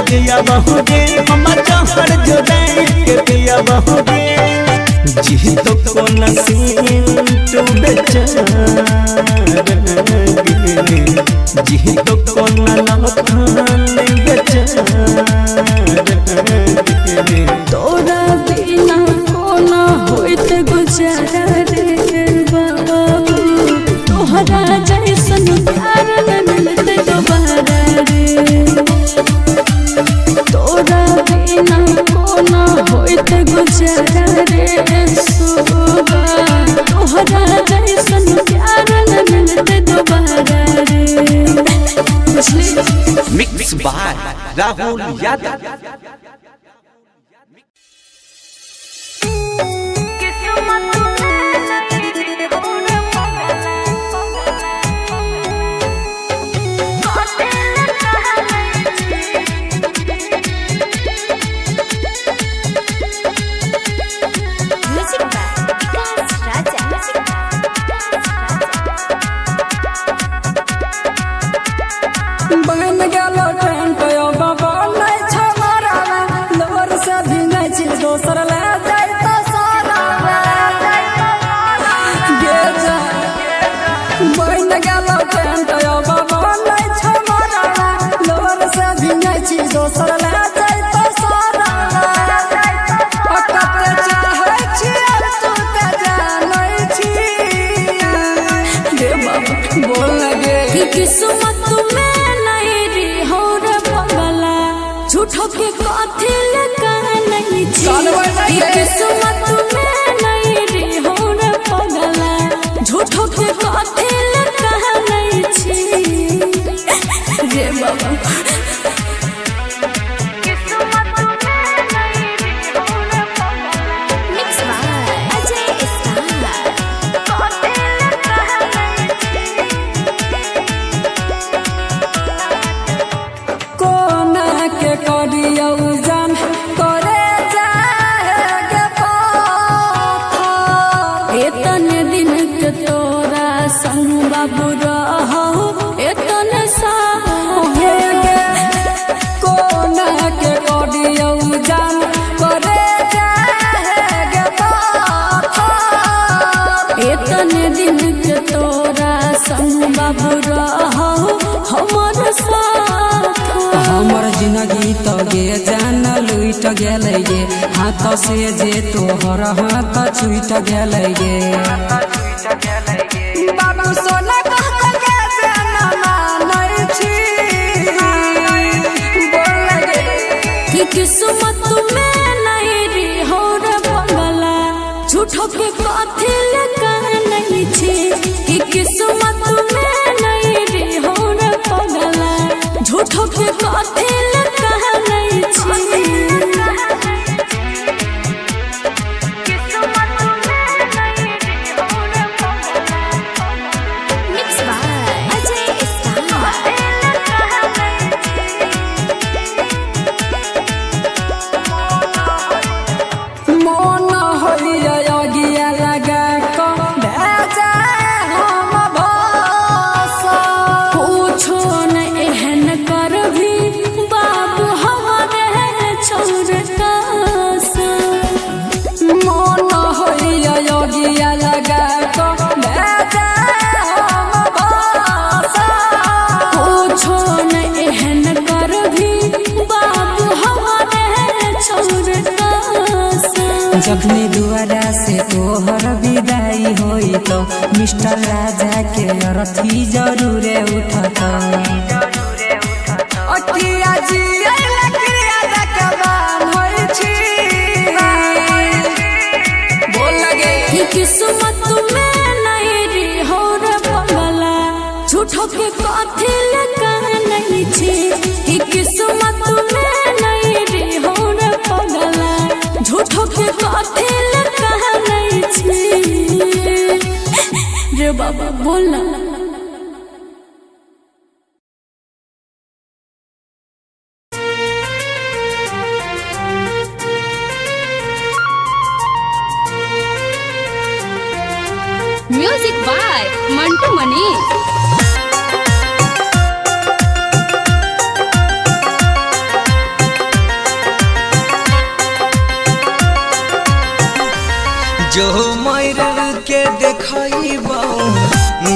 [SPEAKER 4] पिया बहुगे हम जहर जुदाई के पिया बहुगे जी तो को नसीब तू बेचारा जी तो को नलखान बेचारा
[SPEAKER 2] तोरा बिना कोना होइत गुजारा रे बाबू तोहरा जैसन प्यार न मिलते दोबारा रे तोरा बिना कोना होइत गुजारा रे सुबा तोहरा जैसन प्यार न मिलते दोबारा रे
[SPEAKER 5] मिक्स बाय राहुल यादव।
[SPEAKER 6] बन गेलो ट्रेन पे बाबा नहीं छमारा लोर से भी नहीं छी दोसर ले जाई तो सारा गे जा बन गेलो ट्रेन पे बाबा नहीं छमारा लोर से भी नहीं छी दोसर ले जाई तो सारा अकते चाहे छी तू ते जानै छी गे बाबा बोल लगे
[SPEAKER 2] कि किस्मत झूठो के कथी लगा नहीं छी किस्मत में नहीं रे हो रे पगला झूठो के कथी लगा नहीं छी रे बाबा
[SPEAKER 6] हमर जिंदगी तो गे जान लुट गेलै गे हाथ से जे तोहर हाथ छूट गेलै गे बाबू सोना कहत के जान मानै छी बोल गे
[SPEAKER 2] कि किस्मत में नहीं रे हो रे पगला झूठो के कथी लगा नहीं छी कि किस्मत में नहीं रे हो रे पगला झूठो के कथी लगा नहीं छी
[SPEAKER 6] जखनी दुआरा से तोहर विदाई होई तो मिस्टर राजा के अरथी जरूरे उठत अकिया जी लकड़िया जकबान होई छी बोल लगे
[SPEAKER 2] कि किस्मत में नहीं रे हो रे पगला झूठो के कथी लगा नहीं छी कि किस्मत में नहीं रे हो रे पगला झूठो के कथी लगा नहीं छी रे बाबा बोलना
[SPEAKER 8] म्यूजिक बाय मंटू मनीष।
[SPEAKER 1] जो मर के देखइबो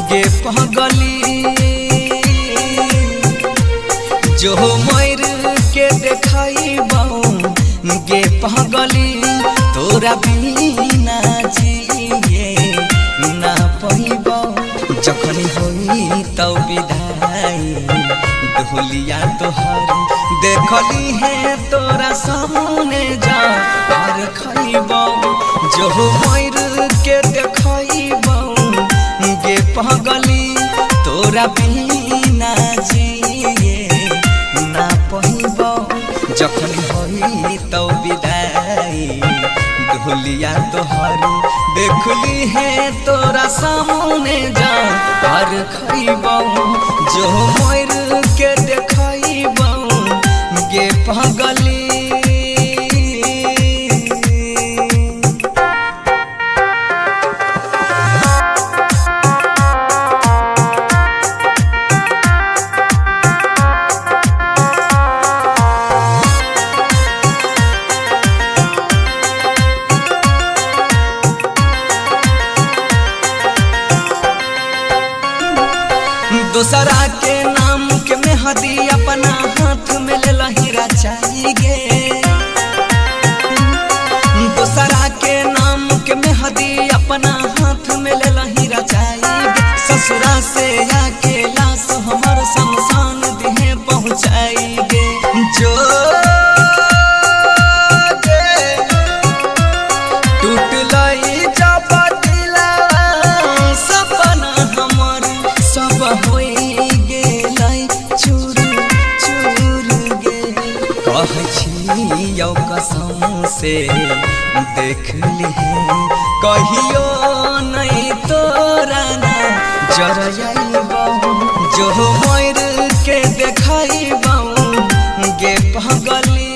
[SPEAKER 1] गे पगली जो मर के देखइबो गे पगली तोरा बिना जिए ना पइबो जखन होई तब विदाई ढोलिया तोहर देखली है तोरा सामने जा और खइबो जो मर के देखइबो गे पगली तोरा बिना जिए ना पइबो जखन होई तब विदाई ढोलिया तोहर देखली है तोरा सामने जा और खइबो जो मर के देखइबो गे पगली दूसरा के नाम के मेहदी अपना हाथ में ले लहीरा चाहिए दूसरा के नाम के मेहदी अपना हाथ में ले लहीरा चाहिए ससुरा से आके लाश हमर शमशान देह पहुँचाएंगे जो टूट लई जब दिला सपना हमर सब होई कसम से देख ली कहियो नहीं तोरा ना जरइबो जो मर के देखइबो गे पगली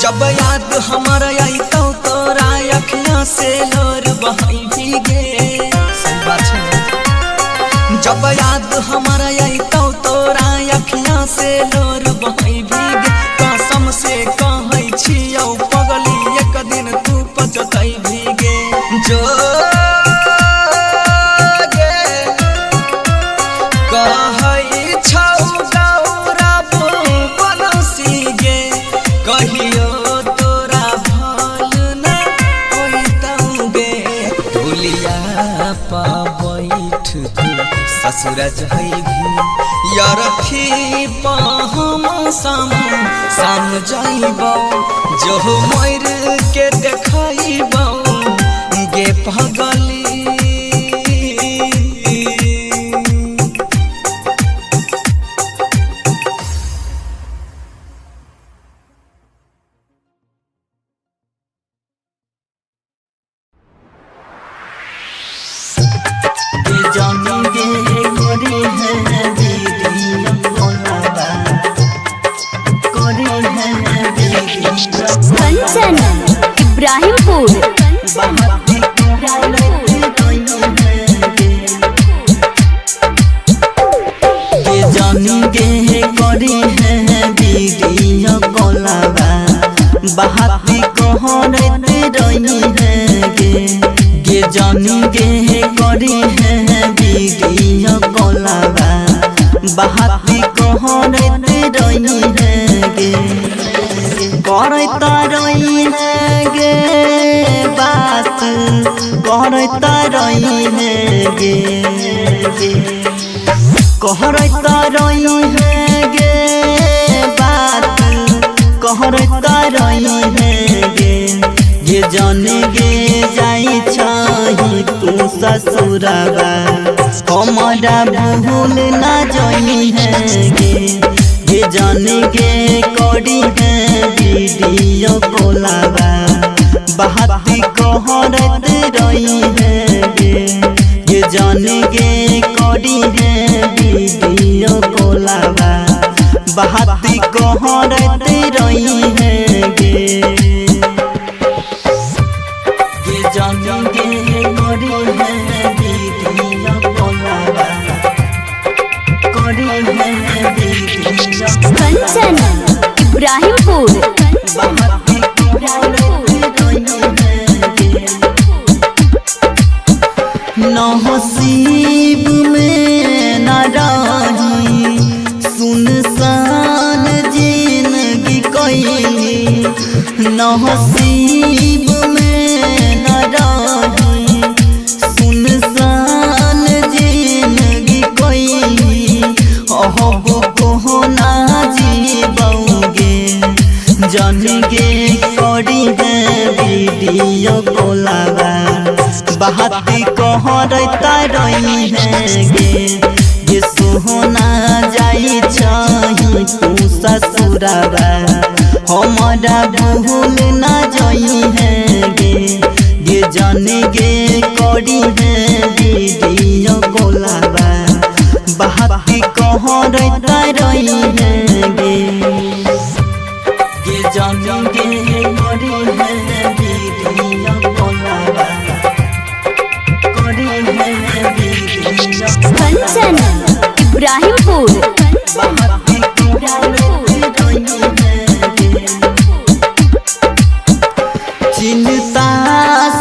[SPEAKER 1] जब याद हमारा आई तो तोरा अखियां से लोर बहाई भीगे सही बात है जब याद हमारा आई तो तोरा अखियां से लोर बहाई भीगे कसम से कहै छियौ पगली एक दिन तू पछताई भीगे जो कहै छौ गौरव बनसी गे कहियो ससुर जइबी यार थी हम साम जाइबो जो मर के देखइबो गे पगली
[SPEAKER 3] कंचन इब्राहिमपुर
[SPEAKER 9] जानी गे करी है वीडियो कॉलवा बहाती कहरत रही है गे जानी गे करी है वीडियो कॉलवा बहाती कहरत रही है गे करता रही है गे बात करता रही है गे कहरता रही है गे बात कहरता रही है गे जाने गे जाई छही तू ससुरवा हमारा भूल ना जाई है गे जाने गे करी है वीडियो कॉलवा बहाती कहरत रही है गे जाने गे करी है वीडियो कॉल बहाती कहरते रही है गे ये जानेंगे करी है दीदिया बोलावा करी है दीदिया
[SPEAKER 3] कंचन इब्राहिमपुर
[SPEAKER 9] बहाती कहरते रही है गे नसीब में न रही सुनसान जिंदगी कोई नसीब में न रही सुनसान जिंदगी कोई अब को ना जीबोगे जानेंगे करी है वीडियो कॉलवा बहाती कहरता रही है गे ये सोहना जाई छही तू ससुरावा हमारा भूल ना जाई है गे ये जाने गे करी है वीडियो कॉलवा बहाती कहरता रही है गे ये जाने गे करी है वीडियो कॉलवा
[SPEAKER 3] कंचन इब्राहिमपुर
[SPEAKER 9] चिंता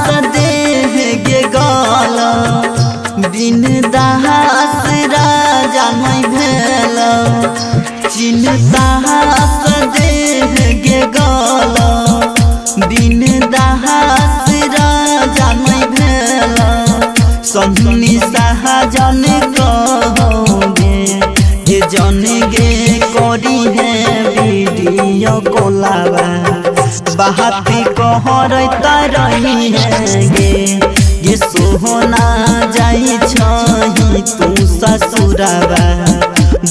[SPEAKER 9] सदेह गे गाला बिन दास राजा नहीं भेल चिंता सदेह गे गाला बिन दास राजा नहीं भेल सन्नी शाहजन कहोगे ये जानेंगे करी है वीडियो कॉलवा बहाती कहरता रही है गे ये सोहना जाई छही तू ससुरावा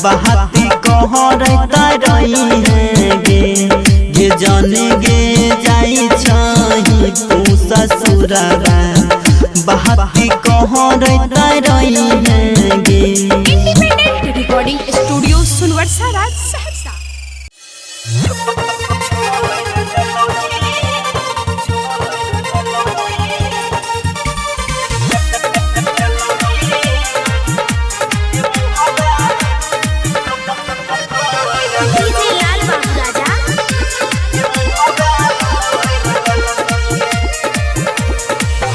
[SPEAKER 9] बहाती कहरता रही है गे ये जानेंगे जाई छही तू ससुरावा बहाती कहरता रही है गे
[SPEAKER 8] independent recording studio Sonbarsa Raj Saharsa.
[SPEAKER 3] DJ लाल बाबू राजा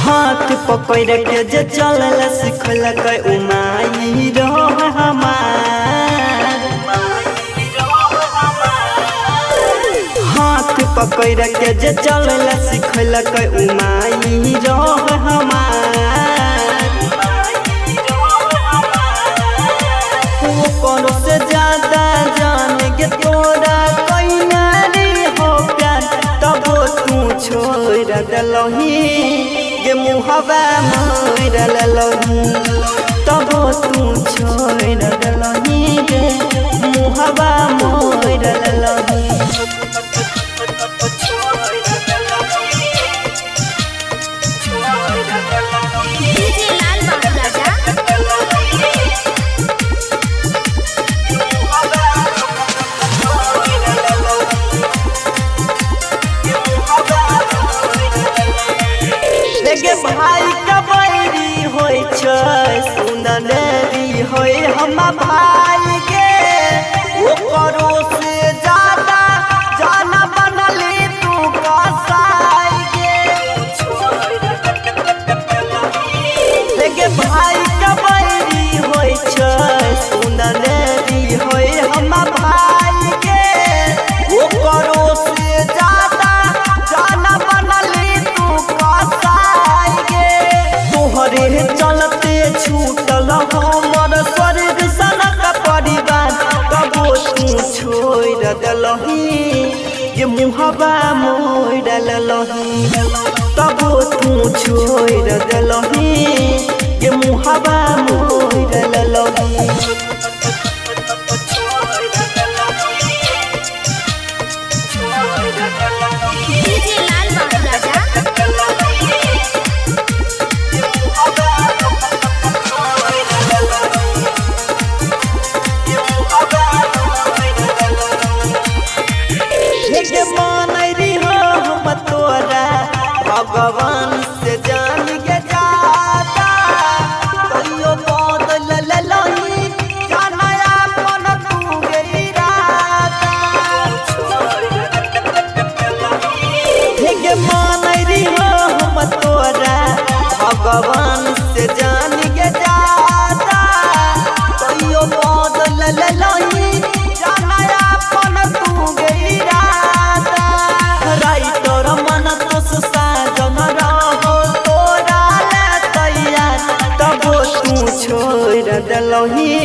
[SPEAKER 7] हाथ पकड़ के जे चलल सिखलक उमाई रहो हमार हाथ पकड़ के जे चलल सिखलक उमाई रहो हमार ओकरो से ज्यादा जान के तोरा कोई नारी हो प्यार तब तू छोड़ दलही गे मुहबा मोर ललही तब तू छोड़ दलही गे मुहबा मोर ललही
[SPEAKER 3] डीजे लाल बाबू राजा
[SPEAKER 7] गे भाई का बैरी होय छै सुनलेरी होय हम भाई के ओकरो से ज्यादा जाना बनली तू कसाई के गे भाई का बैरी होय छै सुनलेरी होय हम भाई के ओकरो से ज्यादा जाना बनली तू कसाई गे तोहरे चलते छूटल हमर स्वर्ग सनक परिवार तबो तू छोड़ दलही ये मुहबा मोड़ ललही तबो तू छोड़ दलही ये मुहबा मोड़ ललही
[SPEAKER 3] डीजे लाल बाबू राजा
[SPEAKER 9] भगवान से जान के जाता कहियो बदल ललही जाना अपन तू गई राता हे मानै री हम तोरा भगवान से जान के जाता कहियो बदल ललही जाना अपन तू गई राता राइटर मन तो साजन रहो तोरा ले तैयार तब तू छोड़ देलही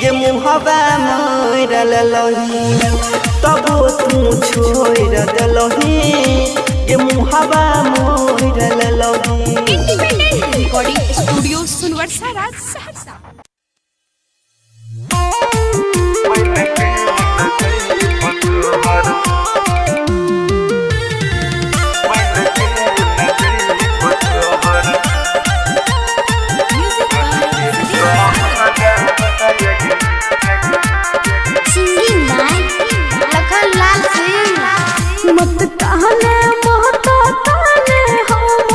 [SPEAKER 9] गे मुहबा मोर लेलही तब तू छोड़ देलही गे मुहबा मोर लेलही।
[SPEAKER 8] Independent recording studio Sonbarsa Raj Saharsa.
[SPEAKER 3] Singing by Lakhan Lal Singh.
[SPEAKER 2] मत कहने मोहता कहने हम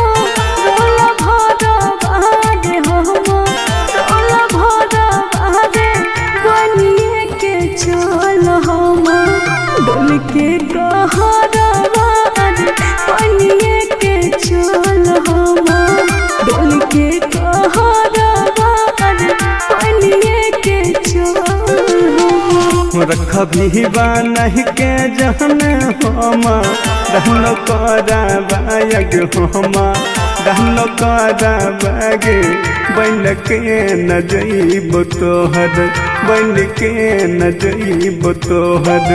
[SPEAKER 2] रोला भरा बहागे हम रोला भरा बहागे बनिए के चल हम डोल के कहरा बार बनिए के चल हम डोल के कहरा बार बनिए के चल हम
[SPEAKER 4] रखभी बानह के जहन हम रहनो करा बायग हम रहनो करा बाग बन के न जइब तोहर बन के न जइब तोहर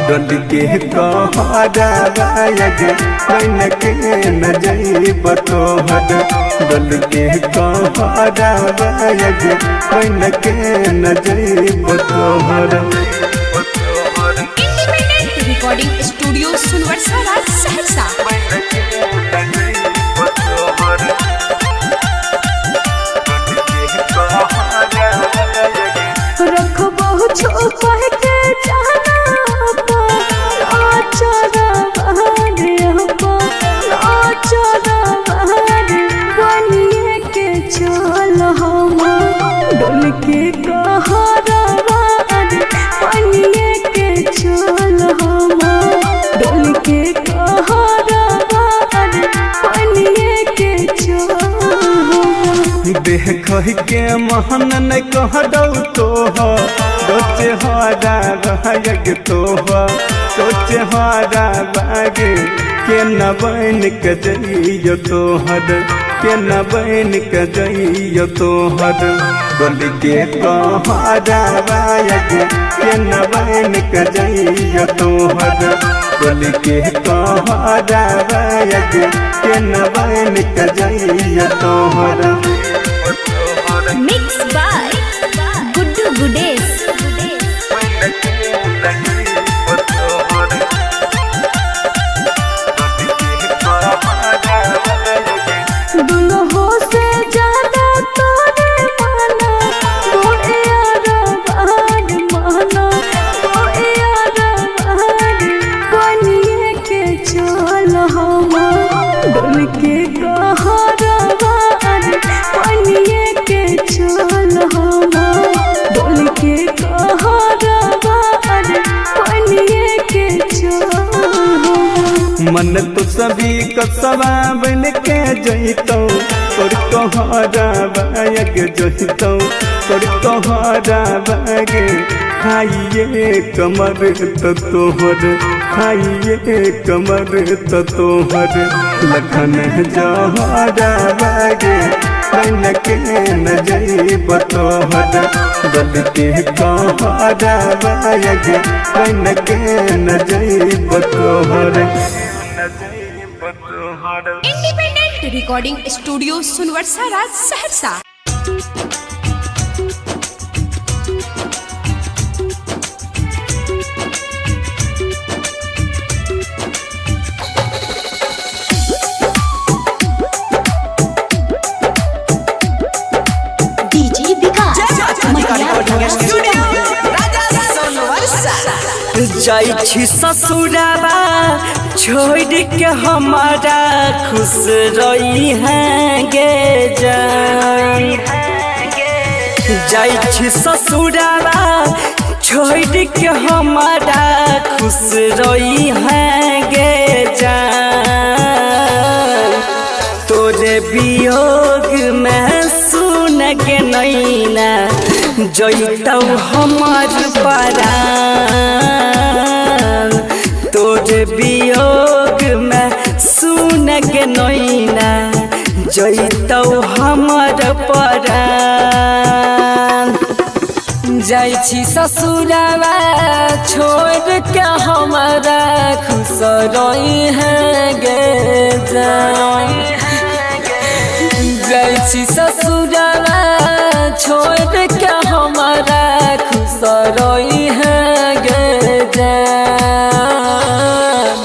[SPEAKER 4] डल के कहरा बायग बन के न जइब तोहर डल के कहरा बायग बन के न जइब तोहर।
[SPEAKER 8] Independent recording studio Sonbarsa Raj Saharsa.
[SPEAKER 2] रखबो छुपा के जाना आचरा बहारे आचरा बहारे बनिए के चल हम डोल के कहरा बार बनिए के चल हम डोल के कहरा बार बनिए के चल हम।
[SPEAKER 4] देख के महन न कह दौ तोह सोचे हरा बाग तोह सोचे हरा बाग के न बन के जइयो तोहर के न बन के जइयो तोहर डोल के कहरा बाग के न बन के जइयो तोहर डोल के कहरा बाग के न बन के जइयो तोहर।
[SPEAKER 3] Mix by Guddu Gudes.
[SPEAKER 2] दुल्हो से ज्यादा तोरे माना तोरे यारा बहार माना तोरे यारा बहार बनिए के चल हम डोल के कहरा बार बनिए के चल हम डोल के कहरा बार बनिए के चल हम।
[SPEAKER 4] मन तो सभी कसवा बन के जइतौ तोर कहरा बाग जइतौ तोर कहरा बाग खाइए कमर तो तोहर खाइए कमर तो तोहर लखन जहरा बाग बन के न जइब तोहर डल के कहरा बाग बन के न जइब तोहर।
[SPEAKER 8] Independent recording studio Sonbarsa Raj Saharsa.
[SPEAKER 3] DJ विकास मटियार कला
[SPEAKER 1] स्टूडियो राजा सुनवर्सा।
[SPEAKER 7] जाई छी ससुराबा छोड़ के हमारा खुश रही हैं गे जान। जाई छी ससुराबा छोड़ के हमारा खुश रही हैं गे जान। तोरे वियोग में सुन के नैना जैतौ हमार परान। तोरे वियोग में सुन के नैना जैतौ हमार परान।
[SPEAKER 6] जाइ छी ससुरावा छोड़ के हमारा खुश रही हैं गे जान। जाइ छी ससुरावा छोड़ के हमारा खुश रही हैं गे जान।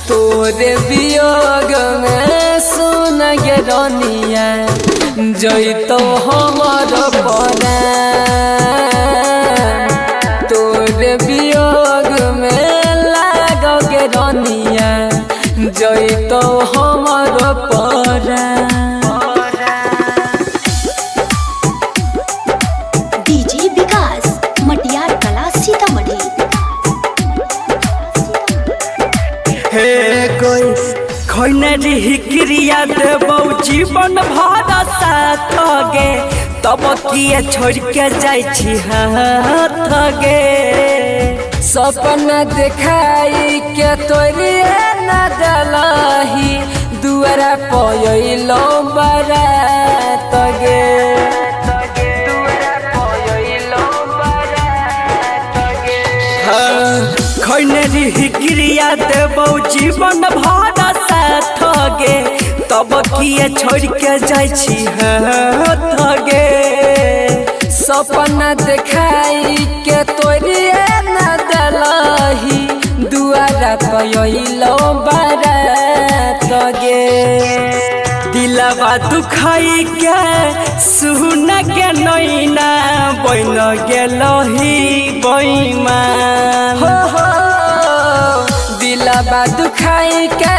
[SPEAKER 6] तोरे वियोग में सुन गे रनिया जैतौ हमार परान। तोरे वियोग में लागोगे रनिया जैतौ हमार परान।
[SPEAKER 3] डीजे विकास मटियार कला सीतामढ़ी।
[SPEAKER 7] हे कोई खैनरी क्रिया देबौ जीवन भर साथ गे तब किए छोड़ के जाइ छी हाथ गे।
[SPEAKER 6] सपना देखाई के तोरिए न डलही दुआरा पयलो बारात गे।
[SPEAKER 7] खैनरी क्रिया देबौ जीवन भर साथ गे तब किए छोड़ के जाइ छी हाथ गे।
[SPEAKER 6] सपना देखाई के तोरिए न डलही दुआरा पयलो बारात गे।
[SPEAKER 7] दिलवा दुखाई के सुन के नैना बन गेलही बेईमान।
[SPEAKER 6] हो दिलवा दुखाई के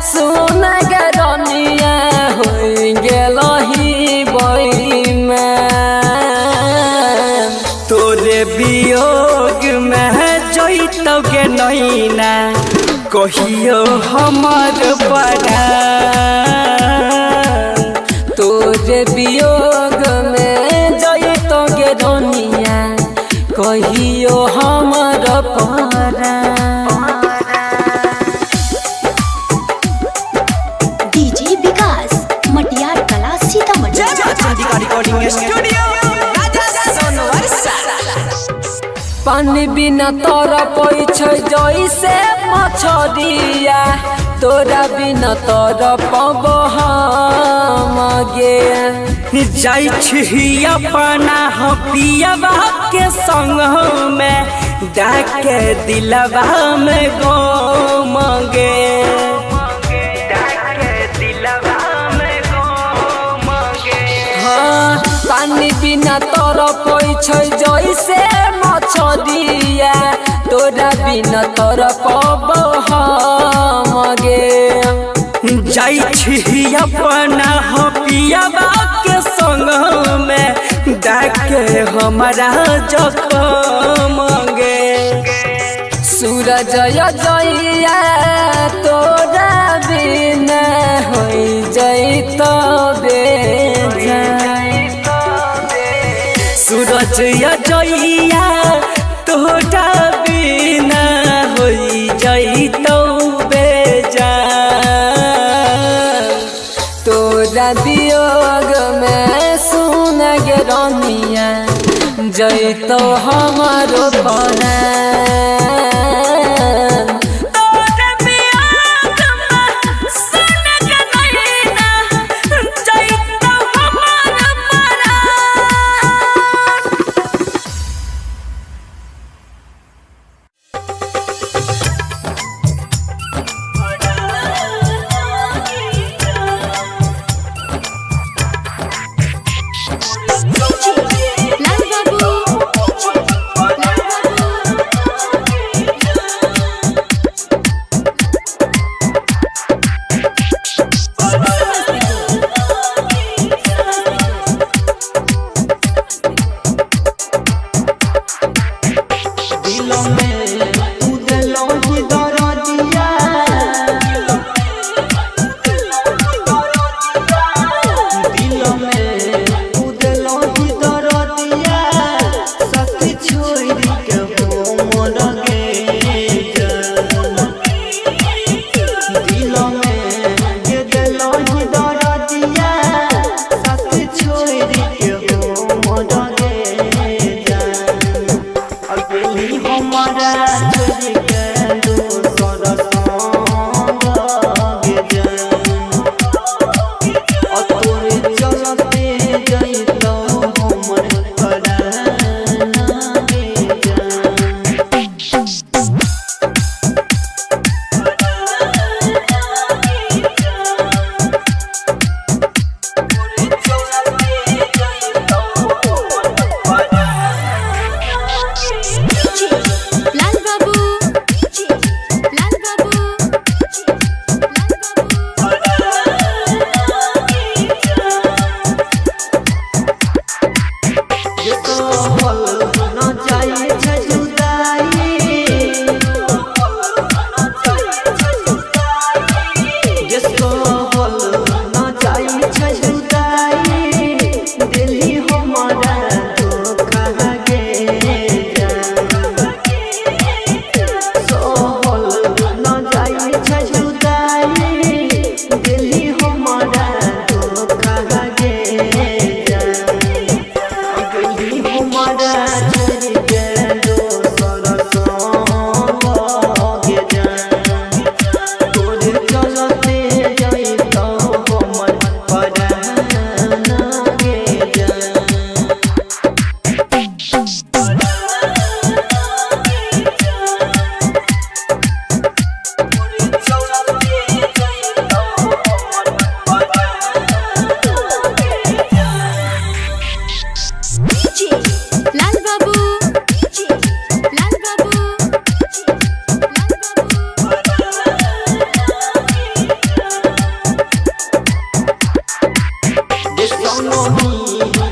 [SPEAKER 6] सुन गे रनिया हो गेलही बेईमान।
[SPEAKER 7] तोरे वियोग में जैतौ गे नैना कहियो हमार परान।
[SPEAKER 6] तोरे वियोग में जैतौ गे रनिया कहियो हमार परान।
[SPEAKER 3] डीजे विकास मटियार कला सीतामढ़ी।
[SPEAKER 6] पानी बिना तोरा पैछ जैसे मछरिया तोरा बिना तोरा पब हम गे।
[SPEAKER 7] जाइ छी अपना पियबा के संग में डाके दिलवा में गम गे।
[SPEAKER 6] हाँ पानी बिना तोरा पैछ जैसे मछरिया तोरा बिना तोरा पब हम गे।
[SPEAKER 7] जाइ छी अपना पियबा के संग में डाके हमारा जखम गे।
[SPEAKER 6] सूरज जइया तोरा बिना हो जैतो बेजान।
[SPEAKER 7] सूरज जइया तोरा बिना हो जैतो बेजान।
[SPEAKER 6] तोरा वियोग में सुन गे रनिया जैतौ हमारो परान।
[SPEAKER 7] तोरे वियोग में सुन के नैना जैतौ हमार परान।
[SPEAKER 9] हमारा छोड़ के दोसर संग गे जान तोरे चलते जइतो हमर पराना गे जान
[SPEAKER 3] लाल बाबू लाल बाबू
[SPEAKER 9] ये तो पल न जाए छै जुदाई ये तो पल न जाए छै जुदाई दिल्ली हमारा धोखा गे सोहल न जाए छै जुदाई दिल्ली हमारा धोखा गे हमारा छोड़ के दोसर संग गे जान तोरे चलते जइतो हमर पराना गे जान
[SPEAKER 3] लाल बाबू लाल बाबू
[SPEAKER 9] ये सोनोही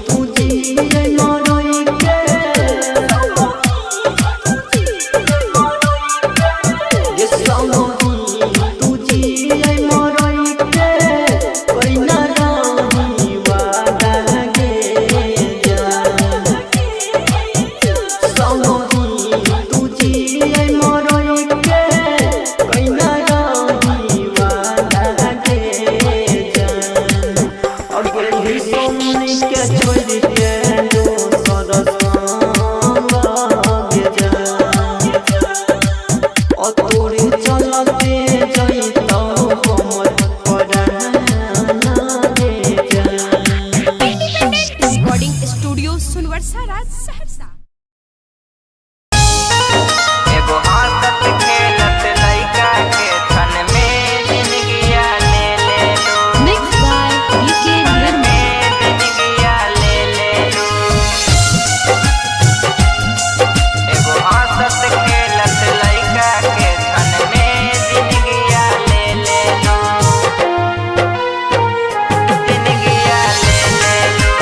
[SPEAKER 9] तू जिए मरोई के ये सोनोही तू जिए मरोई के कोई ना रही वादा गे जान सोनोही तू जिए मरोई के कोई ना रही वादा गे जान अगर ही सोनी के छोड़ के दोसर संग गे जान तोरे चलते जइतो हमर पराना गे जान
[SPEAKER 8] रिकॉर्डिंग स्टूडियो सुनवर्सा राज सहरसा।
[SPEAKER 1] एगो हंसत खेलत लइका के छन में जिंदगिया ले ले लो
[SPEAKER 3] मिक्स बाय यूके
[SPEAKER 1] में जिंदगिया ले ले लो एगो हंसत खेलत लइका के छन में जिंदगिया ले ले लो जिंदगिया ले ले लो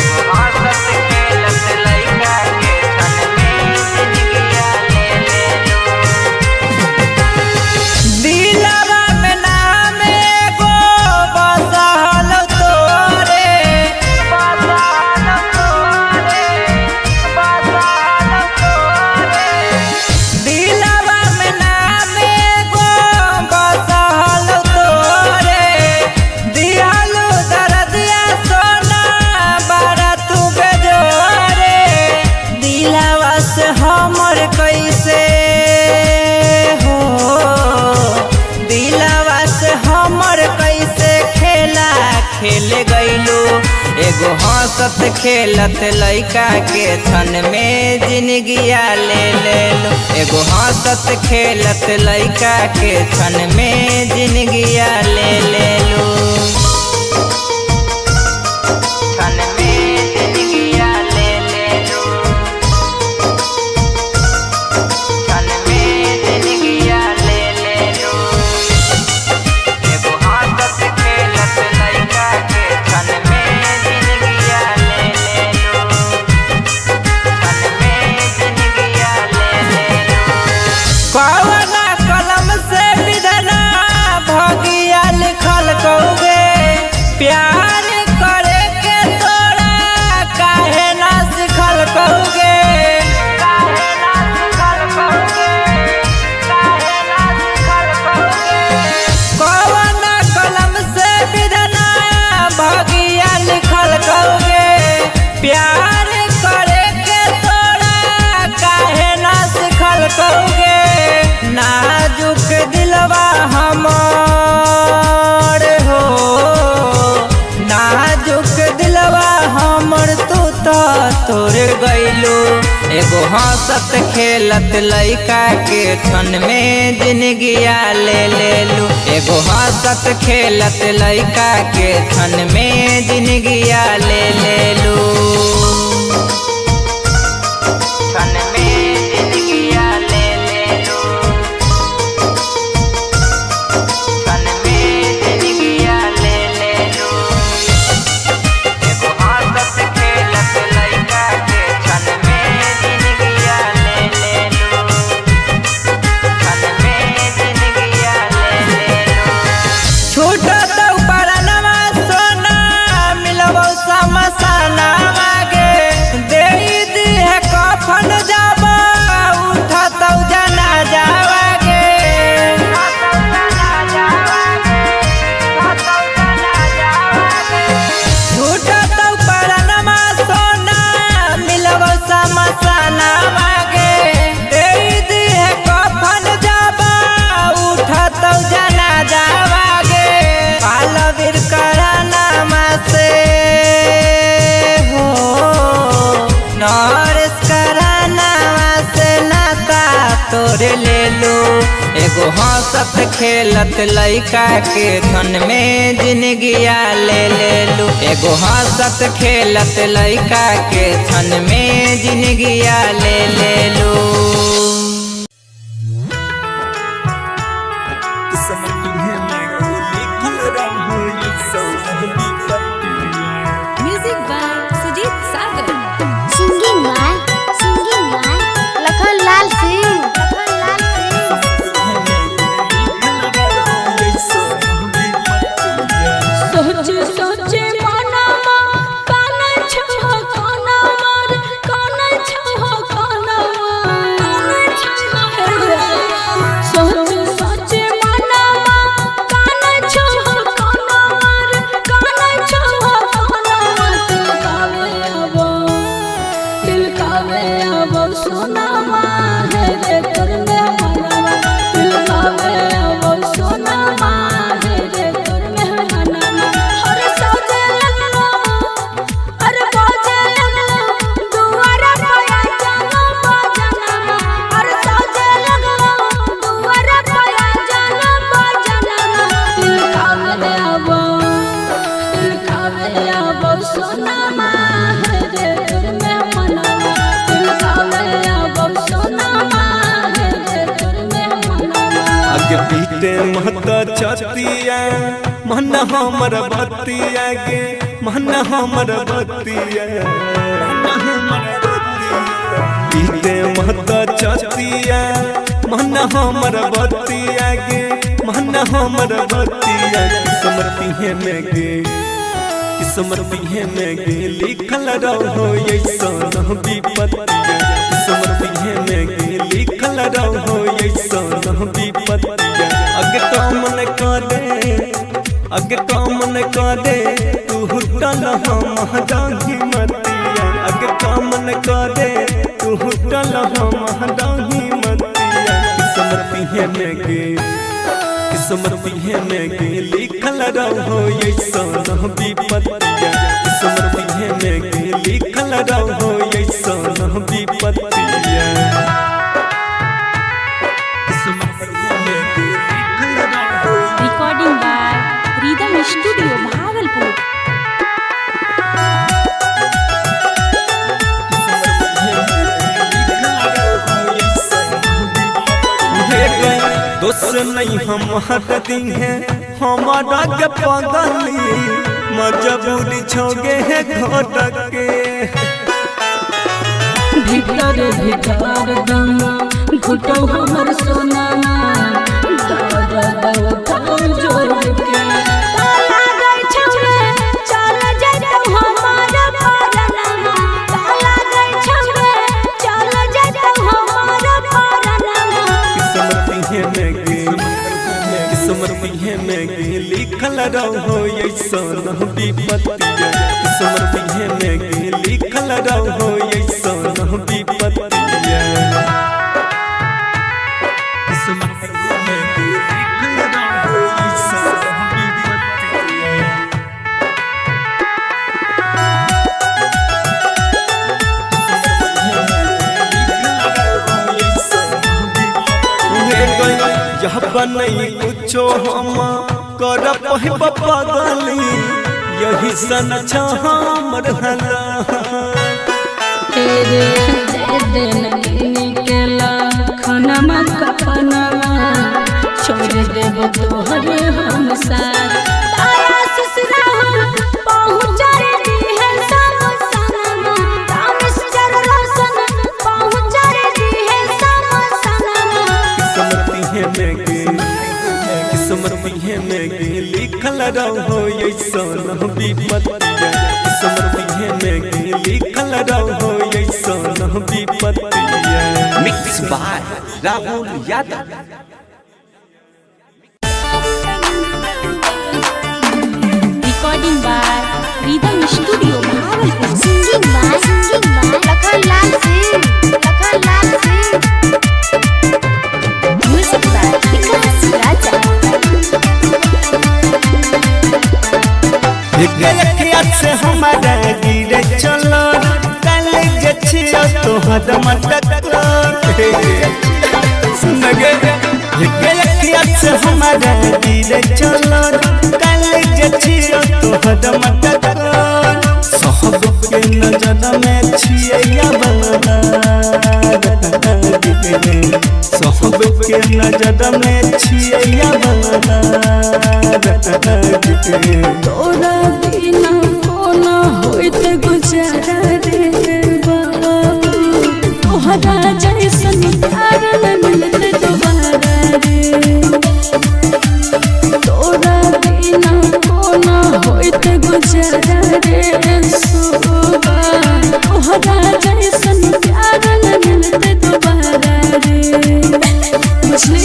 [SPEAKER 1] एगो हंसत खेलत लइका के छन में जिंदगिया ले ले लो दिलवा में नाम एगो बसल तोरे दिलवा में नाम एगो बसल तोरे दियालु दर्दिया सोना बड़ा तू बेजोरे दिलवा से हमर कैसे हो दिलवा से हमर कैसे खेला खेल गइलो एगो हंसत खेलत लइका के छन में जिंदगिया ले ले लो एगो हंसत खेलत लइका के छन में जिंदगिया ले ले लो छन में जिंदगिया ले ले लो छन में जिंदगिया ले ले लो एगो हंसत खेलत लइका के छन में जिंदगिया ले ले लो छन में जिंदगिया ले ले लो कौना कलम से विधना भगिया लिखल कौगे एगो हंसत खेलत लइका के क्षण में जिंदगिया ले लू। एगो हंसत खेलत लइका के क्षण में जिंदगिया ले लू। क्षण में जिंदगिया ले लू। क्षण में जिंदगिया ले लू। एगो हंसत खेलत लइका के क्षण में जिंदगिया ले लू। क्षण में जिंदगिया ले लू। छूटत परनमा सोना मिलबो समसाना मागे दे दी है कफन जाबा उठत जना जावागे। छूटत परनमा सोना मिलबो समसाना मागे दे दी है कफन जाबा उठत जना जावागे। पालवीर करानामा से हो नरेश करानामा से नाता तोरे ले लो। एगो हंसत खेलत लइका के क्षण में जिंदगिया ले लू। एगो हंसत खेलत लइका के क्षण में जिंदगिया ले लू।
[SPEAKER 8] Music by Sujit Sagar.
[SPEAKER 3] Singing by Lakhan Lal Singh.
[SPEAKER 2] सोचे सोचे मनवा काना छहो काना मार काना छहो काना सोचे सोचे मनवा काना छहो काना मार काना छहो काना दिल कावे अब सोना है रे तोर में मनवा दिल कावे अब सोना है रे तोर में मनवा। हर सजे लगलो अरे बाजे लगलो दुआरा पाया जानो बाजनमा। हर सजे लगलो दुआरा पाया जानो बाजनमा। दिल कावे अब सोना है रे तोर में मनवा दिल कावे अब सोना है रे तोर में मनवा।
[SPEAKER 4] आगे पीते महता छतिया मन हमर बतिया गे मन हमर बतिया पीते महता छतिया मन हमर बतिया गे मन हमर बतिया। किस्मती है में गे किस्मती है में गे लिखल रहो ऐसा विपत्तिया। किस्मती है में गे लिखल रहो ऐसा विपत्तिया। अगे काम न करे तू हुटल हम दाही मतिया। अगे काम न करे तू हुटल हम दाही मतिया। किस्मती है में गे लिखल रहो ऐसा विपत्तिया। किस्मती है में गे लिखल रहो ऐसा विपत्तिया।
[SPEAKER 8] Recording by rhythm studio Bhagalpur.
[SPEAKER 4] दोस्त नहीं हम हटती हैं हमारा के पगली मजबूरी छोगे है घोटक के।
[SPEAKER 2] भीतर भीतर दम घुटो हमर सोना दर्द उठाओ जोर के। ताला गई छमरे चल जइतो हमार परनमा। ताला गई छमरे चल जइतो हमार परनमा।
[SPEAKER 4] किस्मती है में गे लिखल रहो ऐसा विपत्तिया। किस्मती है में गे लिखल रहो ऐसा विपत्तिया। किस्मती है में गे लिखल रहो ऐसा विपत्तिया। जब नहीं कुछो हम कर पहिब पगली यही सन हमर हला
[SPEAKER 2] तेरे दिन निकला खनमा कफनमा छोड़ देब तोहरे हम साथ तारा ससुरा पहुँच रे है सब सनमा तामिस जर रोशन पहुँच रे है सब सनमा
[SPEAKER 4] किस्मती में लिखल रहो ऐसन विपत्तिया किस्मती में लिखल रहो ऐसन विपत्तिया।
[SPEAKER 5] Mix by Rahul Yadav.
[SPEAKER 3] Recording by rhythm studio Bhagalpur. Singing by Lakhanlal Singh music by Vikas Raja.
[SPEAKER 4] से हमारा गिरे चलो कल जछियो तोहर मटक से हमारा गिरे चलो कल जछियो तोहर मटक सब के नजर में छिया बना सब के नजर में छिया बना
[SPEAKER 2] तोरा बिना कोना होइत गुजारा रे बाबू तोहरा जैसन प्यार न मिलते दोबारा रे तोरा बिना कोना होइत गुजारा रे सोबा तोहरा जैसन प्यार न मिलते दोबारा रे बुझली।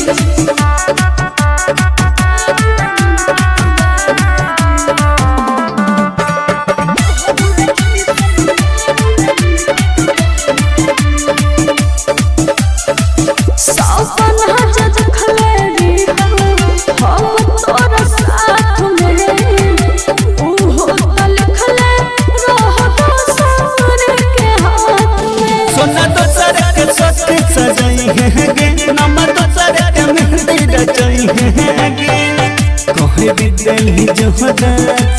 [SPEAKER 4] दिल्ली जोहरा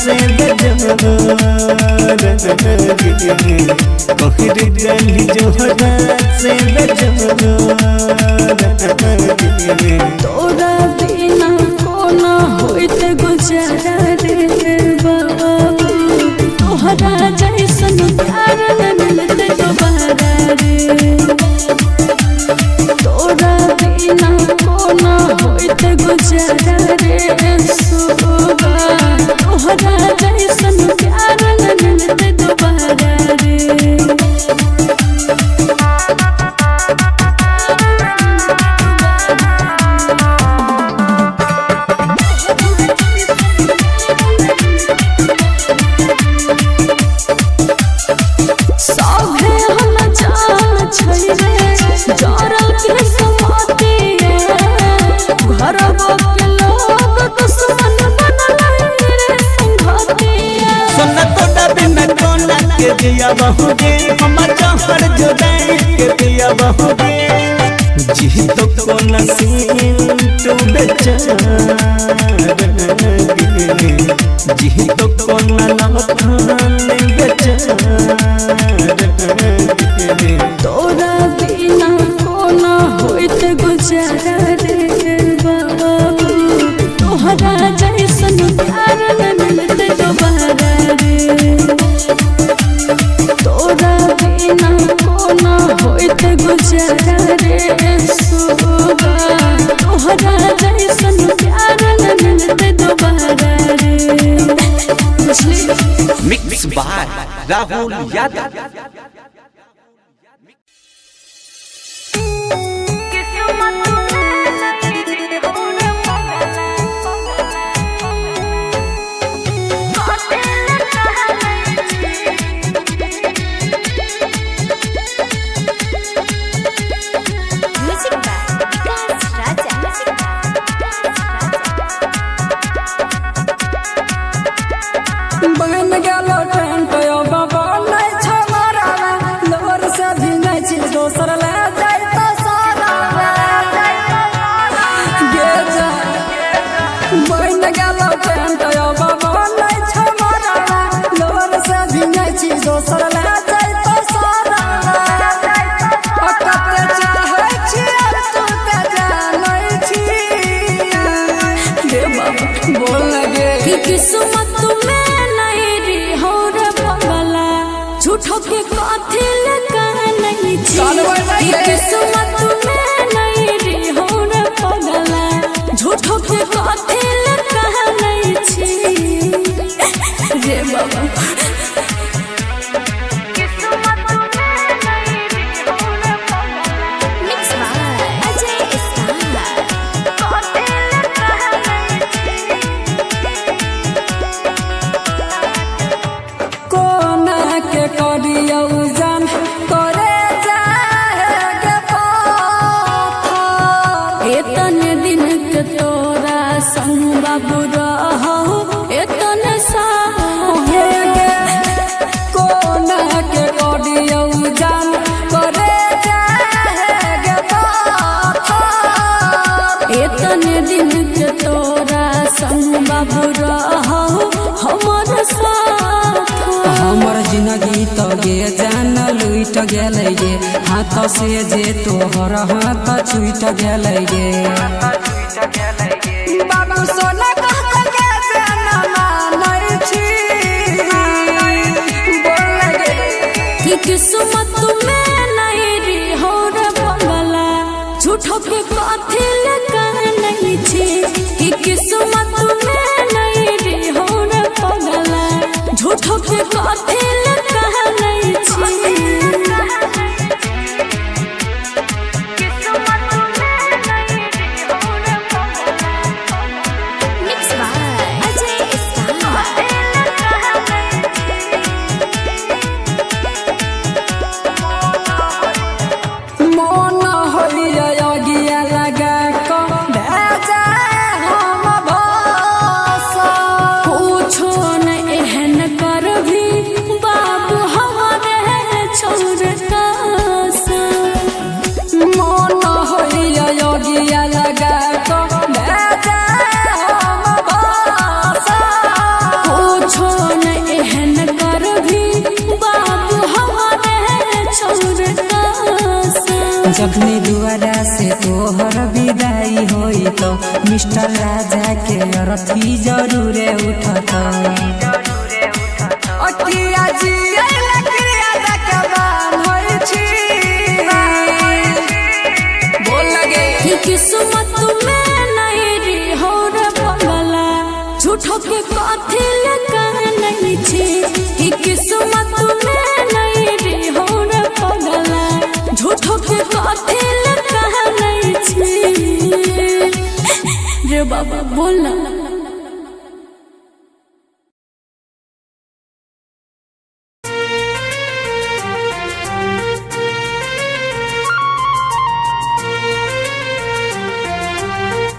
[SPEAKER 4] से दिल्ली जोहरा से
[SPEAKER 2] तोरा बिना कोना होइत गुजारा रे बाबू तोहरा जैसन प्यार न मिलते दोबारा रे तोरा बिना कोना होइत गुजारा रे सोबा तोहरा जैसन प्यार न मिलते दोबारा रे।
[SPEAKER 4] दिया बहुगे हम चाहर जुदाई के दिया बहुगे जी तो को नसीब तू बेचारा जी तो को नलखान बेचारा
[SPEAKER 2] तोरा बिना कोना होइत गुजारा रे बाबू तोहरा जैसन प्यार न मिलते दोबारा रे तोरा बिना कोना होइत गुजारा रे सोबा तोहरा जैसन प्यार न मिलते दोबारा रे बुझली।
[SPEAKER 5] Mix by Rahul Yadav.
[SPEAKER 6] बन गेलो ट्रेन तो बाबा नहीं छमारा लोर से भी नहीं छी दोसर ले जाई तो सारा गे
[SPEAKER 2] किस्मत में नहीं रही हो रे पगला झूठो के कथी लगा नहीं छी किस्मत में नहीं रही हो रे पगला झूठो के कथी लगा नहीं छी रे बाबा
[SPEAKER 6] हमर जिंदगी तो गे जान लुट गेलै गे हाथ से जे तोहर हाथ छूट गेलै गे बाबू सोना कह के जान मानै छी बोल गे
[SPEAKER 2] कि किस्मत में नहीं रही हो रे पगला झूठो के कथी लगा नहीं छी कि किस्मत में नहीं रही हो रे पगला झूठो के कथी लगा नहीं छी जखनी दुआरा से तोहर विदाई होई तो मिस्टर राजा के अरथी जरूरे उठत
[SPEAKER 6] अकिया जी लकड़िया रकबान होई छी बोल लगे
[SPEAKER 2] कि किस्मत में नहीं रही हो रे पगला झूठो के कथी लगा नहीं छी कि किस्मत में नहीं रही हो रे पगला झूठो के कथी लगा नहीं छी रे बाबा बोलना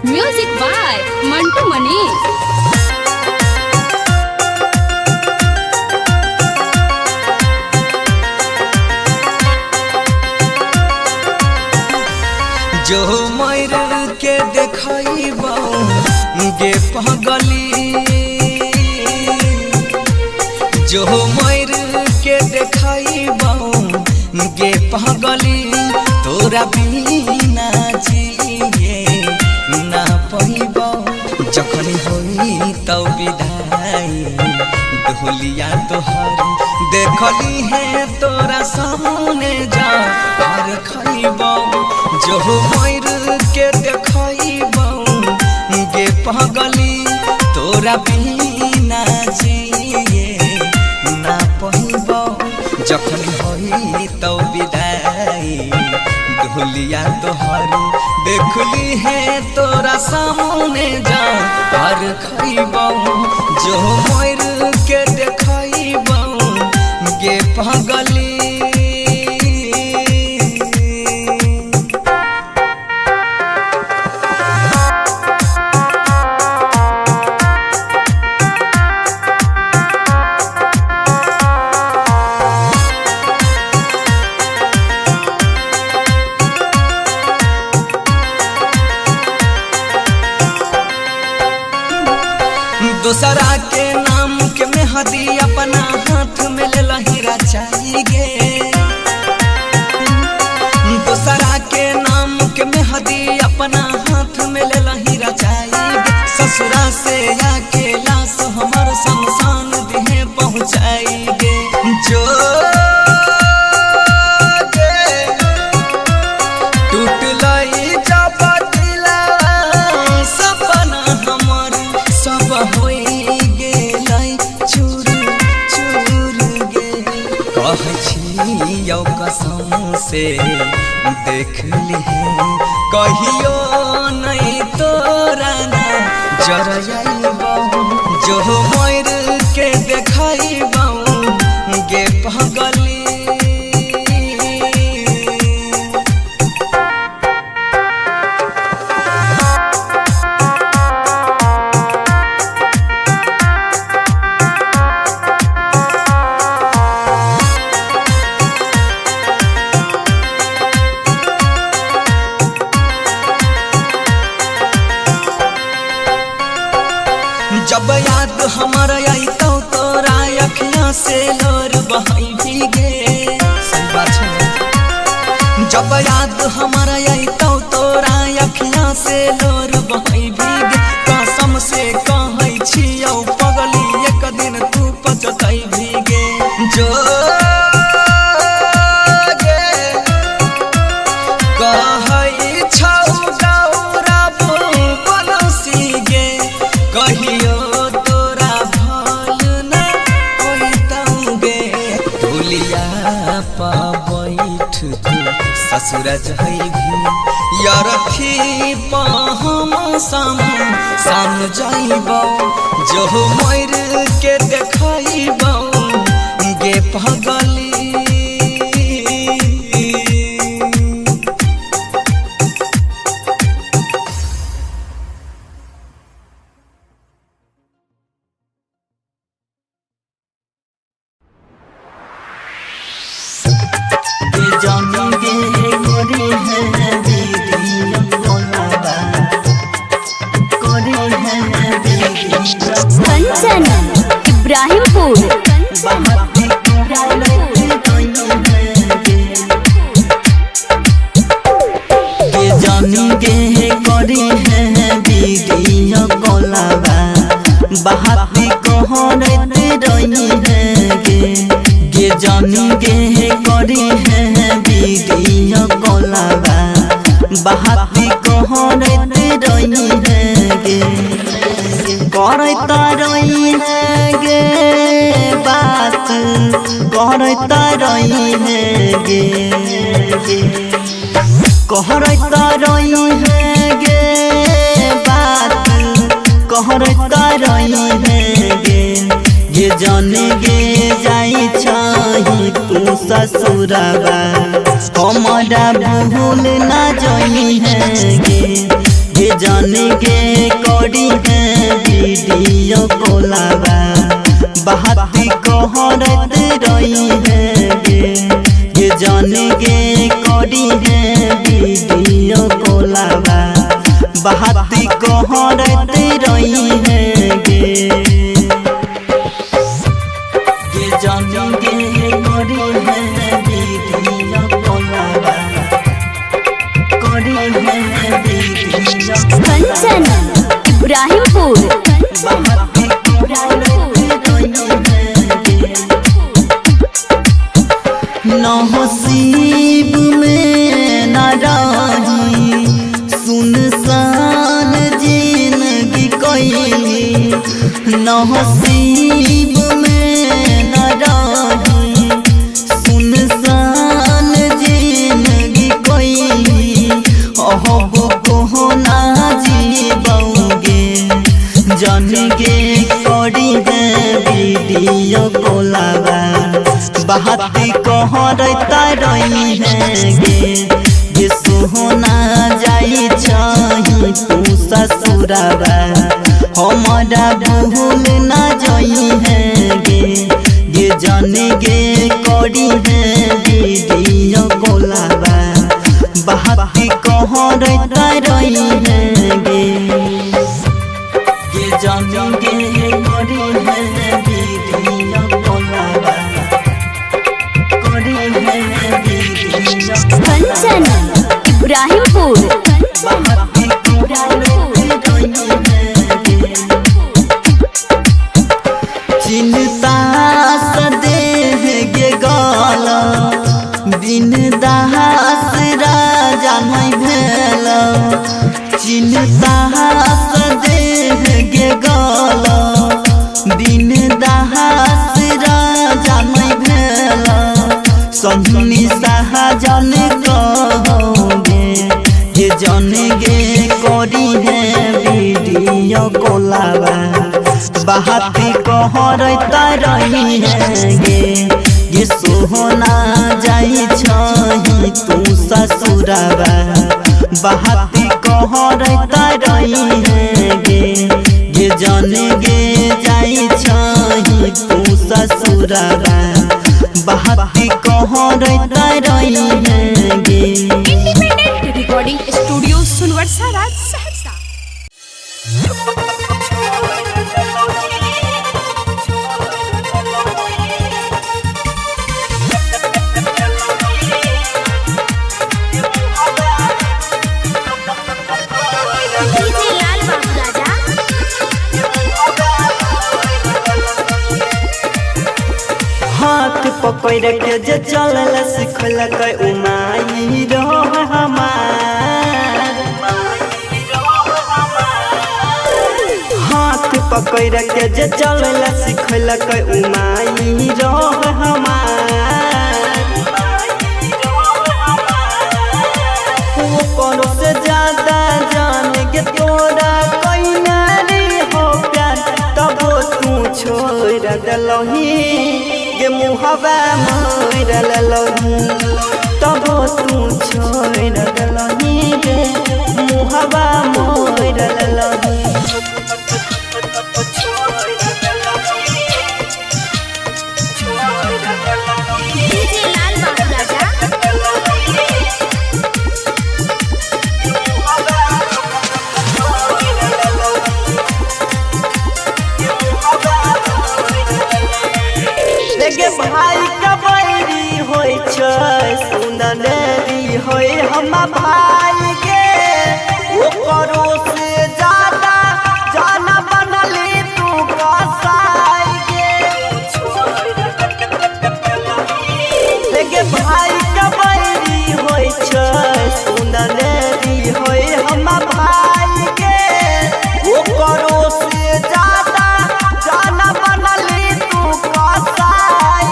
[SPEAKER 8] म्यूजिक बाय मंटू मनीष।
[SPEAKER 1] जो मर के देखइबो गे पगली जो मर के देखइबो गे पगली तोरा बिना जिए ना पइबो जखनी होई तौ विदाई ढोलिया तोहर देखली है तोरा सामने जा हर खइबो जो मर के देखइबो गे पगली तोरा बिना जिए ना पइबो जखन होई तौ विदाई ढोलिया तोहर देखली है तोरा सामने जा हर खइबो जो मर के देखइबो गे पगली दोसरा के नाम के मेहदी अपना हाथ में ले लहीरा चाहिए दोसरा के नाम के मेहदी अपना हाथ में ले लहीरा चाहिए ससुरा से आके लाश हम भूलई जब दिला सपना हमर सब होई गेलै चूर चूर गे कहै छी यौ कसम से देख लिहे कहियो नहीं तोरा ना जरइबौ जो मोर के देखइबौ गे पगली जब याद हमारा आई तो तोरा अखियां से लोर बहाई भीगे सही बात है जब याद हमारा आई तो तोरा अखियां से लोर बहाई भीगे कसम से कहै छियौ पगली एक दिन तू पछताई भीगे जो कहै छौ गौरव बनसी गे कहियो बैठ तू ससुर जइभी यरखी हम साम जाइबौ जो मोर के देखइबौ गे पगली
[SPEAKER 3] कंचन इब्राहिमपुर
[SPEAKER 9] जानी गे करी है वीडियो कॉलवा बहाती कहरत रही है गे जानी गे करी है वीडियो कॉलवा बहाती कहरत रही है गे करता रही है गे बात करता रही है गे कहरता रही है गे बात कहरता रही है गे जाने गे जाई छही तू ससुरबा हमारा भूल ना जाई है गे जाने गे करी है वीडियो कॉलवा बहाती कहरत रही है गे जाने गे करी है वीडियो कॉलवा बहाती कहरत रही है गे जाने गे करी है वीडियो कॉलवा करी है वीडियो
[SPEAKER 3] कंचन इब्राहिमपुर
[SPEAKER 9] नसीब में न रही सुनसान जिंदगी कोई नसीब में न रही सुनसान जिंदगी कोई अहो को ना जीबोगे जान गे करी है वीडियो कॉलवा बहाती कहरता रही है गे सोहना जाई छही तू ससुरबा हमारा भूल ना जाई है गे जाने गे करी है वीडियो कॉलवा बहाती कहरता रही है गे जाने गे करी है वीडियो कॉलवा
[SPEAKER 3] कंचन इब्राहिमपुर
[SPEAKER 9] चिंता सदे गे गाला दिन दास राजा नहीं चिन्ता सदेह गे गल दिन दहास राजा नहीं भेल सन्नी साहजन कहोगे ये जन गे करी है वीडियो कोलावा बाती कहरता रही है गे सोहना जाई छही तू ससुराबा बाती कहरता रही है गे जन गे जाई छही तू ससुराबा बाती कहरता रही है गे।
[SPEAKER 8] Independent recording studio Sonbarsa Raj Saharsa.
[SPEAKER 7] हाथ पकड़ के जे चलल सिखल के उमाई रहो हमार हाथ पकड़ के जे चलल सिखल के उमाई रहो हमार वो करो से ज्यादा जान के तोरा कोई नारी हो प्यार तब तू छोड़ दलही गे मुहबा मोर ललही तब तू छोड़ दलही गे मुहबा मोर ललही। भाई कबैरी होय छै सुनलेरी होय हम भाई के ओकरो से ज्यादा जाना बनली तू कसाई के भाई कबैरी होय छै सुनलेरी होय हम भाई के ओकरो से ज्यादा जाना बनली तू कसाई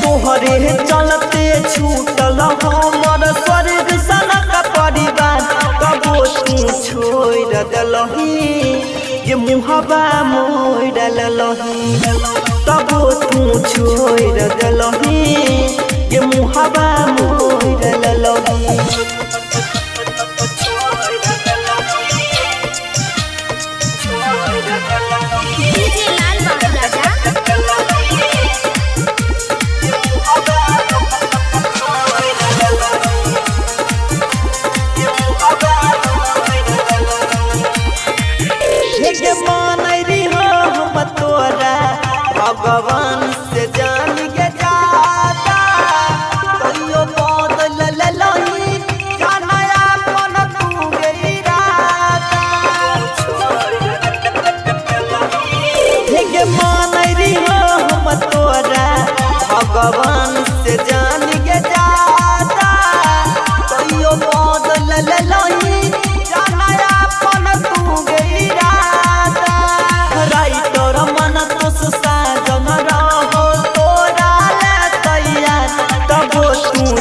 [SPEAKER 7] तोहरे चलते छूटल हमर स्वर्ग सनक परिवार कबो तू छोड़ दलही ये मुहबा मोड़ ललही कबो तू छोड़ दलही ये मुहबा मोड़ ललही। भगवान से जान के जाता कहियो बदल ललही जानया अपन तू गई राता हे मानरी हो हम तोरा भगवान से जान के जाता कहियो बदल ललही जानया अपन तू गई राता राइटर मन तो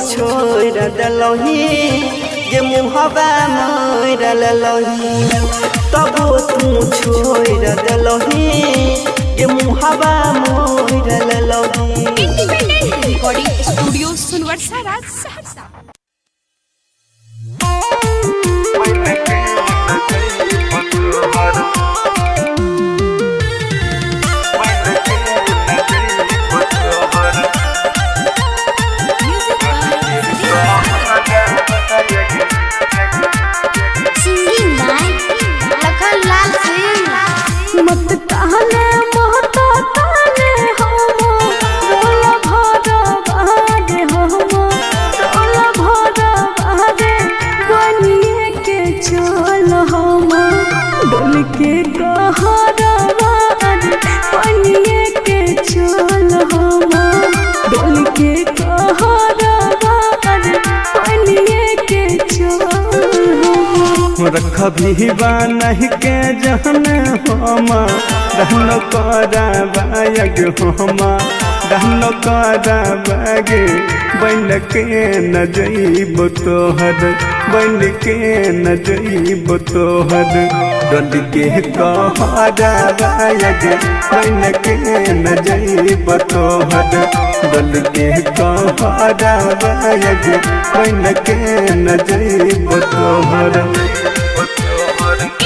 [SPEAKER 7] छोड़ दलही ये मुहबा मोर ललही तब तू छोड़ दलही ये मुहबा मोर ललही।
[SPEAKER 8] Independent recording studio Sonbarsa Raj Saharsa.
[SPEAKER 2] मत कहने मोहता ताने हम रोला भरा बागे हम
[SPEAKER 4] रखभी नहीं के जहन हम रहनो कराबायग हम रहनो कराबाग बन के न जइब तोहर बन के न जइब तोहर डल के कहराबायग बन के न जइब तोहर डल के कहराबायग बन के न जइब तोहर।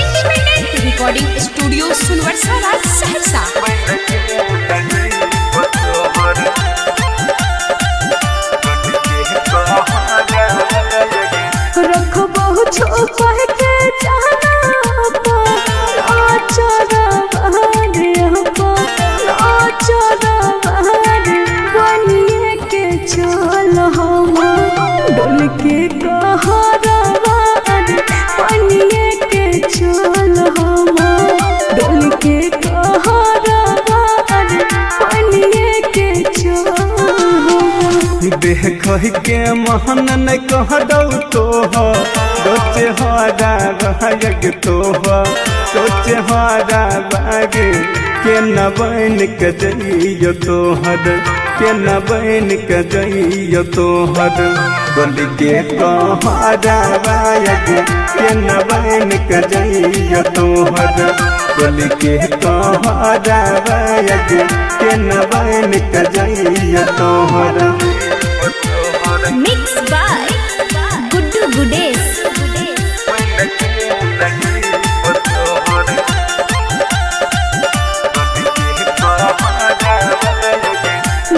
[SPEAKER 8] Independent recording studio Sonbarsaraj Saharsa.
[SPEAKER 2] रखबहु छुपा के जाना बनिए के चल हम डोल के कहराबाद बनिए के चल हम डोल के कहराबाद बनिए के चल।
[SPEAKER 4] देख के महन न कह दौ सोचे हरा बाग सोचे हरा बाग के न बन के जइयो तोहर के न बन के जइयो तोहर गल के कहरा बाग के न बन के जइयो तोहर गल के कहरा बाग के न बन के जइयो तोहर।
[SPEAKER 3] Mix by Guddu Gudesh.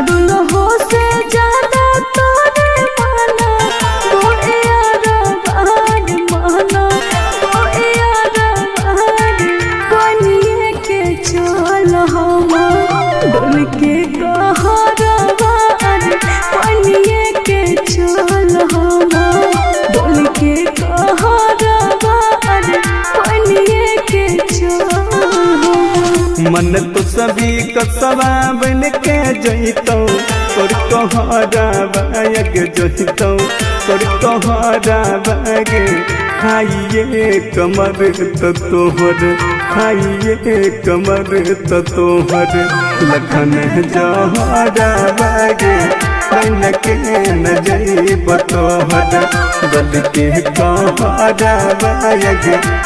[SPEAKER 2] दुल्हो से ज्यादा तोरे माना मोए याराबाद माना मोए याराबाद बनिए के चल हम डोल के कहराबाद बनिए के चल हम डोल के कहराबाद बनिए के चल।
[SPEAKER 4] मन तो सभी कसबा बन के जइतौ तोर कहराबाग जइतौ तोर कहराबाग खाइए कमर तो तोहर खाइए कमर तो तोहर लखन जहराबाग बन के न जइब तोहर गल के कहराबाग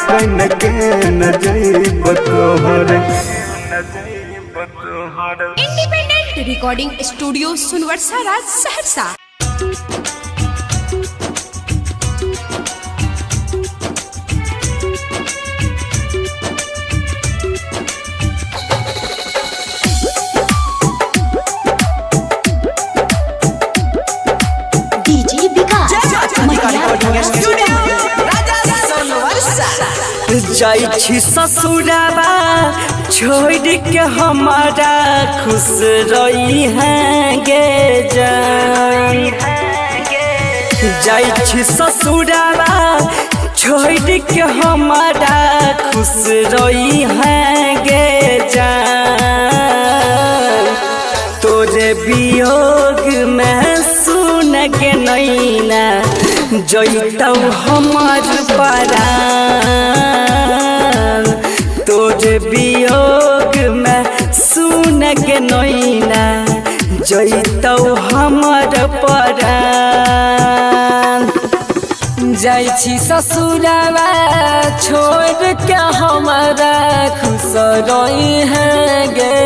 [SPEAKER 4] बन के न जइब तोहर।
[SPEAKER 8] Independent recording studio Sonbarsaraj Saharsa.
[SPEAKER 3] DJ Vikas
[SPEAKER 7] जाइ छी ससुराबा छोड़ के हमारा खुश रही हैं गे जान। जाइ छी ससुराबा छोड़ के हमारा खुश रही हैं गे जान। तोरे वियोग में सुन के नैना जइतौ हमार परान। तोरे वियोग में सुन के नैना जइतौ हमार परान। जाइ छी ससुराबा छोड़ के हमारा खुश रही हैं गे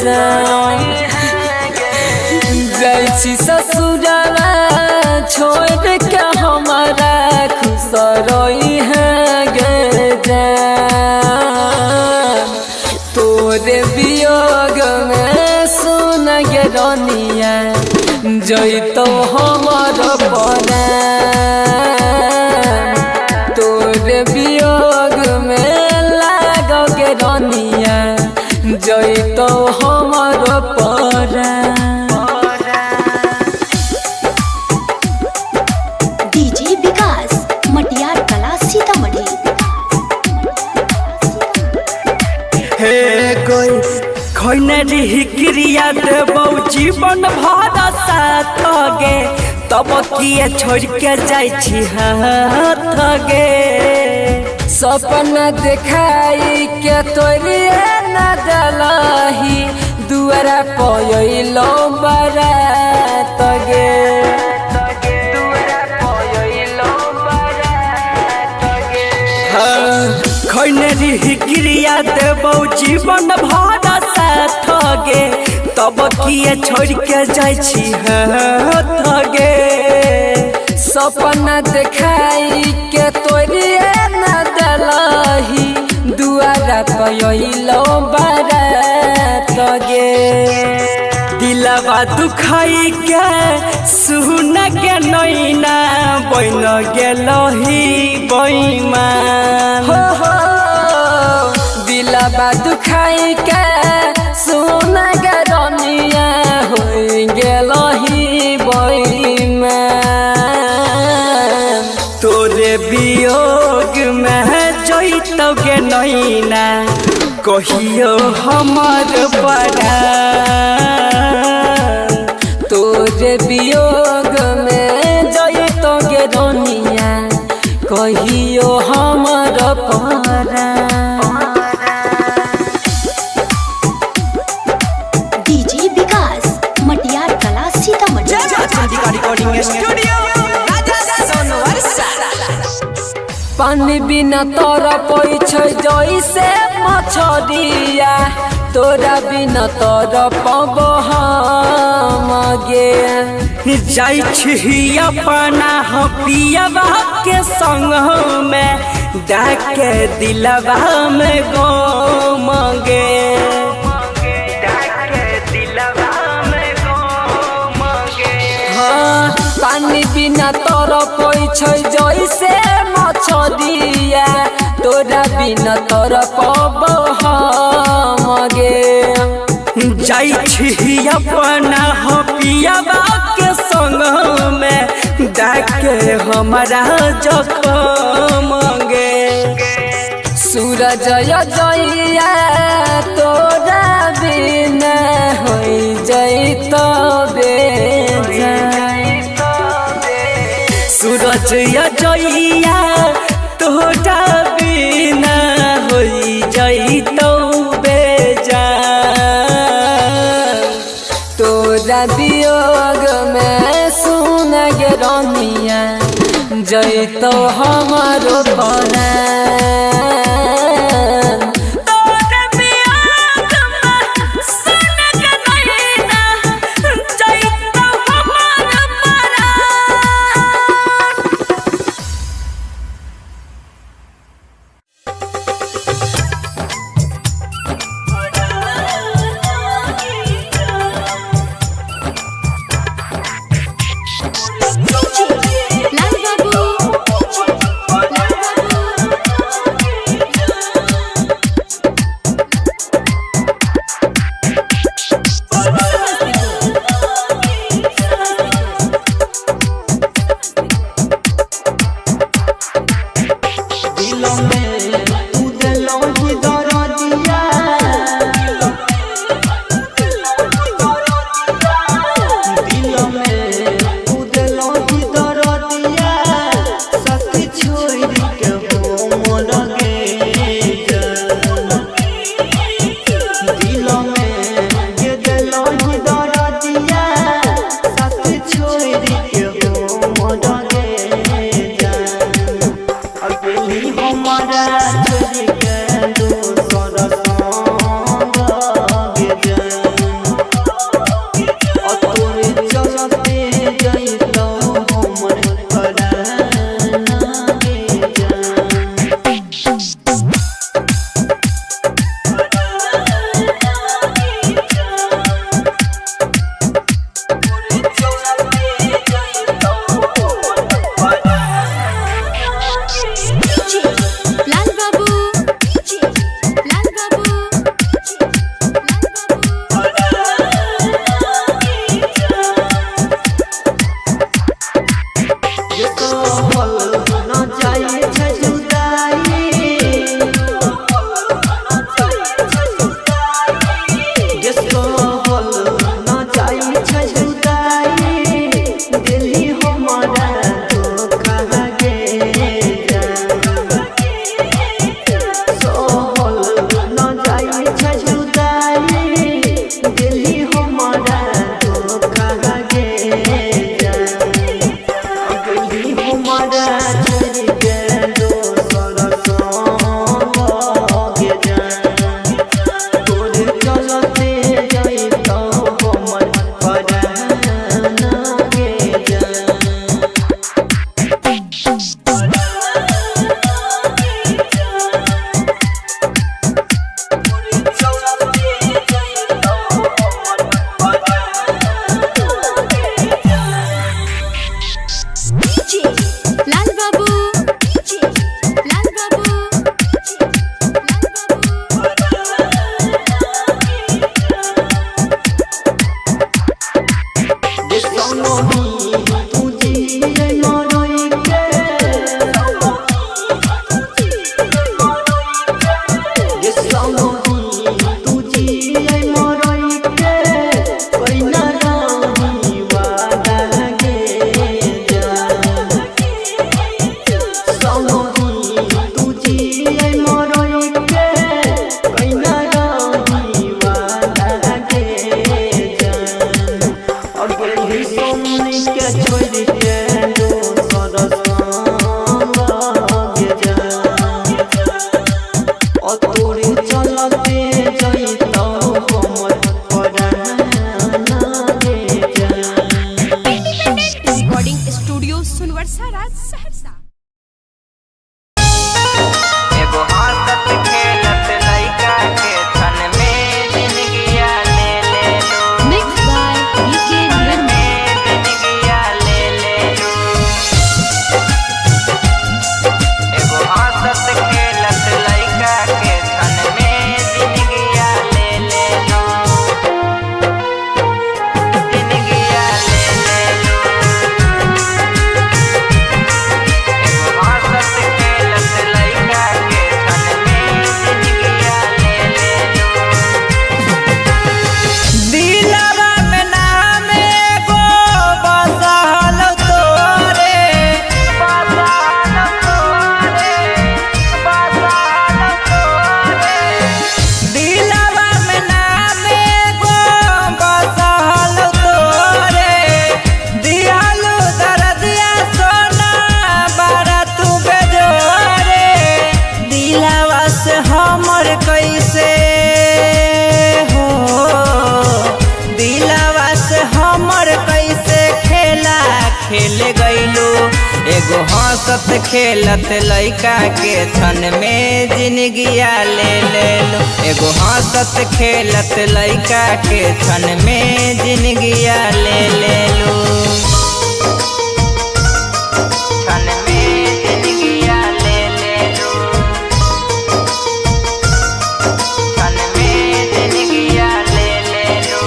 [SPEAKER 7] जान। जाइ छी ससुराबा छोड़ के हमारा खुश रही हैं गे जान। तोरे वियोग में सुन गे रनिया जइतौ हमार परान। तोरे वियोग में लागोगे रनिया जइतौ हमार परान।
[SPEAKER 3] डीजे विकास मटियार कला सीतामढ़ी।
[SPEAKER 7] हे कोई खैनरी क्रिया देबौ जीवन भर साथ गे तब किए छोड़ के जाइ छी हाथ गे।
[SPEAKER 6] सपना दिखाई के तोरिए न दलही दुआरा पयलो बारात गे
[SPEAKER 7] खैनेरी क्रिया देबौ जीवन भर साथ गे तब किए छोड़ के जाइ छी हाथ गे
[SPEAKER 6] सपना दिखाई के तोरिए न दलही दुआरा पयलो बारात गे
[SPEAKER 7] दिलवा दुखाई के सुन के नैना बन गेलही बैमान
[SPEAKER 6] हो दिलवा दुखाई के सुन के रनिया हो गेलही बैमान
[SPEAKER 7] तोरे वियोग में जइतौ गे नैना कहियो हमर परान
[SPEAKER 6] तोरे वियोग में जइतो गे रनिया कहियो हमर परान
[SPEAKER 3] डीजे विकास मटियार कला सीतामढ़ी।
[SPEAKER 6] पानी बिना तोरा पैछै जैसे मछरिया तोरा बिना तोरा पब हम गे
[SPEAKER 7] जाइ छी अपना पियवा के संग में डाके दिलवा में गम गे
[SPEAKER 6] हाँ पानी बिना तोरा पैछै जैसे मछरिया तोरा बिना तोरा पब हम गे
[SPEAKER 7] जाइ छी अपना पियवा के संग में डाके हमारा जखम गे
[SPEAKER 6] सूरज जइया तोरा बिना हो जइतो
[SPEAKER 7] सूरज जइया तोरा बिना हो जइतो
[SPEAKER 6] तोरा वियोग में सुन गे रनिया जइतो हमारो परान
[SPEAKER 3] लाल बाबू
[SPEAKER 1] एगो हंसत खेलत लइका के क्षण में जिंदगिया ले लो। एगो हंसत खेलत लइका के क्षण में जिंदगिया ले लो। क्षण में जिंदगिया ले लो। क्षण में जिंदगिया ले लो।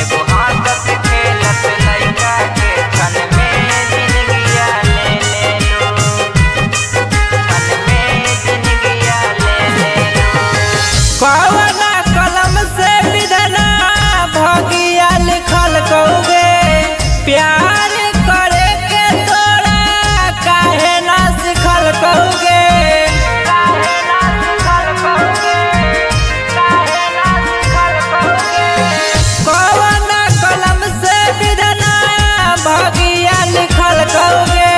[SPEAKER 1] एगो हंसत खेलत लइका के क्षण में जिंदगिया ले लो। क्षण में जिंदगिया ले लो। कवना कलम से विधना भगिया लिखल कौगे प्यार करे के तोरा काहे ना सिखल कौगे। काहे ना सिखल कौगे। काहे ना सिखल कौगे। कवना कलम से विधना भगिया लिखल कौगे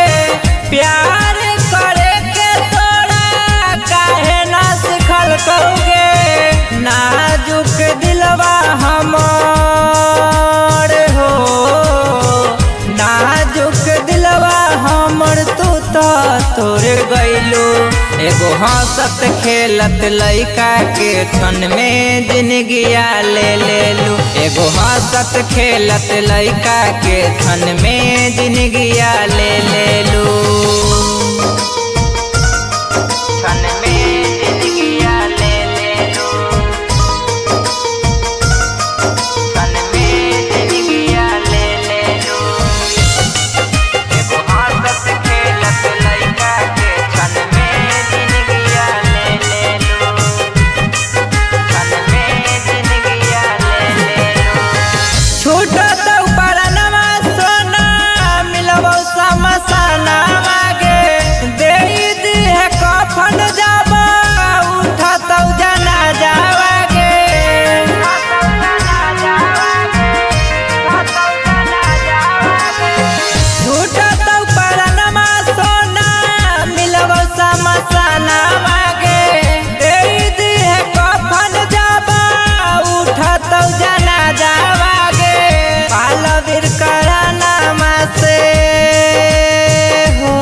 [SPEAKER 1] प्यार करे के तोरा काहे ना सिखल कौगे। नाजुक दिलवा हमर हो नाजुक दिलवा हमर तू तो तोड़ गइलो। एगो हंसत खेलत लइका के क्षण में जिंदगिया ले लो। एगो हंसत खेलत लइका के क्षण में जिंदगिया ले लो। क्षण में जिंदगिया ले लो। क्षण में जिंदगिया ले लो। एगो हंसत खेलत लइका के क्षण में जिंदगिया ले लो। क्षण में जिंदगिया ले लो। छूटत परनमा सोना मिलबो समसाना मागे देई दिहे कफन जाबा उठत जना जावागे। छूटत परनमा सोना मिलबो समसाना मागे देई दिहे कफन जाबा उठत जना जावागे। पालवीर करानामा से हो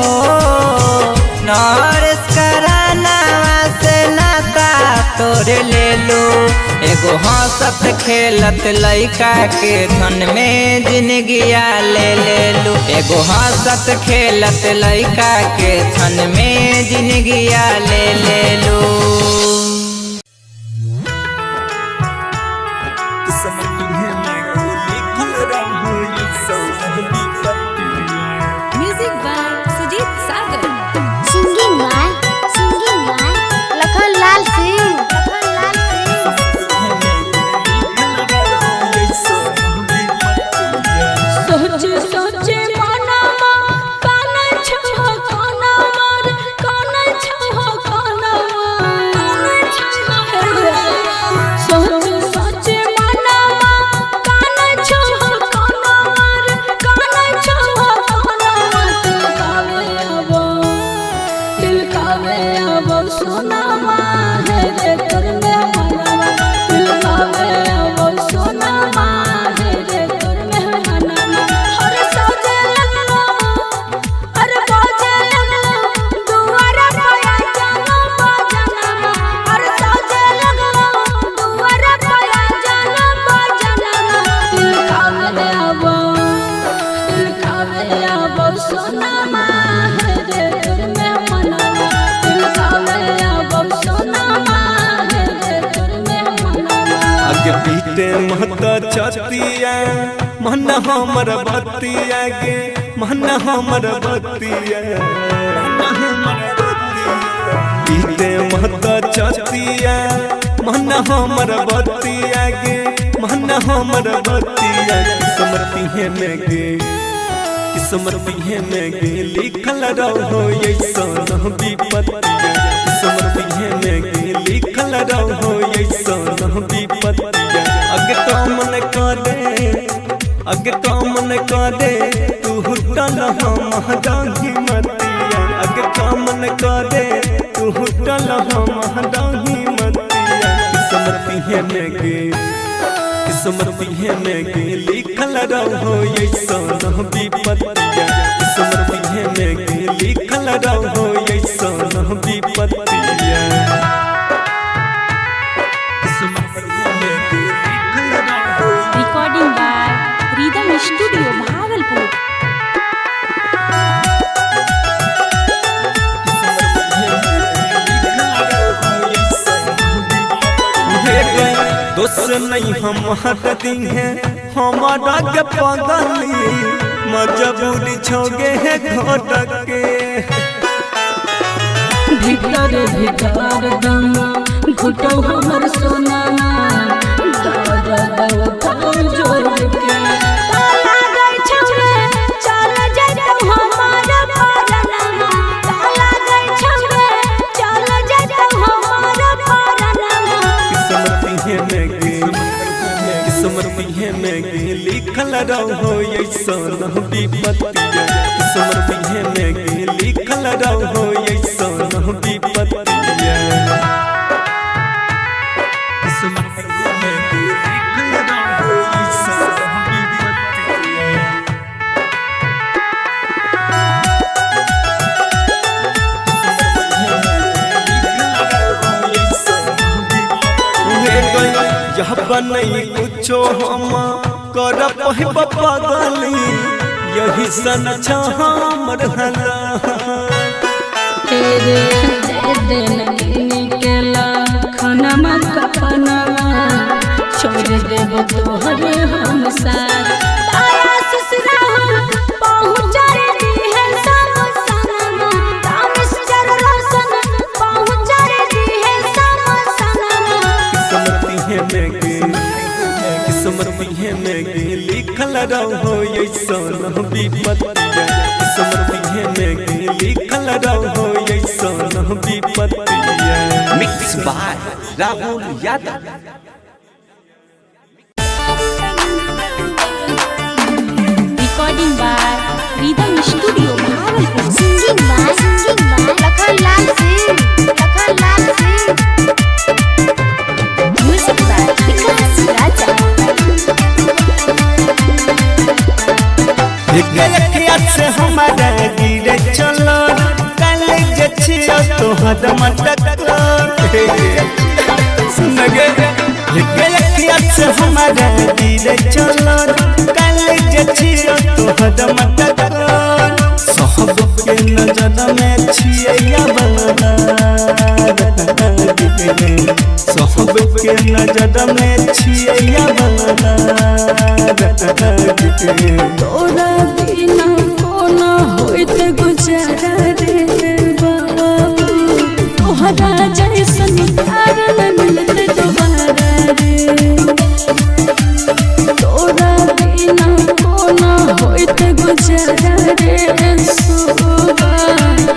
[SPEAKER 1] नरेश करानामा से नाता तोड़ ले लो। एगो हंसत खेलत लइका के क्षण में जिंदगिया ले लो। एगो हंसत खेलत लइका के क्षण में जिंदगिया ले लो।
[SPEAKER 8] Music by Sujit Sagar.
[SPEAKER 3] Singing by Lakhan Lal Singh.
[SPEAKER 2] सोचे सोचे मनवा काना छहो काना मार काना छहो काना सोचे सोचे मनवा काना छहो काना मार काना छहो काना तिलकावे आबो सोनामा है रे तोर में मनवा तिलकावे आबो सोनामा है रे तोर में मनवा। हर सजे लगलो अरे बाजे लगलो दुआरा पाया जानो बाजनमा। हर सजे लगलो दुआरा पाया जानो बाजनमा। तिलकावे आबो सोनामा है रे तोर में मनवा तिलकावे आबो सोनामा है रे तोर में मनवा।
[SPEAKER 4] आगे पीते महता छतिया मन हमर बतिया गे मन हमर बतिया पीते महता छतिया मन हमर बतिया गे मन हमर बतिया। किस्मती है में गे किस्मती है में गे लिखल रहो ऐसन विपत्तिया। किस्मती है में गे लिखल रहो ऐसन विपत्तिया। अगे कामन करे तू हुटल हम डाही मतिया। अगे कामन करे तू हुटल हम डाही मतिया। किस्मती है में गे किस्मती है में गे लिखल रहो ऐसन विपत्तिया। किस्मती लिखल रहो ऐसन विपत्तिया
[SPEAKER 8] recording by rhythm studio Bhagalpur.
[SPEAKER 4] दोस्त नहीं हमारा दिन है हमारा के पगली मजबूरी छोगे है घोट के
[SPEAKER 2] भीतर भीतर दम घुटो हमर सोना जोड़ के ताला गई छमरे चल जातो हमारा पारनमा ताला गई छमरे चल जातो हमारा पारनमा
[SPEAKER 4] किस्मत में लिखल रहो ऐसन विपत्तिया किस्मत में लिखल रहो ऐसन विपत्तिया नहीं कुछो हम कर पहिब पगली यही सन हमर हला
[SPEAKER 2] तेरे दे दिन के लखनमा कपनमा छोड़ देब तोहरे हम साथ तारा ससुरा पहुँच दी है सब सनमा तामिस जर रोशन पहुँच दी है सब सनमा
[SPEAKER 4] किस्मत में लिखल रहो ऐसन विपत्तिया किस्मत में लिखल रहो ऐसन विपत्तिया।
[SPEAKER 5] Mix by Rahul Yadav.
[SPEAKER 8] Recording by rhythm studio Bhagalpur.
[SPEAKER 3] Singing by Lakhanlal Singh music by Vikas Raja.
[SPEAKER 4] से हमारा गिरे चलो कॉलेज छियो तो हदम सुनगे से हमारा गिरे चलो कॉलेज छियो तो हदम सब के नजर में छिया सब के नजर में छिया
[SPEAKER 2] तोरा बिना कोना होइत गुजारा रे बाबू तोहरा जैसन प्यार न मिलते दोबारा रे तोरा बिना कोना होइत गुजारा रे सोबा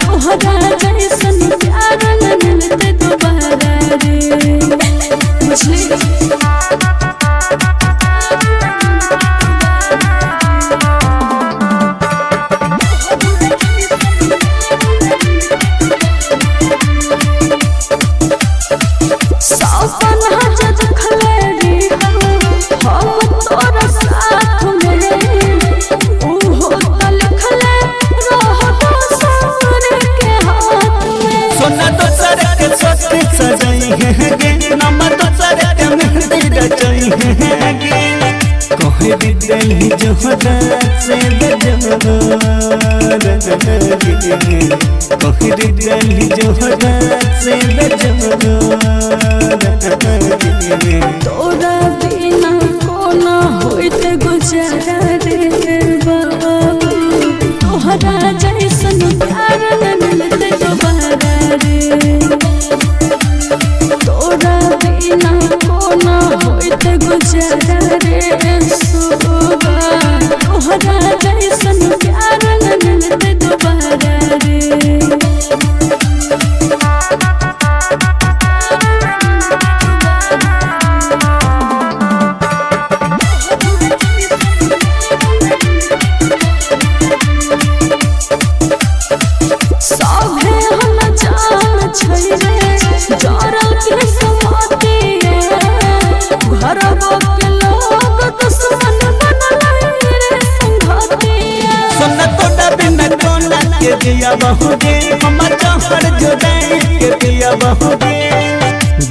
[SPEAKER 2] तोहरा जैसन प्यार न मिलते दोबारा रे बुझली।
[SPEAKER 4] दिल जोहरा से कहरी दिल जोहरा से
[SPEAKER 2] तोरा बिना कोना होइत गुजारा रे बाबू तोहरा जैसन प्यार न मिलते दोबारा रे तोरा बिना कोना होइत गुजारा रे सोबा तोहरा जैसन प्यार न मिलते दोबारा रे।
[SPEAKER 4] के दिया बहुगे हम जहर जुदाई के दिया बहुगे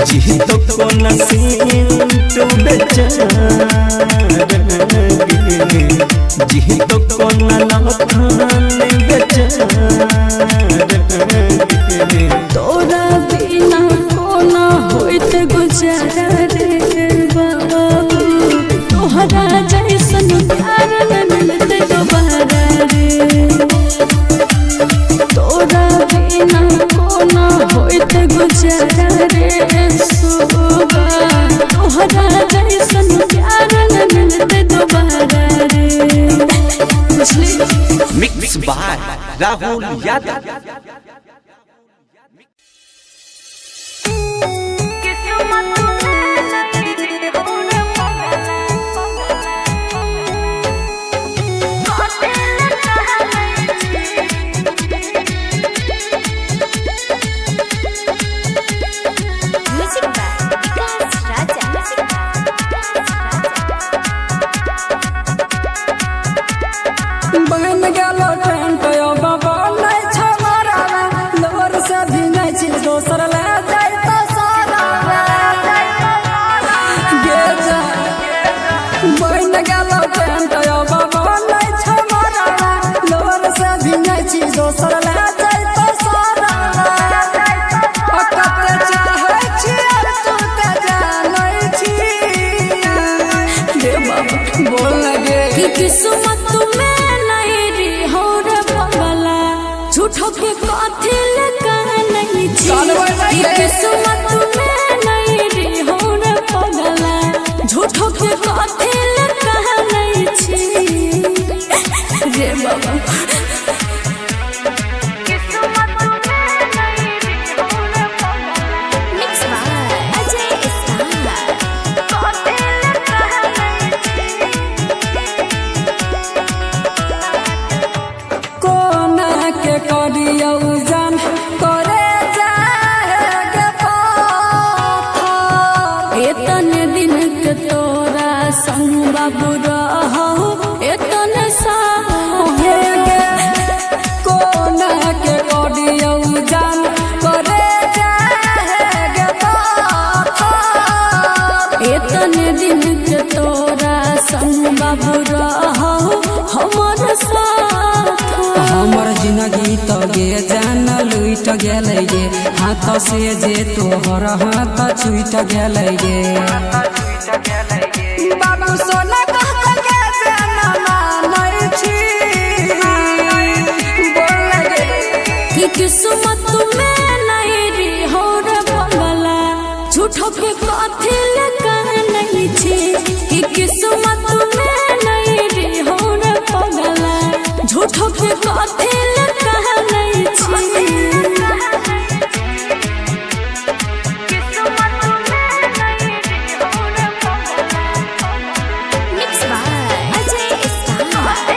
[SPEAKER 4] जी तो को नसीब तू बेचारा जी तो को नलखान बेचारा
[SPEAKER 2] तोरा बिना कोना होइत गुजारा रे बाबू तोहरा जैसन प्यार न मिलते दोबारा रे तोरा बिना कोना होइत गुजारा रे सुबा तोहरा जैसन प्यार न मिलते दोबारा रे
[SPEAKER 5] मिक्स बाय राहुल यादव।
[SPEAKER 6] बन गेलो टेंट यो बाबा नहीं छमारा लोर से भी नहीं छी दोसर ले जाय तो सारा गे जा बन गेलो टेंट यो बाबा नहीं छमारा लोर से भी नहीं छी दोसर ले जाय तो सारा अकते चाहे छी तू ते जानै छी गे बाबा बोल लगे
[SPEAKER 2] कि किस्मत में झूठो के कथी लगा नहीं छी किस्मत में नहीं रे हो रे पगला झूठो के कथी लगा नहीं छी रे बाबा किस्मत में नहीं रे हो रे पगला मिक्स बाय अजय स्टार कथी लगा नहीं
[SPEAKER 6] कोना के करियो जान करे जाएगे पाथा
[SPEAKER 2] एतने दिन के तोरा संग बाबू रहो एतने साहे
[SPEAKER 6] कोना के करियो जान करे जाएगे पाथा
[SPEAKER 2] एतने दिन के तोरा संग बाबू रहो हमर साथ
[SPEAKER 6] हमर जिंदगी तो गे जान लुट गेलै गे हाथ से जे तोहर हाथ छूट गेलै गे बाबू सोना कह के जाना मानै छी बोल लगे
[SPEAKER 2] कि किस्मत में नहीं रे हो रे पगला झूठो के कथी लगा नहीं छी कि किस्मत में नहीं रे हो रे पगला झूठो के कथी लगा नहीं छी मिक्स बाय अजय स्टार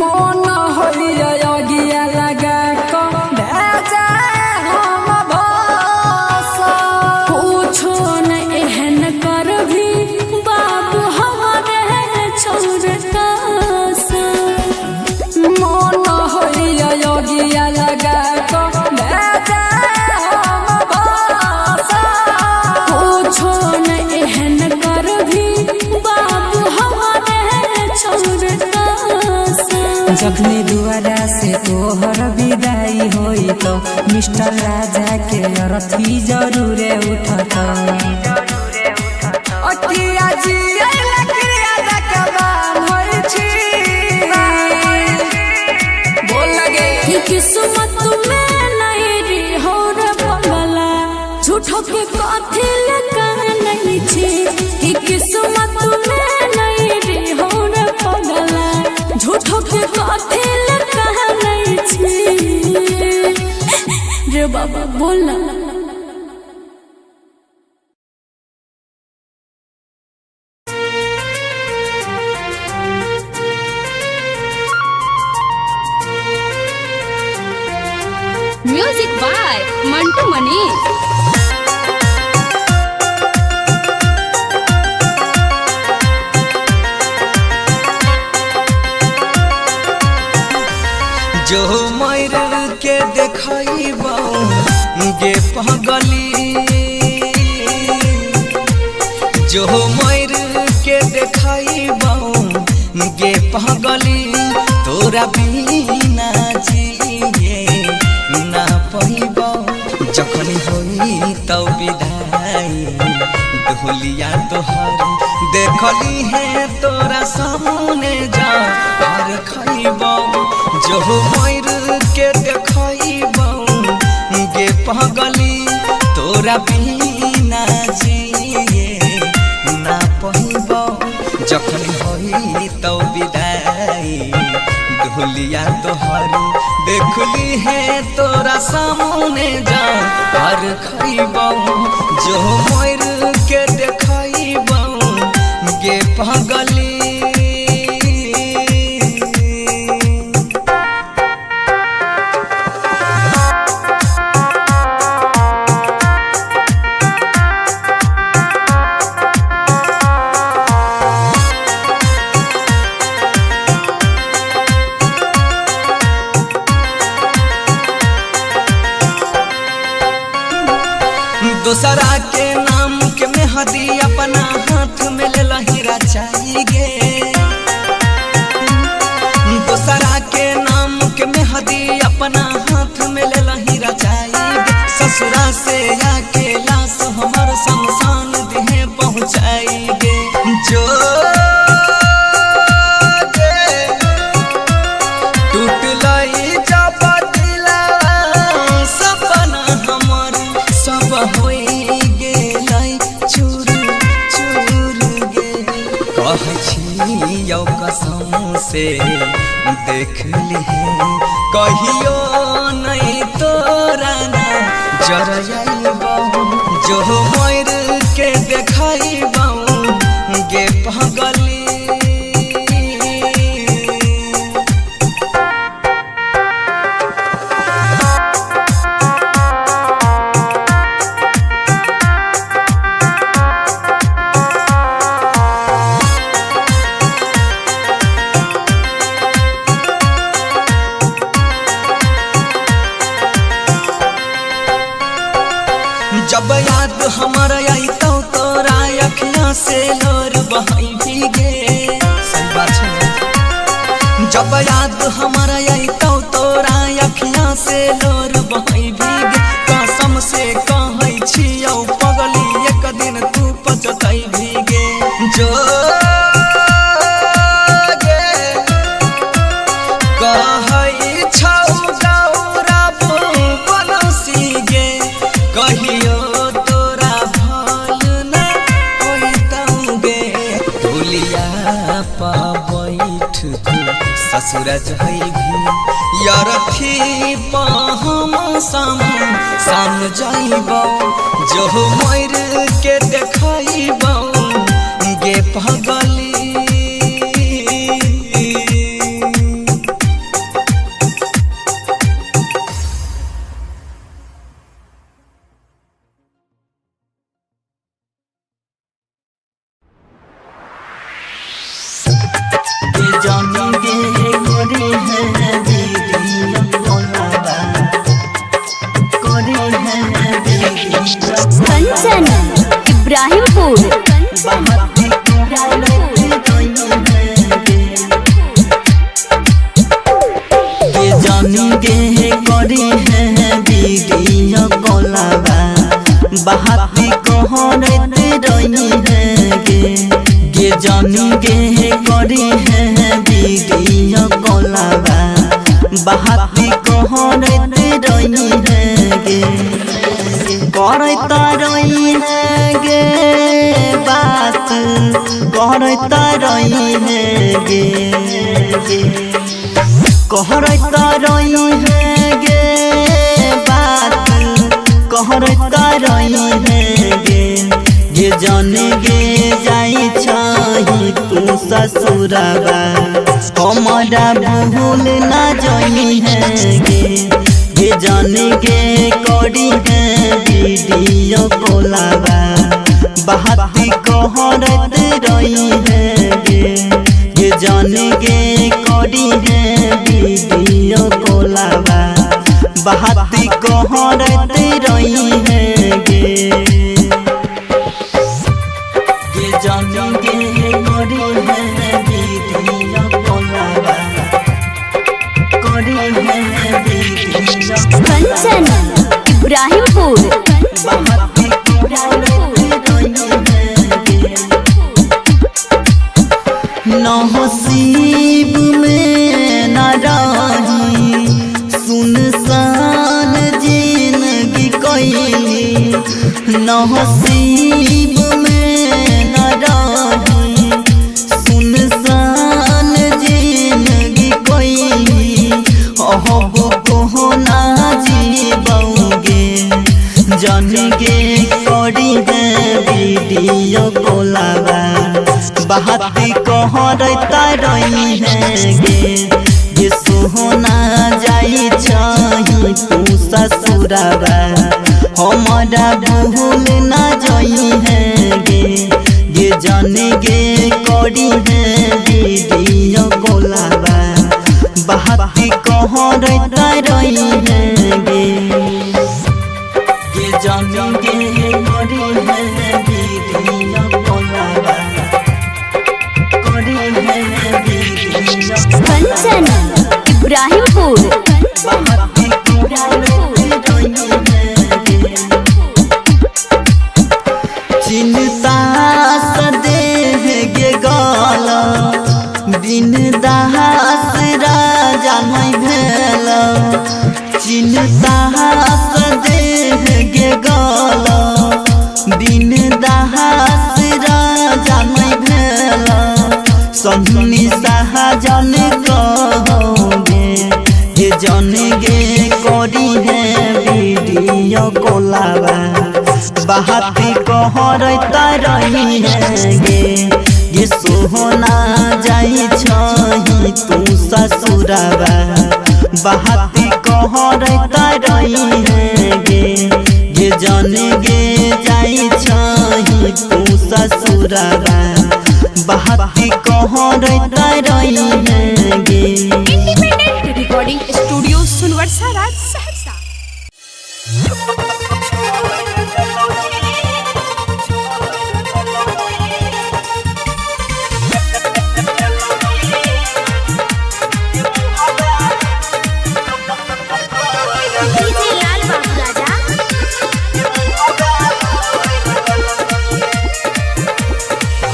[SPEAKER 6] मन होइया गिया लगा को भेजा हम भाषा
[SPEAKER 2] पूछो न एहन कर भी बाबू हमारे छोड़ कासा
[SPEAKER 6] मन होइया गिया लगा को भेजा हम भाषा
[SPEAKER 2] पूछो न एहन कर भी बाबू हमारे छोड़ कासा
[SPEAKER 6] जखनी दुआरा से तोहर विदाई होई तो मिस्टर राजा के अरथी जरूरे उठत अकिया जी लकड़िया जकबान होई छी बोल लगे
[SPEAKER 2] कि किस्मत में नहीं रे हो रे पगला झूठो के कथी लगा नहीं छी कि किस्मत में नहीं रे हो रे पगला झूठो के कथी लगा नहीं छी रे बाबा बोलना
[SPEAKER 8] म्यूजिक बाय मंटू मनीष।
[SPEAKER 1] जो मर के देखइबो गे पगली जो मर के देखइबो गे पगली तोरा बिना जिए ना पइबो जखन होई तौ विदाई ढोलिया तोहर देखली है तोरा सामने जा और खइबो जो मर के देखइबो गे पगली तोरा बिना जिए ना पइबो जखन होई तौ विदाई ढोलिया तोहर देखली है तोरा सामने जा और खइबो जो मर के देखइबो गे पगली दूसरा के नाम के मेहदी अपना हाथ में ले लहीरा चाहिए दूसरा के नाम के मेहदी अपना हाथ में ले लहीरा चाहिए ससुरा से आके लाश हमार शमशान देह पहुँचाएंगे जो टूट लई जब दिला सपना हमार सब हो कसम से देख ली कहियो नहीं तोरा ना जर जाइबो जो मर के देखइबो गे पगली जब याद हमारा आई तो तोरा अखियां से लोर बहाई भीगे सही बात है जब याद हमारा आई तो तोरा अखियां से लोर बहाई भीगे कसम से कहै छियौ पगली एक दिन तू पछताई भीगे जो कहै छौ गौरव बनसी गे कहियो ससुर जइभी यार थी हम साम जाइबो जो मर के देखइबो गे पगली
[SPEAKER 3] कंचन इब्राहिमपुर
[SPEAKER 9] जानी गे करी है बीडिया कोलाबा बहाती कहरत रही है गे जानी गे करी है बीडिया कोलाबा बहाती कहरत रही है गे करता रही है गे बात करता रही है गे कहरता रही है गे बात कहरता रही है गे जाने गे जाई छही तू ससुरबा हमारा भूल ना जाई है गे जाने गे करी है वीडियो कोलाबा बहाती कहरत रही है गे जाने गे करी है वीडियो वीडियो कॉलवा बाती कहरते रही है गे ये जानी गे करी है वीडियो कॉलवा करी है वीडियो
[SPEAKER 3] कंचन इब्राहिमपुर
[SPEAKER 9] बाती कहरते रही है गे नसीब में न रही सुनसान जिंदगी कैली नसीब में न रही सुनसान जिंदगी कैली अब को ना जीबोगे जन गे करी है वीडियो कॉलवा बाती कहरता रही है गे ये सोहना जाई चाही तू ससुरवा हमारा भूल ना जाई है गे ये जाने गे करी है वीडियो कॉलवा बाती कहरता रही है गे ये जाने गे करी है वीडियो कॉलवा
[SPEAKER 3] कंचन इब्राहिमपुर
[SPEAKER 9] चिंता सदे गे गाला बिन दास राजा नहीं भेल चिंता सदे गे गाला बिन दास राजा नहीं भेल सन्नी सहजन कहोगे ये जन गे करी है वीडियो कॉलवा बाती कहरता रही है गे ये सोहना जाई छही तू ससुरवा बाती कहरता रही है गे ये जन गे जाई छही तू ससुरवा बाती कहरता रही है गे
[SPEAKER 8] independent recording studio Sonbarsa Raj Saharsa.
[SPEAKER 3] DJ लाल बाबू राजा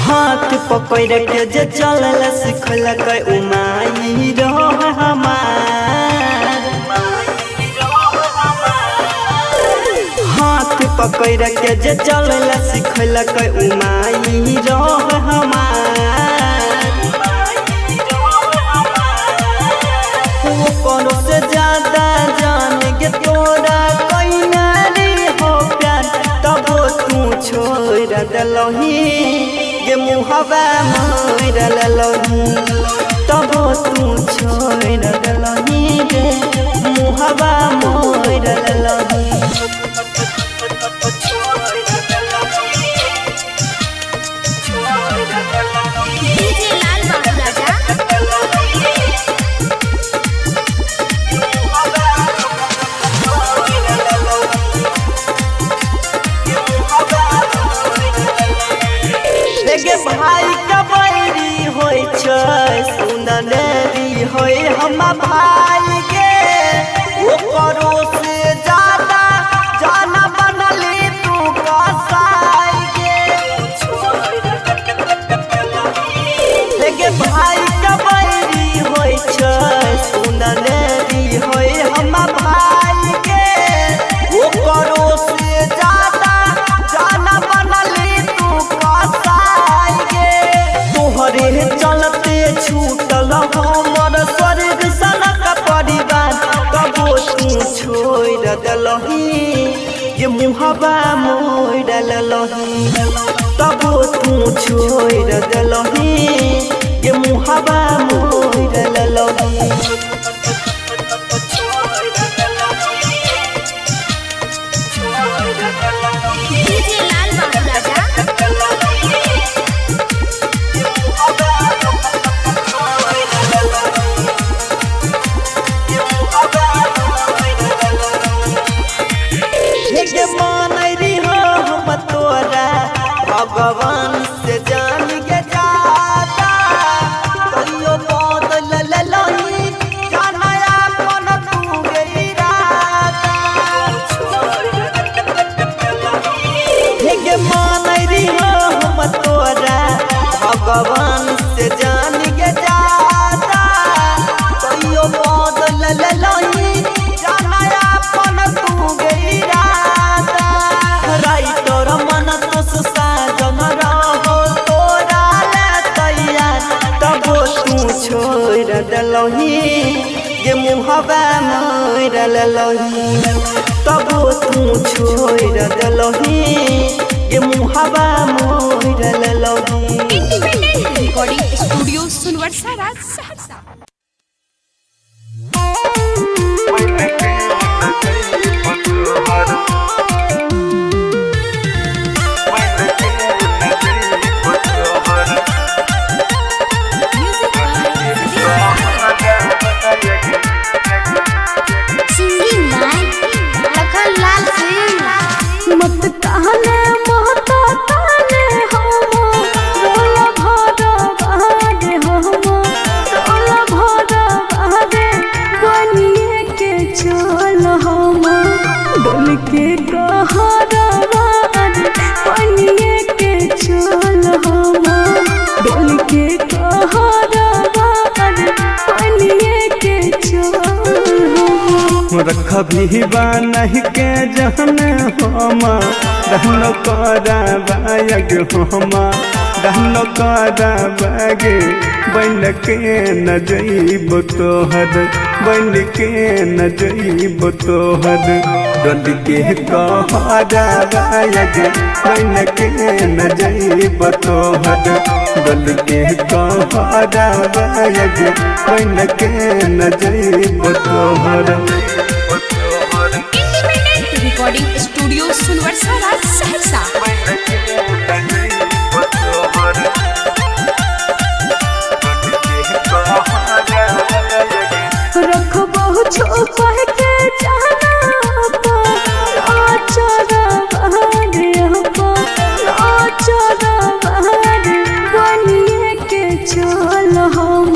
[SPEAKER 7] हाथ पकड़ के जे चलल सिखल के उमाई रह हमार हाथ पकड़ के जे चलल सिखल के उमाई रह हमार वो कोनो से ज्यादा जान के तोरा कोई नारी हो प्यार तब तू छोड़ दलही ये मुहबा मोर ललही तब तू छोड़ दलही गे मुहबा मोर ललही
[SPEAKER 3] डीजे लाल बाबू राजा
[SPEAKER 7] देखे भाई कबैरी होय छै सुननेरी होय हम भाई के ओकरो से ज्यादा जान बनली तू कसाई के देखे भाई कबैरी होय छै सुननेरी होय हम भाई के ओकरो से ज्यादा जान बनली तू कसाई के तोहरे चलते छूटल हमर स्वर्ग सनक परिवार कबो तू छोड़ दलही ये मुहबा मोड़ दलही तबो तू छोड़ दलही ये मुहबा मोड़ दलही
[SPEAKER 3] डीजे लाल बाबू राजा
[SPEAKER 7] छोड़ दलही गे मुहबा मोर ललही तबो तू छोड़ दलही गे मुहबा मोर ललही।
[SPEAKER 8] Independent recording studio Sonbarsa Raj Saharsa.
[SPEAKER 2] मत कहने मोहता ताने हम रोला भरा बागे हम रोला भरा बागे बनिए के चल हम डोल के कहरा बागे बनिए के चल हम डोल के कहरा बागे बनिए के चल
[SPEAKER 4] रख भी बानह के जहन हम रहन करा बायग हम रहन करा बागे बन के न जइब तोहर बन के न जइब तोहर डल के कहरा बायग बन के न जइब तोहर डल के कहरा बायग बन के न जइब तोहर।
[SPEAKER 8] Recording studio Sonbarsa Raj Saharsa.
[SPEAKER 2] रखबो छुपा के जाना पा आचरा बहारे पा आचरा बहारे बनिए के चल हम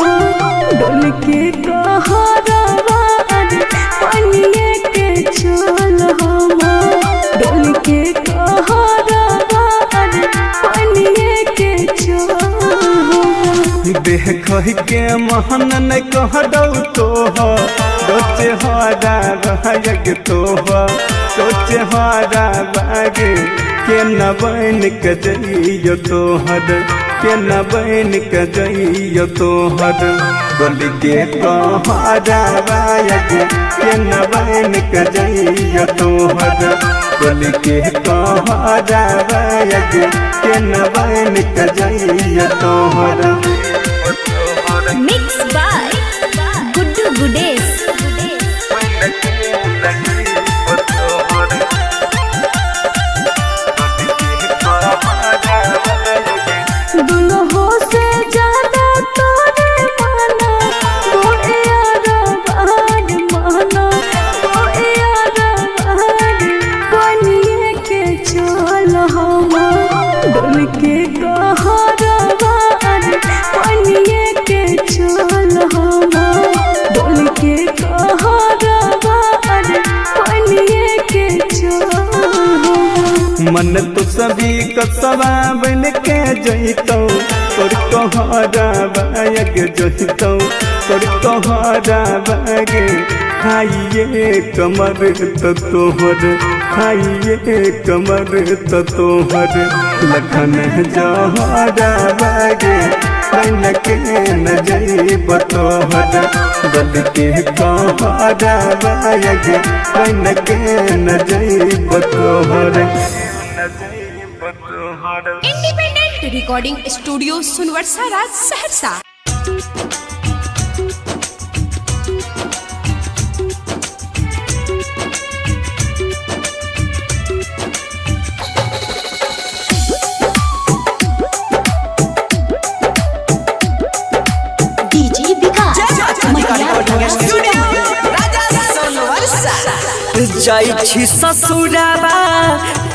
[SPEAKER 2] डोल के कहरा बहारे बनिए के चल हम डोल के कहरा बहारे बनिए के चल।
[SPEAKER 4] देख के महन न कह दौ तोह सोचे हरा बाग तोह सोचे हरा बागे के न बन के जइयो तोहर के न बन के जइयो तोहर डोल के कहरा बाग के न बन के जइयो तोहर डोल के कहरा बाग के न बन के जइयो तोहर।
[SPEAKER 3] Mix by Guddu Gudesh.
[SPEAKER 2] दुल्हो से ज्यादा तोरे माना वो यार बाग माना वो यार बाग बनिए के चल हम डोल के कहरा बाग बनिए के चल हम डोल के कहरा बाग बनिए के चल।
[SPEAKER 4] मन तो सभी कसबा बन के जइतौ तोर कहरा बाग जइतौ तोर कहरा बाग खाइए कमर तो तोहर खाइए कमर तो तोहर लखन जहरा बाग बन के न जइब तोहर डल के कहरा बाग बन के न जइब तोहर।
[SPEAKER 8] Independent recording studio Sonbarsa Raj Saharsa.
[SPEAKER 3] DJ Vikas
[SPEAKER 7] जाइ छी ससुराबा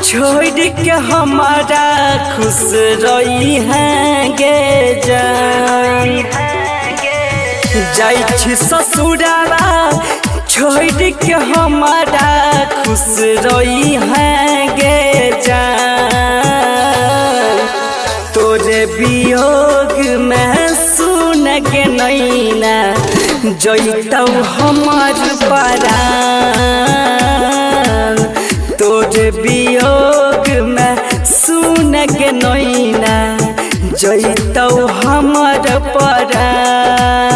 [SPEAKER 7] छोड़ के हमारा खुश रही है गे जान। जाइ छी ससुराबा छोड़ के हमारा खुश रही है गे जान। तोरे वियोग में सुन के नैना जइतौ हमार परान। तोरे वियोग में सुन के नैना जैतौ हमर परान।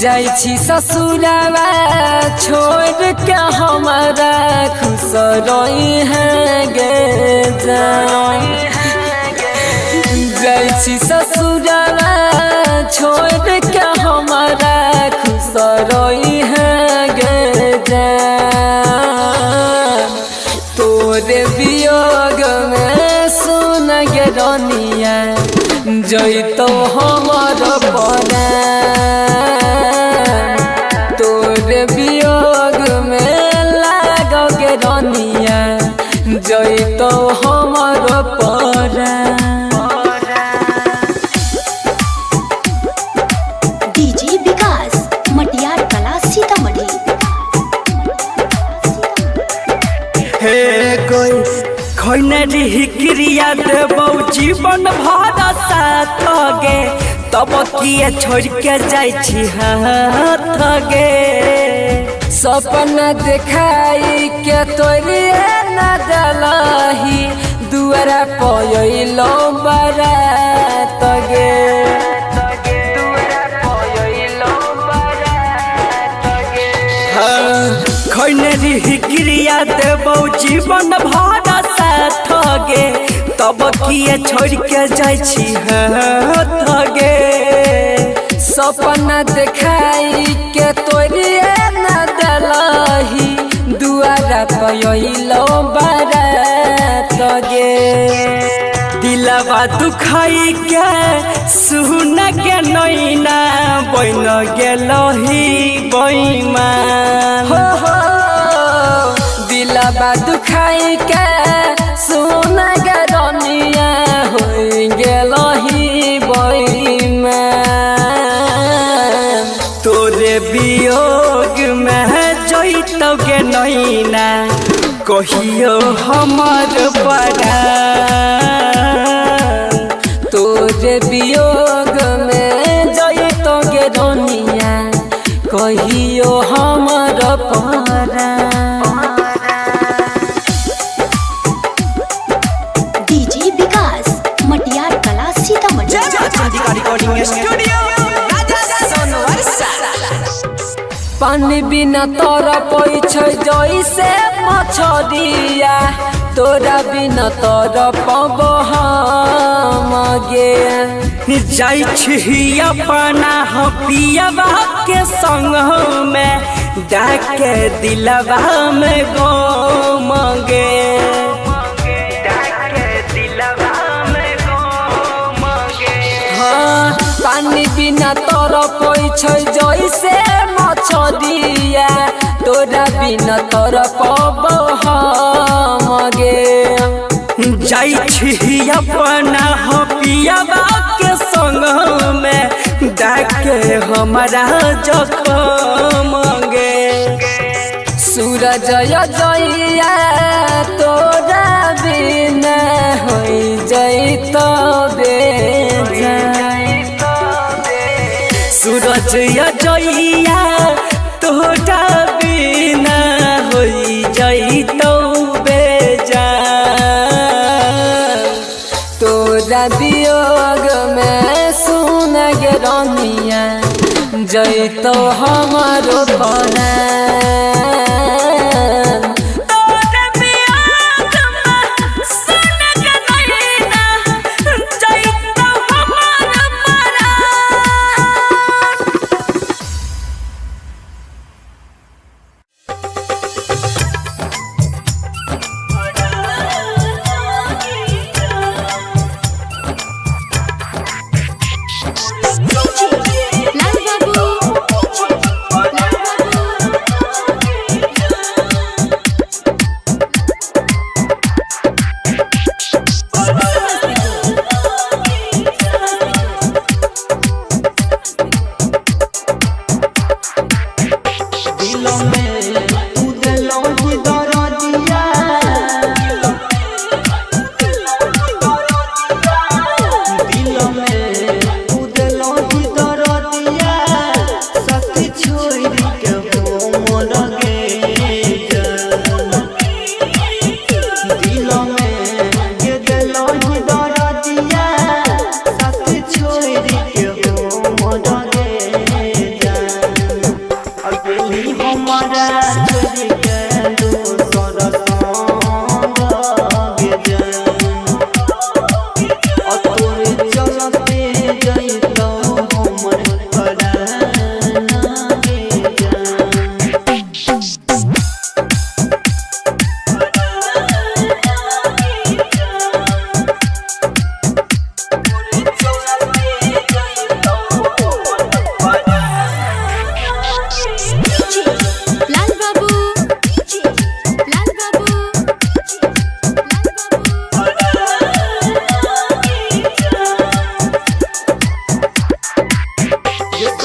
[SPEAKER 6] जाइ छी ससुरावा छोड़ के हमारा खुश रही है गे जान। जाइ छी ससुरावा छोड़ के हमारा खुश रही है गे जान। तोरे वियोग में सुन गे रनिया जैतो हमर परान। तोरे वियोग में लागोगे रनिया जैतो हमर परान।
[SPEAKER 3] डीजे विकास मटियार कला सीतामढ़ी।
[SPEAKER 7] हे कोई खैनरी क्रिया देबौ जीवन भर साथ गे, तब किए छोड़ के जाइ छी हाथ गे।
[SPEAKER 6] सपना देखाई के तोरिए न दलही दुआरा पयलो बारात गे।
[SPEAKER 7] खैनरी क्रिया देबौ जीवन भर साथ गे, तब किए छोड़ के जाइ छी हाथ गे।
[SPEAKER 6] सपना देखाई के तोरिए न दलही दुआरा पयलो बारात गे।
[SPEAKER 7] दिलवा दुखाई के सुन के नैना बन गेलही बेईमान।
[SPEAKER 6] हो दिलवा दुखाई के सुन गे रनिया हो गेलही बेईमान।
[SPEAKER 7] तोरे वियोग में जैतौ गे नैना कहियो हमर परान।
[SPEAKER 6] तोरे वियोग में जैतो गे रनिया कहियो हमर परान।
[SPEAKER 3] डीजे विकास मटियार कला सीतामढ़ी।
[SPEAKER 6] पानी बिना तोरा पैछै जैसे मछरिया, तोरा बिना तोरा पबो हम गे।
[SPEAKER 7] जाइ छी अपना पियवा के संग में डाके दिलवा में गम गे।
[SPEAKER 6] हाँ पानी बिना तोरा पैछै जैसे मछरिया, तोरा बिना तोरा पबो हम गे।
[SPEAKER 7] जाइ छी अपना पियवा के संग में डाके हमारा जखम गे।
[SPEAKER 6] सूरज जइया तोरा बिना हो जैतो बेजान।
[SPEAKER 7] सूरज जइया तोरा बिना हो जैतो बेजान।
[SPEAKER 6] तोरा वियोग में सुन गे रनिया जैतो हमारो परान।
[SPEAKER 7] तोरे वियोग में सुन गे नैना जैतौ हमर परान।
[SPEAKER 8] लाल बाबू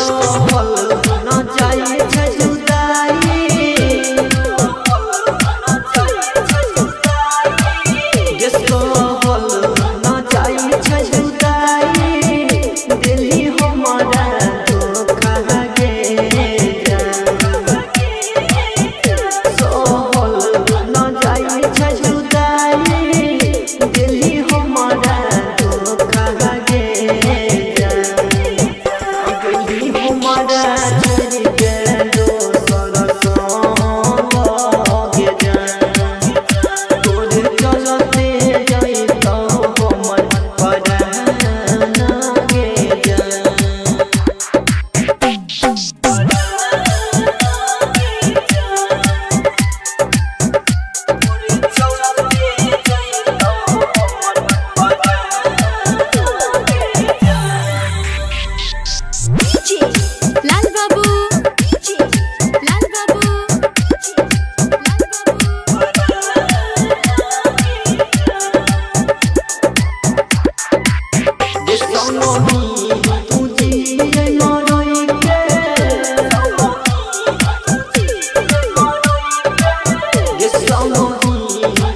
[SPEAKER 9] सहल न जाई छै जुदाई गे सहल न जाई छै जुदाई दिल्ली हमारा धोखा गे सहल न जाई छै जुदाई दिल्ली हमारा धोखा गे दिल्ली हमारा छोड़ के दोसर संग गे तोरे चलते जइतौ हमर परान गे
[SPEAKER 8] लाल बाबू लाल बाबू
[SPEAKER 9] गे संगी तू जियै मरई के गे संगी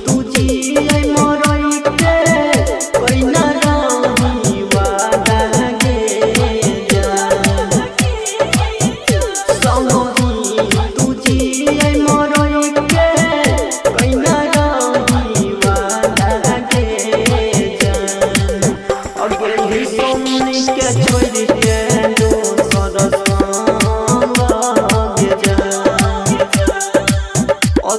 [SPEAKER 9] तू जियै मरई के कइना रही वादा गे संगी तू जियै मरई के कइना रही वादा गे अगली सोनी के छोड़ के दोसर संग गे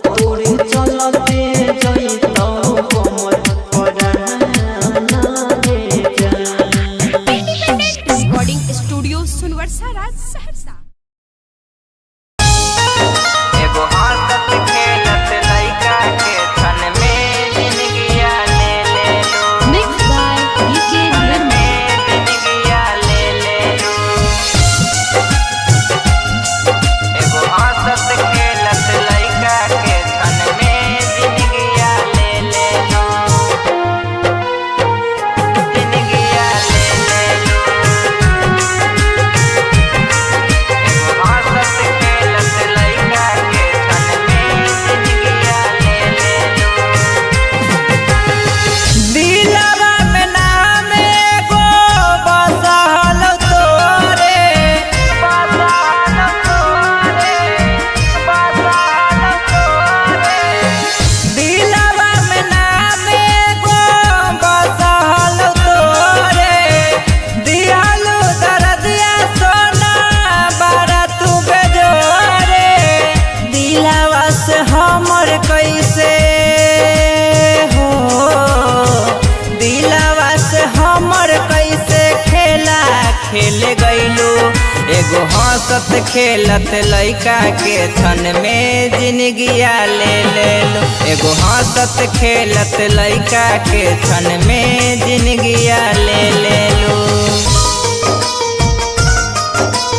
[SPEAKER 9] तोरे चलते जइतौ हमर परान गे
[SPEAKER 8] रिकॉर्डिंग स्टूडियो सुनवर्सा राज सहरसा।
[SPEAKER 1] एगो हंसत खेलत लइका के छन में जिंदगिया ले ले लो
[SPEAKER 8] मिक्स बाय डीके
[SPEAKER 1] में जिंदगिया ले ले लो एगो हंसत खेलत लइका के छन में जिंदगिया ले ले लो जिंदगिया ले ले लो एगो हंसत खेलत लइका के छन में जिंदगिया ले ले लो दिलवा में नाम एगो बसहल तोरे दिलवा में नाम एगो बसहल तोरे दियालु दर्दिया सोना बारा तू बेजोरे दिलवा से हमर कैसे हो दिलवा से हमर कैसे खेला खेल गइलो एगो हंसत खेलत लइका के छन में जिंदगिया ले ले लो एगो हंसत खेलत लइका के छन में जिंदगिया ले ले लो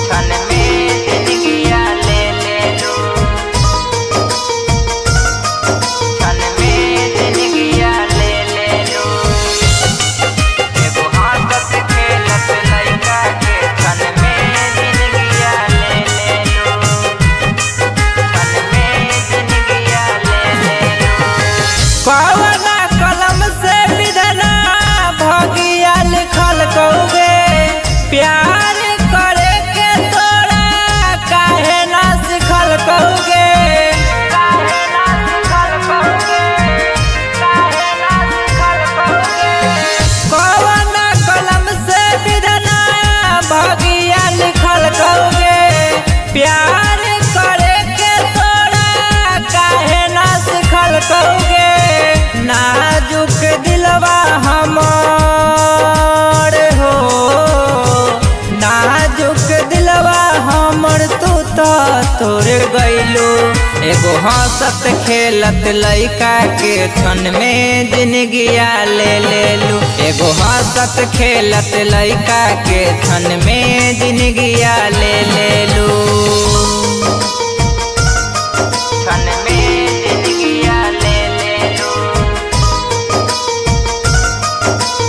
[SPEAKER 1] छन में जिंदगिया ले ले लो छन में जिंदगिया ले ले लो एगो हंसत खेलत लइका के छन में जिंदगिया ले ले लो छन में जिंदगिया ले ले लो कवना कलम से विधना भगिया लिखल कौगे प्यार करे के तोरा काहे ना सिखल कौगे काहे ना सिखल कौगे काहे ना सिखल कौगे कवना कलम से विधना भगिया लिखल कौगे प्यार करे के तोरा काहे ना सिखल कौगे नाजुक दिलवा हमर हो नाजुक दिलवा हमर तू तो तोड़ गइलो एगो हंसत खेलत लइका के छन में जिंदगिया ले ले लो एगो हंसत खेलत लइका के छन में जिंदगिया ले ले लो छन में जिंदगिया ले ले लो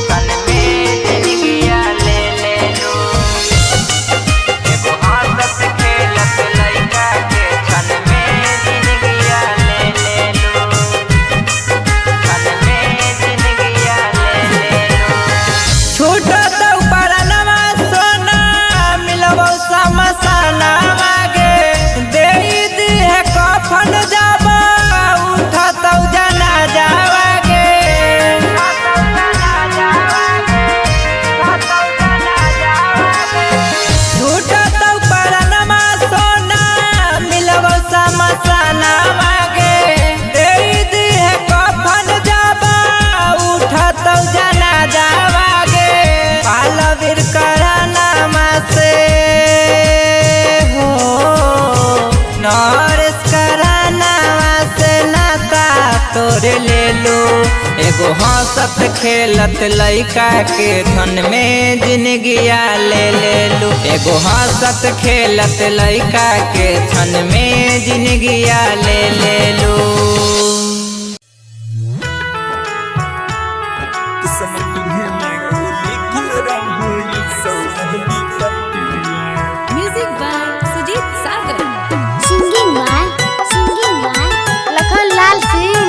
[SPEAKER 1] छन में जिंदगिया ले ले लो एगो एगो हंसत खेलत लइका के धन में जिंदगिया ले लो। एगो हंसत खेलत लइका के धन में जिंदगिया ले लो।
[SPEAKER 8] Music by Sujit Sagar.
[SPEAKER 3] Singing by Lakhan Lal Singh.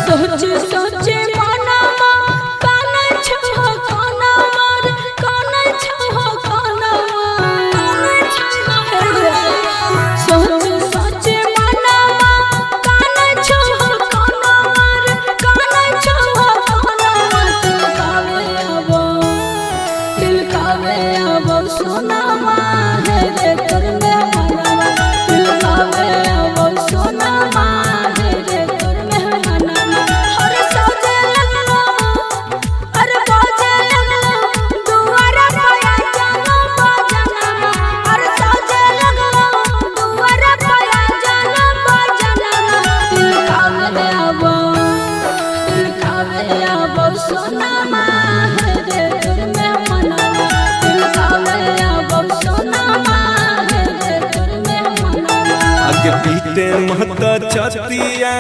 [SPEAKER 2] सोचे सोचे मनमा काना छह काना मार काना छह काना सोचे सोचे मनमा काना छह काना मार काना छह काना दिल कावे अब सोना माँ है रे कर में मनवा दिल कावे अब सोना माँ है रे कर में मनवा। अरे सोचे लगलो अरे बाजे लगलो दुआरा पाया जानो बाजना। अरे सोचे लगलो दुआरा पाया जानो बाजना। दिल कावे अब सोना माँ है रे कर में मनवा दिल कावे अब सोना माँ है रे कर में मनवा।
[SPEAKER 4] आगे पीते महता छतिया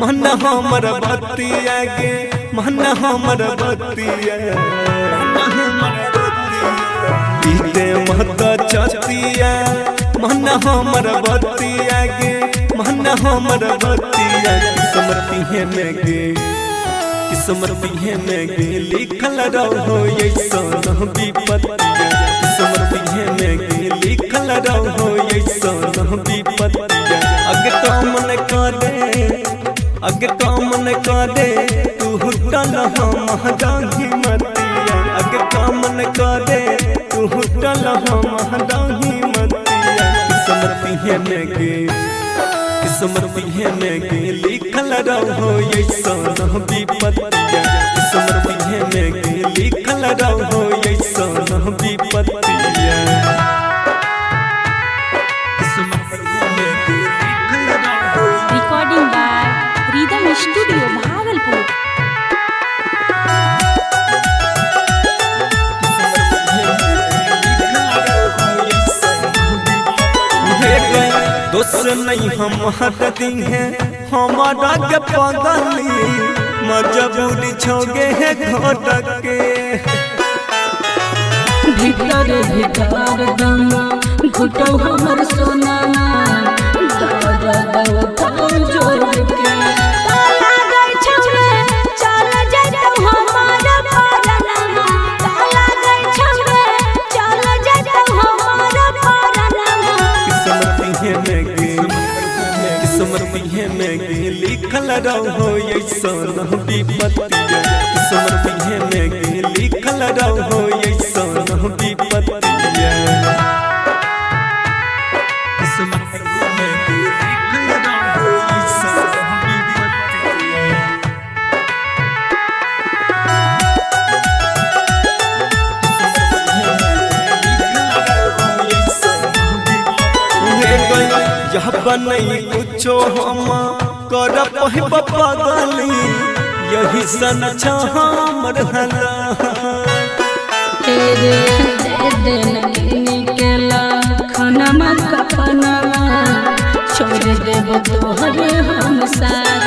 [SPEAKER 4] मन हमर बतिया गे मन हमर बतिया पीते महता छतिया मन हमर बतिया गे मन हमर बतिया किस्मती में गे किस्मती में गे लिखल रहो ऐसन विपत्तिया किस्मती में गे लिखल रहो ऐसन विपत्तिया। अगे काम न करे तू हुटल हम जाही मतिया। अगे काम न करे तू हुटल हम जाही मतिया। किस्मती में गे लिखल रहो ऐसन विपत्तिया किस्मती में गे लिखल रहो ऐसन विपत्तिया।
[SPEAKER 8] Recording by rhythm studio Bhagalpur.
[SPEAKER 4] दोस्त नहीं हम हटती हैं हमारा के पगली मजबूरी छोगे है घोटक के
[SPEAKER 2] भीतर भीतर दमा घुटो हमर सोना जोड़ के ताला गई छमरे चल जातो हमारा पारनमा। ताला गई छमरे चल जातो हमारा पारनमा।
[SPEAKER 4] किस्मती में गे लिखल रहो ऐसन विपत्तिया किस्मती में गे लिखल रहो ऐसन विपत्तिया। यह बनई कुछो हम कर पहिब पगली यही सन हमर हला
[SPEAKER 2] तेरे दे निकला खाना कफनवा छोड़ देब तोहरे हम साथ।